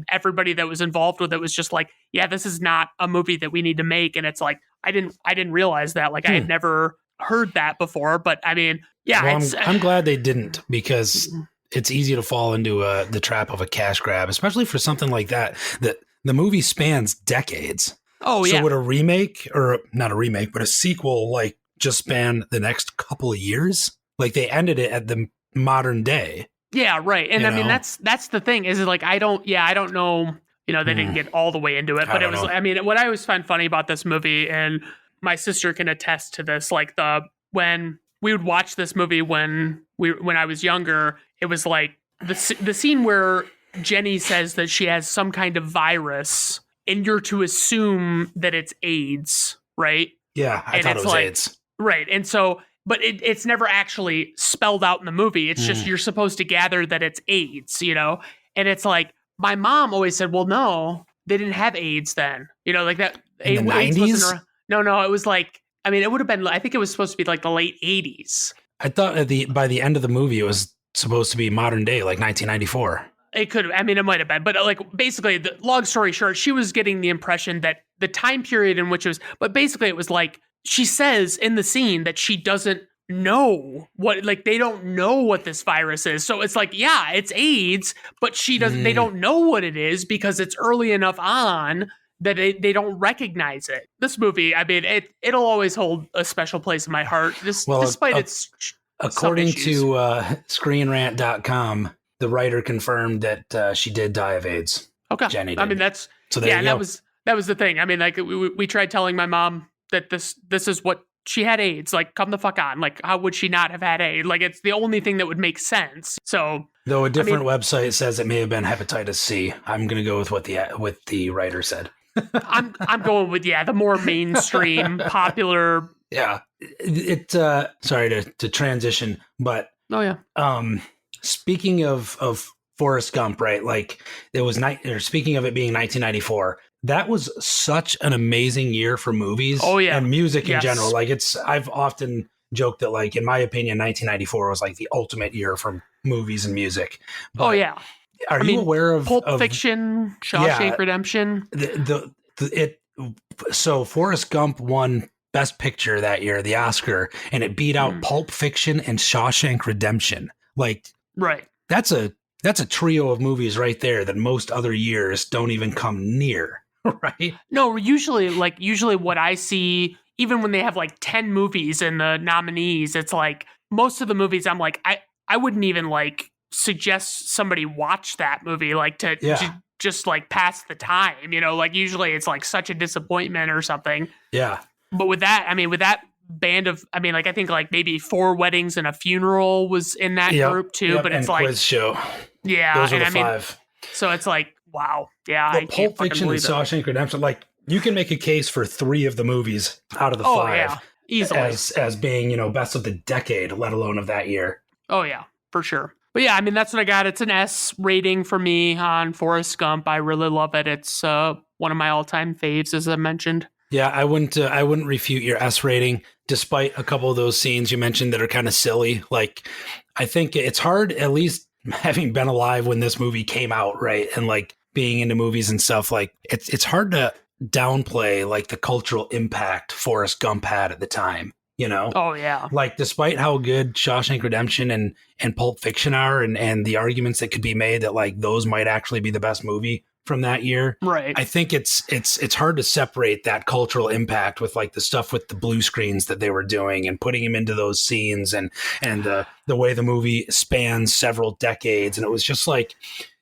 everybody that was involved with it was just like, yeah, this is not a movie that we need to make. And it's like, I didn't realize that. Like, I had never heard that before. But I mean, yeah. Well, I'm glad they didn't, because it's easy to fall into the trap of a cash grab, especially for something like that. That the movie spans decades. Oh, yeah. So would a remake, or not a remake, but a sequel, like just span the next couple of years? Like they ended it at the modern day. Yeah, right. And I mean, that's the thing, is like, I don't know, you know, they didn't get all the way into it, but it was, I mean, what I always find funny about this movie, and my sister can attest to this, like when we would watch this movie when I was younger, it was like the scene where Jenny says that she has some kind of virus, and you're to assume that it's AIDS, right? Yeah, I thought it was like, AIDS. Right. And so, but it's never actually spelled out in the movie. It's just, you're supposed to gather that it's AIDS, you know? And it's like, my mom always said, well, no, they didn't have AIDS then. You know, like that. In the 90s? No, it was like, I mean, it would have been, I think it was supposed to be like the late 80s. I thought by the end of the movie, it was supposed to be modern day, like 1994. It could, I mean, it might have been, but like basically, the long story short, she was getting the impression that the time period in which it was, but basically it was like, she says in the scene that she doesn't know what, like, they don't know what this virus is. So it's like, yeah, it's AIDS, but they don't know what it is because it's early enough on that they don't recognize it. This movie, I mean, it'll always hold a special place in my heart, despite its according to ScreenRant.com, the writer confirmed that she did die of AIDS. Okay. Jenny did. I mean, that's, so yeah, that was the thing. I mean, like, we tried telling my mom that this is what she had AIDS. Like, come the fuck on. Like, how would she not have had AIDS? Like, it's the only thing that would make sense. So, though a different website says it may have been hepatitis C, I'm going to go with what the writer said. I'm going with, the more mainstream, popular. Yeah. Sorry to transition, but oh yeah. Speaking of Forrest Gump, right? Like, it was speaking of it being 1994, that was such an amazing year for movies. Oh yeah, and music in general. Like, I've often joked that, like, in my opinion, 1994 was like the ultimate year for movies and music. But oh yeah. Are you aware of Pulp Fiction, Shawshank Redemption? So Forrest Gump won Best Picture that year, the Oscar, and it beat out Pulp Fiction and Shawshank Redemption. Like, right. That's a trio of movies right there that most other years don't even come near, right? No, usually what I see, even when they have like 10 movies in the nominees, it's like most of the movies I'm like, I wouldn't even like suggest somebody watch that movie, like to just like pass the time, like usually it's like such a disappointment or something. Yeah. But with that band of, I mean, like, I think like maybe 4 Weddings and a Funeral was in that group too, but it's and like Quiz Show. Yeah. Those are the 5. So it's like, wow. Yeah. But Pulp Fiction and Shawshank Redemption, like, you can make a case for 3 of the movies out of the 5. Yeah. Easily. As being, best of the decade, let alone of that year. Oh yeah, for sure. But yeah, I mean, that's what I got. It's an S rating for me on Forrest Gump. I really love it. It's one of my all-time faves, as I mentioned. Yeah, I wouldn't refute your S rating, despite a couple of those scenes you mentioned that are kind of silly. Like, I think it's hard, at least having been alive when this movie came out, right? And like being into movies and stuff, like it's hard to downplay like the cultural impact Forrest Gump had at the time. Oh yeah. Like, despite how good Shawshank Redemption and Pulp Fiction are, and the arguments that could be made that like those might actually be the best movie from that year, right? I think it's hard to separate that cultural impact with like the stuff with the blue screens that they were doing and putting him into those scenes and the way the movie spans several decades. And it was just like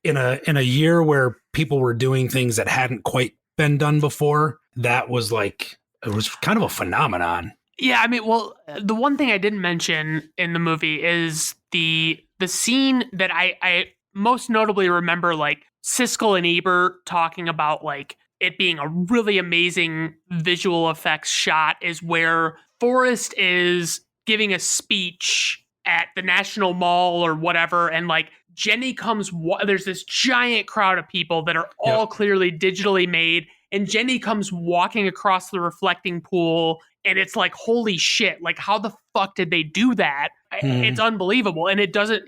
in a year where people were doing things that hadn't quite been done before. That was like, it was kind of a phenomenon. Yeah, I mean, well, the one thing I didn't mention in the movie is the scene that I most notably remember, like Siskel and Ebert talking about like it being a really amazing visual effects shot, is where Forrest is giving a speech at the National Mall or whatever, and like Jenny comes, there's this giant crowd of people that are all clearly digitally made, and Jenny comes walking across the reflecting pool, and it's like, holy shit, like how the fuck did they do that? It's unbelievable. And it doesn't,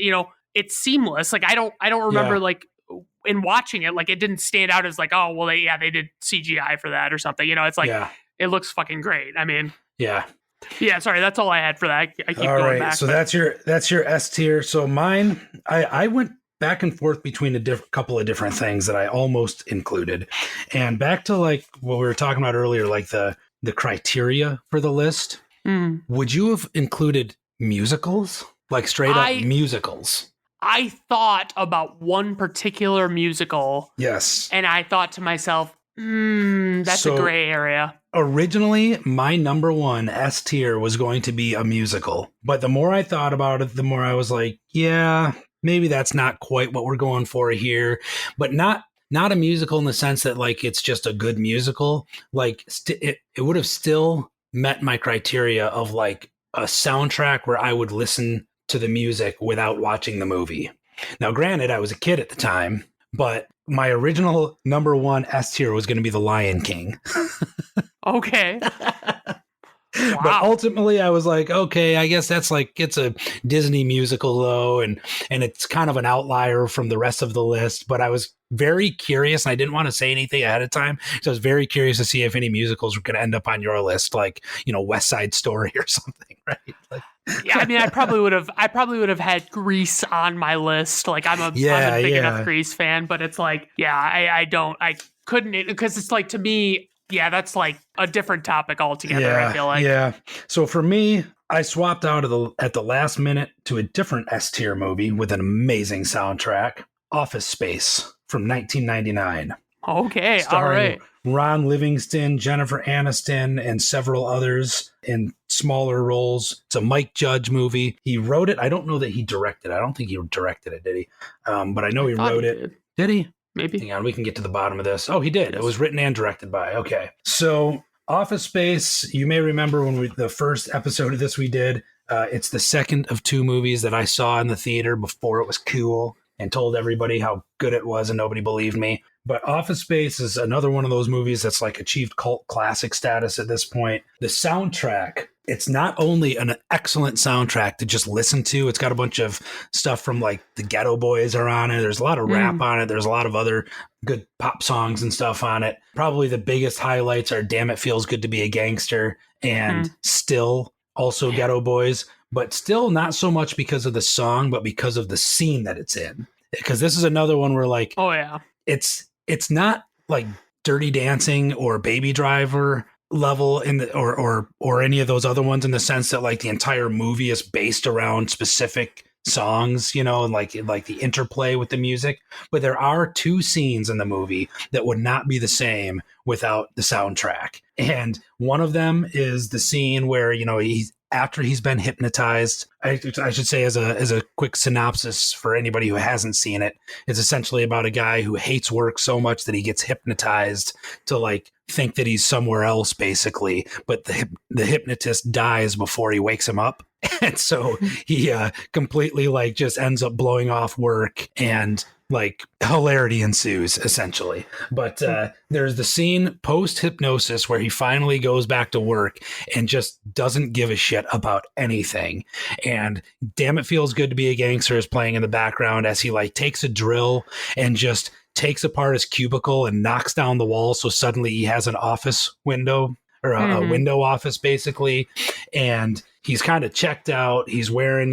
it's seamless. Like I don't remember like in watching it, like it didn't stand out as like, oh, well, they did CGI for that or something. It's like, it looks fucking great. I mean, yeah, sorry, that's all I had for that. I keep going back. So that's your S tier. So mine, I went back and forth between a couple of different things that I almost included, and back to like what we were talking about earlier, like the criteria for the list. Would you have included musicals, like straight up musicals? I thought about one particular musical. Yes. And I thought to myself, that's a gray area. Originally, my number one S tier was going to be a musical. But the more I thought about it, the more I was like, yeah, maybe that's not quite what we're going for here. But not a musical in the sense that like it's just a good musical. Like it would have still met my criteria of like a soundtrack where I would listen to the music without watching the movie. Now, granted, I was a kid at the time, but my original number one S tier was going to be The Lion King. Okay. But Wow. ultimately I was like, okay, I guess that's like, it's a Disney musical though, and it's kind of an outlier from the rest of the list. But I was very curious, and I didn't want to say anything ahead of time, so I was very curious to see if any musicals were going to end up on your list, like, West Side Story or something, right? Like, Yeah, I mean, I probably would have had Grease on my list. Like, I'm a big enough yeah. Grease fan, but it's like, yeah, I couldn't, because it's like, to me, yeah, that's like a different topic altogether. I Yeah, feel like. yeah. So for me, I swapped out at the last minute to a different S tier movie with an amazing soundtrack, Office Space from 1999, Okay, all starring right. Ron Livingston, Jennifer Aniston, and several others in smaller roles. It's a Mike Judge movie. He wrote it. I don't know that he directed it. I don't think he directed it, did he? But I know I he thought wrote he it. did. Did he? Maybe. Hang on, we can get to the bottom of this. Oh, he did. It Yes. was written and directed by. Okay. So, Office Space, you may remember when the first episode of this we did, it's the second of two movies that I saw in the theater before it was cool and told everybody how good it was, and nobody believed me. But Office Space is another one of those movies that's like achieved cult classic status at this point. The soundtrack, it's not only an excellent soundtrack to just listen to, it's got a bunch of stuff from like the Ghetto Boys are on it. There's a lot of rap on it. There's a lot of other good pop songs and stuff on it. Probably the biggest highlights are Damn It Feels Good to Be a Gangster and Still, also Ghetto Boys, but still not so much because of the song, but because of the scene that it's in. Because this is another one where like, Oh yeah. it's not like Dirty Dancing or Baby Driver level in the or any of those other ones, in the sense that like the entire movie is based around specific songs, and like the interplay with the music. But there are two scenes in the movie that would not be the same without the soundtrack. And one of them is the scene where, he's after he's been hypnotized. I should say, as a quick synopsis for anybody who hasn't seen it, it's essentially about a guy who hates work so much that he gets hypnotized to like think that he's somewhere else, basically. But the hypnotist dies before he wakes him up. And so he completely like just ends up blowing off work, and like hilarity ensues essentially. But there's the scene post hypnosis where he finally goes back to work and just doesn't give a shit about anything. And Damn It Feels Good to Be a Gangster is playing in the background as he like takes a drill and just takes apart his cubicle and knocks down the wall. So suddenly he has an office window, or a window office basically. And he's kind of checked out. He's wearing,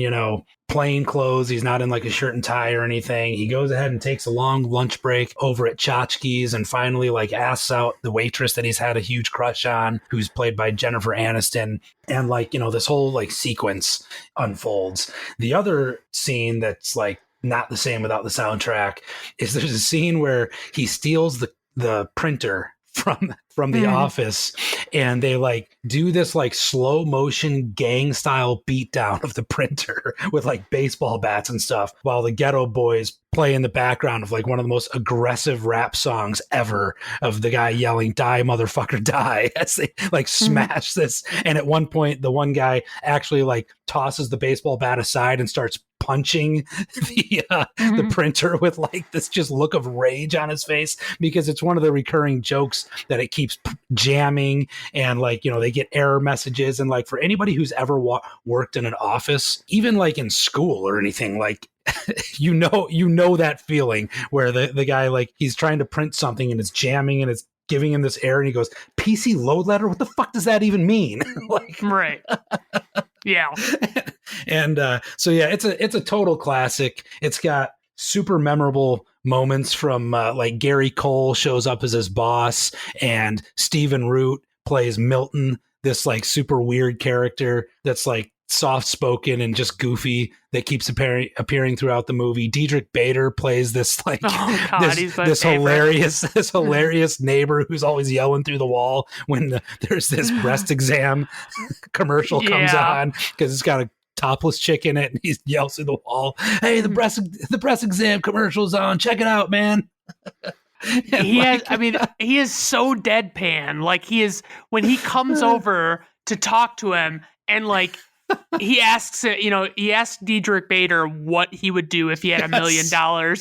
plain clothes. He's not in like a shirt and tie or anything. He goes ahead and takes a long lunch break over at Tchotchke's and finally like asks out the waitress that he's had a huge crush on, who's played by Jennifer Aniston. And like, this whole like sequence unfolds. The other scene that's like not the same without the soundtrack is there's a scene where he steals the printer from the office, and they like do this like slow motion gang style beatdown of the printer with like baseball bats and stuff, while the Ghetto Boys play in the background of like one of the most aggressive rap songs ever, of the guy yelling "Die motherfucker die" as they like smash this. And at one point the one guy actually like tosses the baseball bat aside and starts punching the printer with like this just look of rage on his face, because it's one of the recurring jokes that it keeps jamming, and like, they get error messages. And like, for anybody who's ever worked in an office, even like in school or anything, like you know that feeling where the guy like he's trying to print something and it's jamming and it's giving him this error, and he goes, "PC load letter? What the fuck does that even mean?" Like, Right. Yeah. And so yeah, it's a total classic. It's got super memorable moments from like Gary Cole shows up as his boss, and Stephen Root plays Milton, this like super weird character that's like soft spoken and just goofy, that keeps appearing throughout the movie. Diedrich Bader plays this like this hilarious neighbor who's always yelling through the wall when there's this breast exam commercial comes on, because it's got a topless chick in it, and he yells through the wall, "Hey, the breast exam commercial's on, check it out, man." He is so deadpan. Like, he is, when he comes over to talk to him, and like he asks Diedrich Bader what he would do if he had $1 million,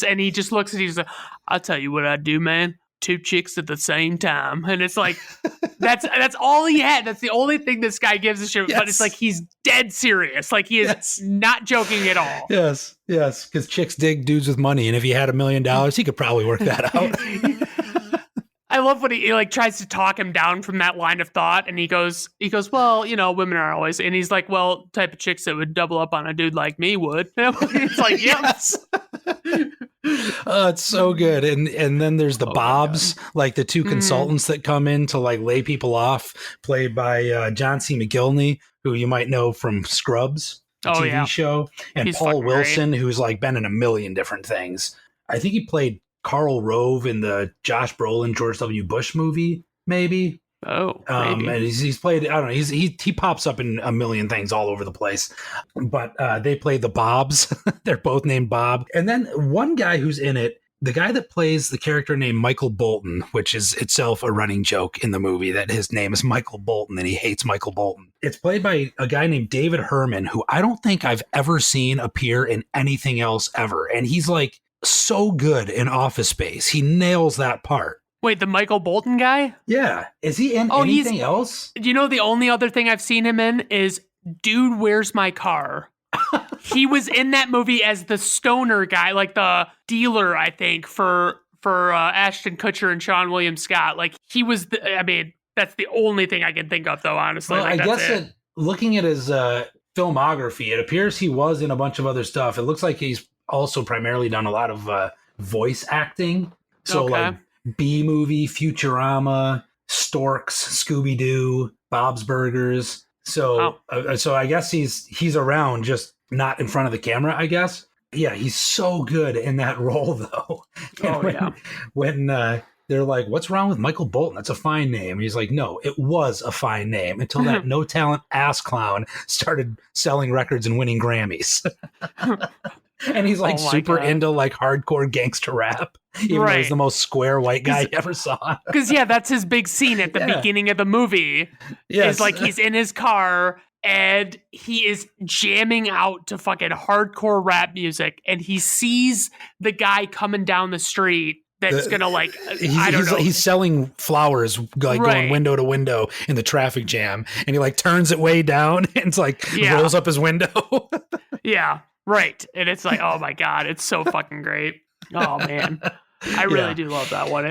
and he just looks at, he's like, "I'll tell you what I'd do, man. two chicks at the same time. And it's like, that's all he had. That's the only thing this guy gives a shit. Yes. But it's like he's dead serious. Like he is not joking at all. Yes, because chicks dig dudes with money, and if he had $1 million, he could probably work that out. I love when he like tries to talk him down from that line of thought, and he goes, well, women are always, and he's like, well, type of chicks that would double up on a dude like me would. It's like, yes. It's so good. And then there's the Bobs, like the two consultants that come in to like lay people off, played by John C. McGillney, who you might know from Scrubs, the TV show, and he's Paul Wilson, who's like been in a million different things. I think he played Karl Rove in the Josh Brolin George W. Bush movie, maybe. Oh, maybe. And he's played, I don't know, he pops up in a million things all over the place. But they play the Bobs. They're both named Bob. And then one guy who's in it, the guy that plays the character named Michael Bolton, which is itself a running joke in the movie that his name is Michael Bolton and he hates Michael Bolton. It's played by a guy named David Herman, who I don't think I've ever seen appear in anything else ever. And he's like so good in Office Space. He nails that part. Wait, the Michael Bolton guy? Yeah. Is he in anything else? The only other thing I've seen him in is Dude, Where's My Car? He was in that movie as the stoner guy, like the dealer, I think, for Ashton Kutcher and Sean William Scott. Like he was, that's the only thing I can think of, though, honestly. Well, like, I guess looking at his filmography, it appears he was in a bunch of other stuff. It looks like he's also primarily done a lot of voice acting. So like B-movie, Futurama, Storks, Scooby-Doo, Bob's Burgers. So so I guess he's around, just not in front of the camera, I guess. Yeah, he's so good in that role, though. When they're like, what's wrong with Michael Bolton? That's a fine name. And he's like, no, it was a fine name until that no-talent ass clown started selling records and winning Grammys. And he's like super into like hardcore gangster rap, even though he's the most square white guy you ever saw. Because that's his big scene at the beginning of the movie. Yes. Is like he's in his car and he is jamming out to fucking hardcore rap music, and he sees the guy coming down the street that's gonna like I don't know. He's selling flowers like going window to window in the traffic jam, and he like turns it way down and it's like rolls up his window. Yeah. Right. And it's like, oh my God, it's so fucking great. Oh man. I really do love that one.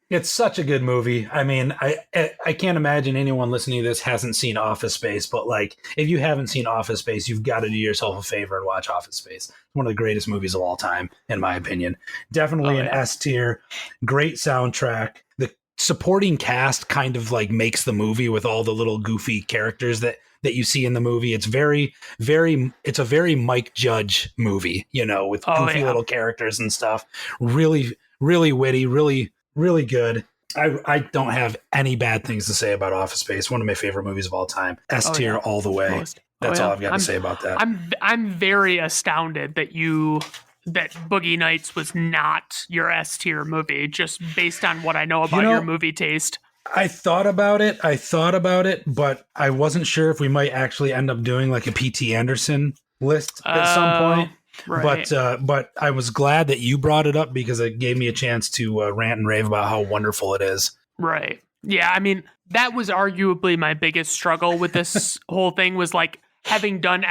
It's such a good movie. I mean, I can't imagine anyone listening to this hasn't seen Office Space, but like if you haven't seen Office Space, you've got to do yourself a favor and watch Office Space. It's one of the greatest movies of all time, in my opinion. Definitely an S tier, great soundtrack. The supporting cast kind of like makes the movie with all the little goofy characters that you see in the movie. It's it's a very Mike Judge movie, with goofy little characters and stuff. Really, really witty, really, really good. I don't have any bad things to say about Office Space. One of my favorite movies of all time. S tier all the way. That's all I've got to say about that. I'm very astounded that Boogie Nights was not your S tier movie, just based on what I know about your movie taste. I thought about it, but I wasn't sure if we might actually end up doing like a P.T. Anderson list at some point. Right. But I was glad that you brought it up because it gave me a chance to rant and rave about how wonderful it is. Right. Yeah. I mean, that was arguably my biggest struggle with this whole thing was like having done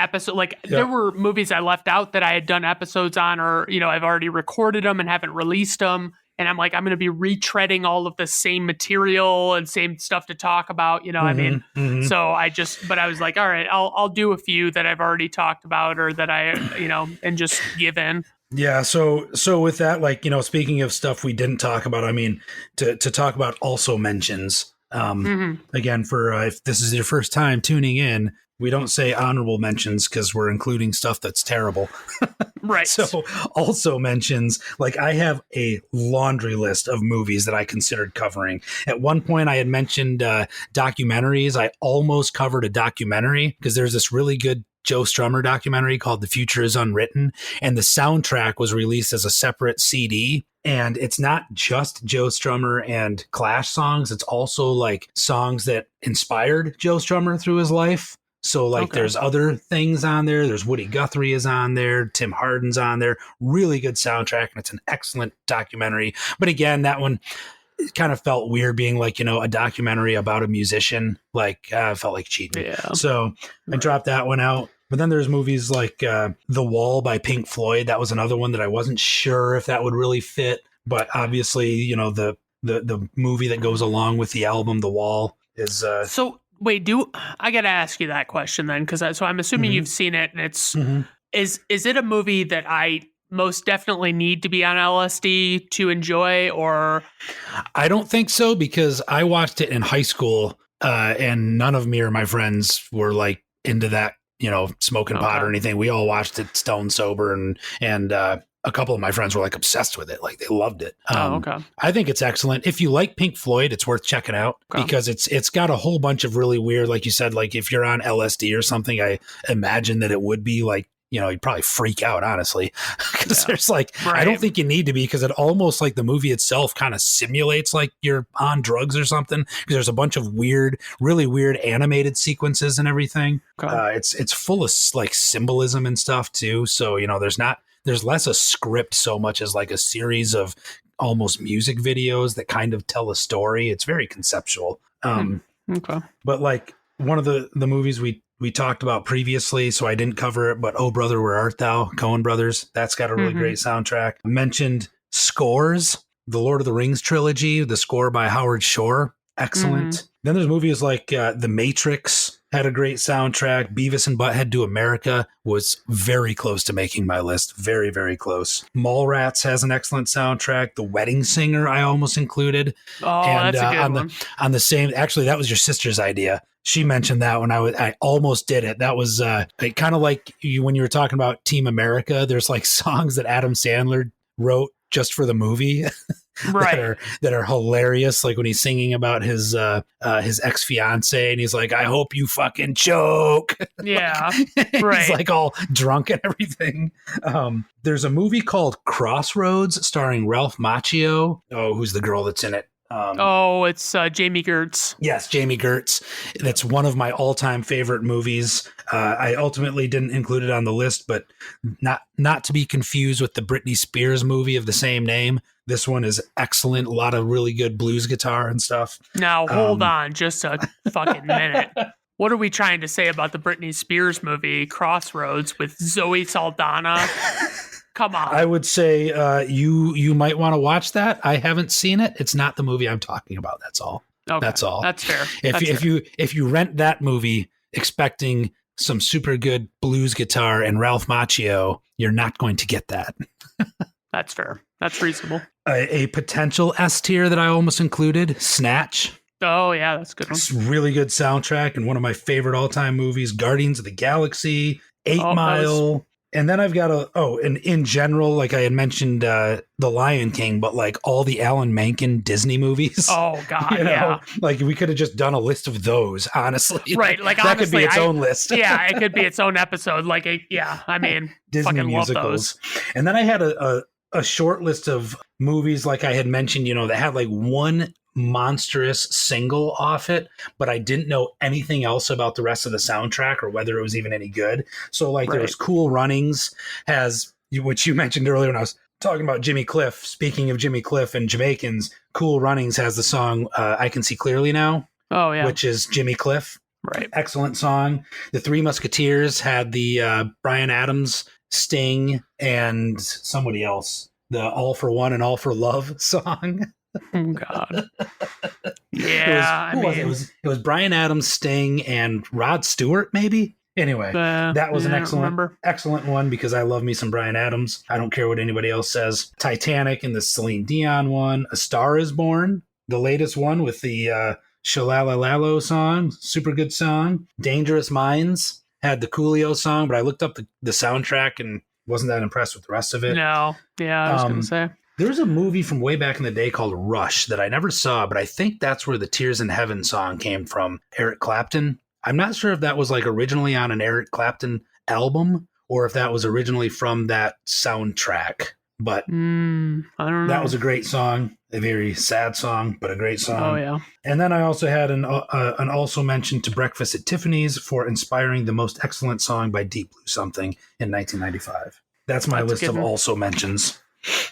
there were movies I left out that I had done episodes on, or, I've already recorded them and haven't released them. And I'm like, I'm going to be retreading all of the same material and same stuff to talk about, I mean? Mm-hmm. So but I was like, all right, I'll do a few that I've already talked about or that I, and just give in. Yeah. So with that, like, speaking of stuff we didn't talk about, I mean, to talk about also mentions, again, for if this is your first time tuning in, we don't say honorable mentions because we're including stuff that's terrible. Right. So also mentions, like I have a laundry list of movies that I considered covering. At one point I had mentioned documentaries. I almost covered a documentary because there's this really good Joe Strummer documentary called The Future is Unwritten. And the soundtrack was released as a separate CD. And it's not just Joe Strummer and Clash songs. It's also like songs that inspired Joe Strummer through his life. So like there's other things on there. There's Woody Guthrie is on there. Tim Hardin's on there. Really good soundtrack. And it's an excellent documentary. But again, that one, it kind of felt weird being like, a documentary about a musician. Like, felt like cheating. Yeah. So I dropped that one out. But then there's movies like The Wall by Pink Floyd. That was another one that I wasn't sure if that would really fit. But obviously, the movie that goes along with the album, The Wall, is... So, wait, I got to ask you that question then, because I'm assuming you've seen it, and it's... Is it a movie that I most definitely need to be on LSD to enjoy, or... I don't think so, because I watched it in high school, and none of me or my friends were like into that, smoking pot or anything. We all watched it stone sober, and a couple of my friends were like obsessed with it. Like they loved it. I think it's excellent. If you like Pink Floyd, it's worth checking out because it's got a whole bunch of really weird, like you said, like if you're on LSD or something, I imagine that it would be like, you'd probably freak out, honestly, because there's like, I don't think you need to be, because it almost like the movie itself kind of simulates like you're on drugs or something, because there's a bunch of really weird animated sequences and everything. It's full of like symbolism and stuff too. So, there's less a script so much as like a series of almost music videos that kind of tell a story. It's very conceptual. But like one of the movies we talked about previously, so I didn't cover it, but Oh Brother, Where Art Thou? Coen Brothers. That's got a really great soundtrack. I mentioned scores, the Lord of the Rings trilogy, the score by Howard Shore. Excellent. Then there's movies like The Matrix had a great soundtrack. Beavis and Butthead Do America was very close to making my list. Very, very close. Mallrats has an excellent soundtrack. The Wedding Singer I almost included. Oh, and, that's a good one. On the same, actually, that was your sister's idea. She mentioned that when I almost did it. That was kind of like when you were talking about Team America. There's like songs that Adam Sandler wrote just for the movie. Right. that are hilarious, like when he's singing about his ex-fiance and he's like, I hope you fucking choke. Yeah. Right. He's like all drunk and everything. There's a movie called Crossroads starring Ralph Macchio. Oh, who's the girl that's in it? It's Jamie Gertz. Yes, Jamie Gertz. That's one of my all-time favorite movies. I ultimately didn't include it on the list, but not to be confused with the Britney Spears movie of the same name. This one is excellent. A lot of really good blues guitar and stuff. Now, hold on just a fucking minute. What are we trying to say about the Britney Spears movie Crossroads with Zoe Saldana? Come on. I would say you might want to watch that. I haven't seen it. It's not the movie I'm talking about. That's all. Okay. That's all. That's fair. If you rent that movie expecting some super good blues guitar and Ralph Macchio, you're not going to get that. That's fair. That's reasonable. A potential S tier that I almost included, Snatch. Oh, yeah, that's a good one. It's a really good soundtrack and one of my favorite all-time movies, Guardians of the Galaxy, 8 Mile. And then I've got and in general, like I had mentioned The Lion King, but like all the Alan Menken Disney movies. Oh, God, yeah. Like we could have just done a list of those, honestly. Right, like that honestly, could be its own list. Yeah, it could be its own episode. Like, I mean, Disney fucking musicals. love those. And then I had a short list of movies, like I had mentioned, that had like one monstrous single off it, but I didn't know anything else about the rest of the soundtrack or whether it was even any good. So like there was Cool Runnings, which you mentioned earlier when I was talking about Jimmy Cliff. Speaking of Jimmy Cliff and Jamaicans, Cool Runnings has the song I Can See Clearly Now. Oh yeah, which is Jimmy Cliff. Right. Excellent song. The Three Musketeers had the Bryan Adams, Sting, and somebody else, the All for One and All for Love song. Oh God. Yeah. It was Bryan Adams, Sting, and Rod Stewart, maybe. Anyway, that was an excellent one because I love me some Bryan Adams. I don't care what anybody else says. Titanic and the Celine Dion one. A Star Is Born, the latest one with the Shalalalalo song, super good song. Dangerous Minds had the Coolio song, but I looked up the soundtrack and wasn't that impressed with the rest of it. No. Yeah, I was going to say. There was a movie from way back in the day called Rush that I never saw, but I think that's where the Tears in Heaven song came from, Eric Clapton. I'm not sure if that was like originally on an Eric Clapton album or if that was originally from that soundtrack. But I don't know. That was a great song, a very sad song, but a great song. Oh, yeah. And then I also had an also mention to Breakfast at Tiffany's for inspiring the most excellent song by Deep Blue Something in 1995. That's my list of also mentions.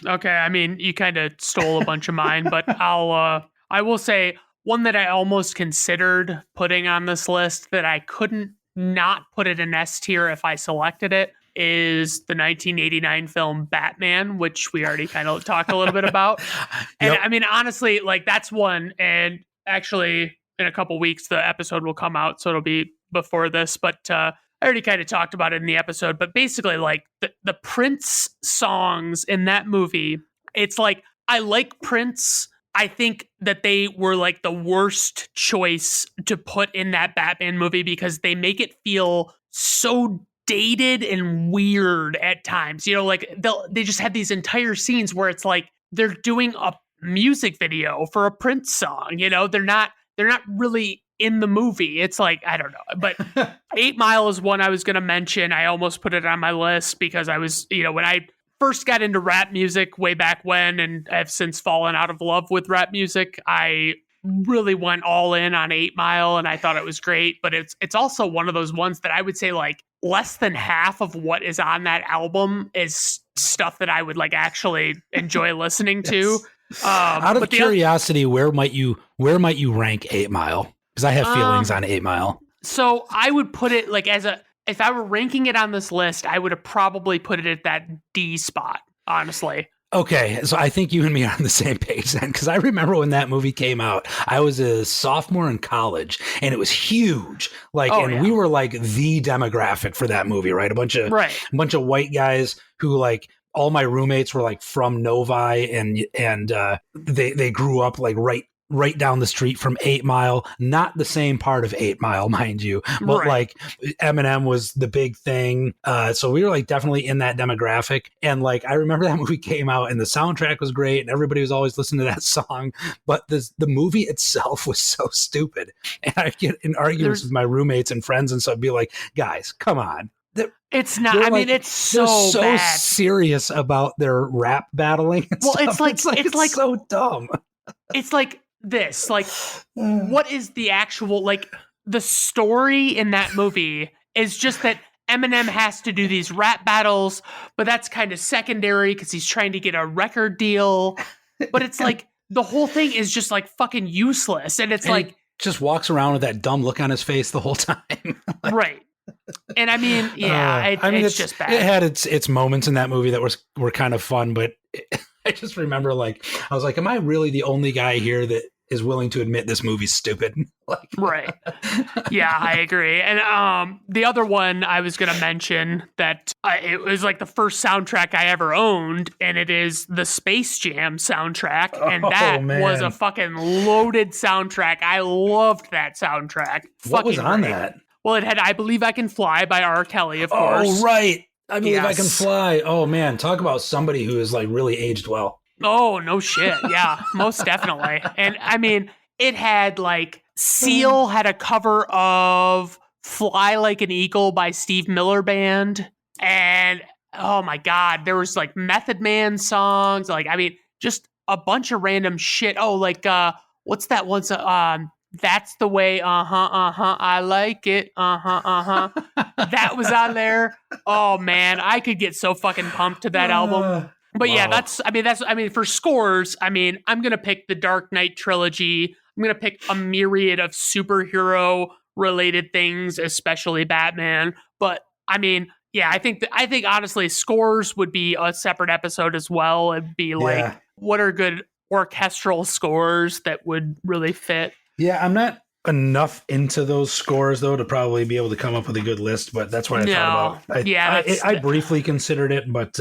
Okay, I mean, you kind of stole a bunch of mine, but I will say one that I almost considered putting on this list that I couldn't not put it in S tier if I selected it is the 1989 film Batman, which we already kind of talked a little bit about. And Yep. I mean, honestly, like that's one. And actually, in a couple weeks, the episode will come out, so it'll be before this. But I already kind of talked about it in the episode. But basically, like the Prince songs in that movie, it's like I like Prince. I think that they were like the worst choice to put in that Batman movie because they make it feel so dated and weird at times. You know, like they just have these entire scenes where it's like they're doing a music video for a Prince song. You know, they're not really in the movie. It's like, I don't know. But 8 Mile is one I was going to mention. I almost put it on my list because I was, you know, when I first got into rap music way back when, and I've since fallen out of love with rap music, I really went all in on 8 Mile and I thought it was great. But it's also one of those ones that I would say like less than half of what is on that album is stuff that I would like actually enjoy listening to. Out of curiosity, where might you rank 8 Mile? Because I have feelings on 8 Mile. So I would put it like if I were ranking it on this list, I would have probably put it at that D spot, honestly. Okay, so I think you and me are on the same page then, because I remember when that movie came out, I was a sophomore in college, and it was huge. Like, we were like the demographic for that movie, right? A bunch of white guys who like. All my roommates were like from Novi, and they grew up like right down the street from 8 Mile. Not the same part of 8 Mile, mind you, but like Eminem was the big thing. So we were like definitely in that demographic. And like I remember that movie came out, and the soundtrack was great, and everybody was always listening to that song. But the movie itself was so stupid, and I'd get in arguments with my roommates and friends, and so I'd be like, "Guys, come on." It's not. I mean, it's so bad. Serious about their rap battling. Well, stuff. It's like so dumb. It's like this. Like, what is the actual like the story in that movie? Is just that Eminem has to do these rap battles, but that's kind of secondary because he's trying to get a record deal. But it's like the whole thing is just like fucking useless, and it's like he just walks around with that dumb look on his face the whole time. Right. And I mean, it's just bad. It had its moments in that movie that were kind of fun, but I just remember like I was like, am I really the only guy here that is willing to admit this movie's stupid? Like, right. Yeah, I agree. And the other one I was going to mention that it was like the first soundtrack I ever owned, and it is the Space Jam soundtrack. And that was a fucking loaded soundtrack. I loved that soundtrack. What was on that? Well, it had I Believe I Can Fly by R. Kelly, of course. Oh, right. I Believe I Can Fly. Oh, man. Talk about somebody who is like really aged well. Oh, no shit. Yeah, most definitely. And I mean, it had like Seal had a cover of Fly Like an Eagle by Steve Miller Band. And oh my God, there was like Method Man songs. Like, I mean, just a bunch of random shit. Oh, like, what's that one? That's the way, I like it, That was on there. Oh man, I could get so fucking pumped to that album. But wow. Yeah, for scores, I mean, I'm gonna pick the Dark Knight trilogy. I'm gonna pick a myriad of superhero related things, especially Batman. But I mean, yeah, I think honestly, scores would be a separate episode as well. It'd be like, what are good orchestral scores that would really fit? Yeah, I'm not enough into those scores though to probably be able to come up with a good list, but that's what I thought about. I briefly considered it, but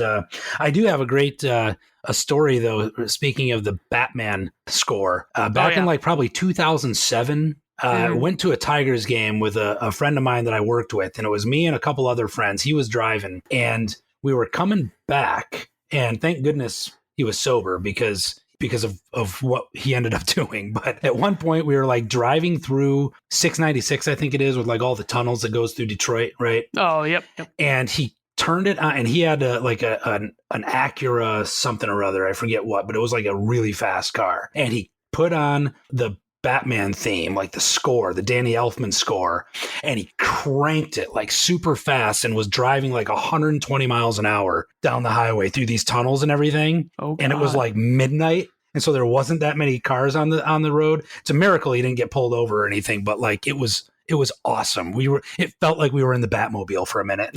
I do have a great a story though. Speaking of the Batman score, back in like probably 2007, went to a Tigers game with a friend of mine that I worked with, and it was me and a couple other friends. He was driving, and we were coming back, and thank goodness he was sober because of what he ended up doing. But at one point we were like driving through 696, I think it is, with like all the tunnels that goes through Detroit, right? Oh, yep. And he turned it on, and he had an Acura something or other, I forget what, but it was like a really fast car. And he put on the Batman theme, like the score, the Danny Elfman score, and he cranked it like super fast and was driving like 120 miles an hour down the highway through these tunnels and everything. Oh, and it was God. like midnight. And so there wasn't that many cars on the road. It's a miracle he didn't get pulled over or anything, but like it was awesome. It felt like we were in the Batmobile for a minute.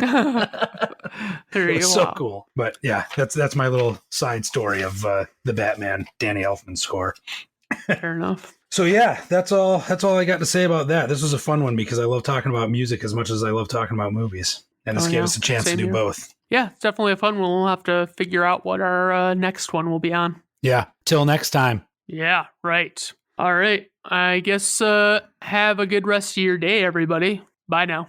There It you was go. so cool. But yeah, that's my little side story of the Batman Danny Elfman score. Fair enough. So yeah, that's all I got to say about that. This was a fun one because I love talking about music as much as I love talking about movies. And this gave us a chance to Same do here. both. Yeah, it's definitely a fun one. We'll have to figure out what our next one will be on. Yeah. Till next time. Yeah, right. All right. I guess have a good rest of your day, everybody. Bye now.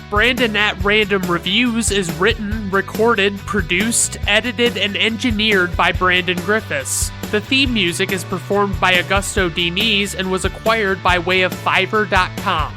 Brandon at Random Reviews is written, recorded, produced, edited, and engineered by Brandon Griffiths. The theme music is performed by Augusto Diniz and was acquired by way of Fiverr.com.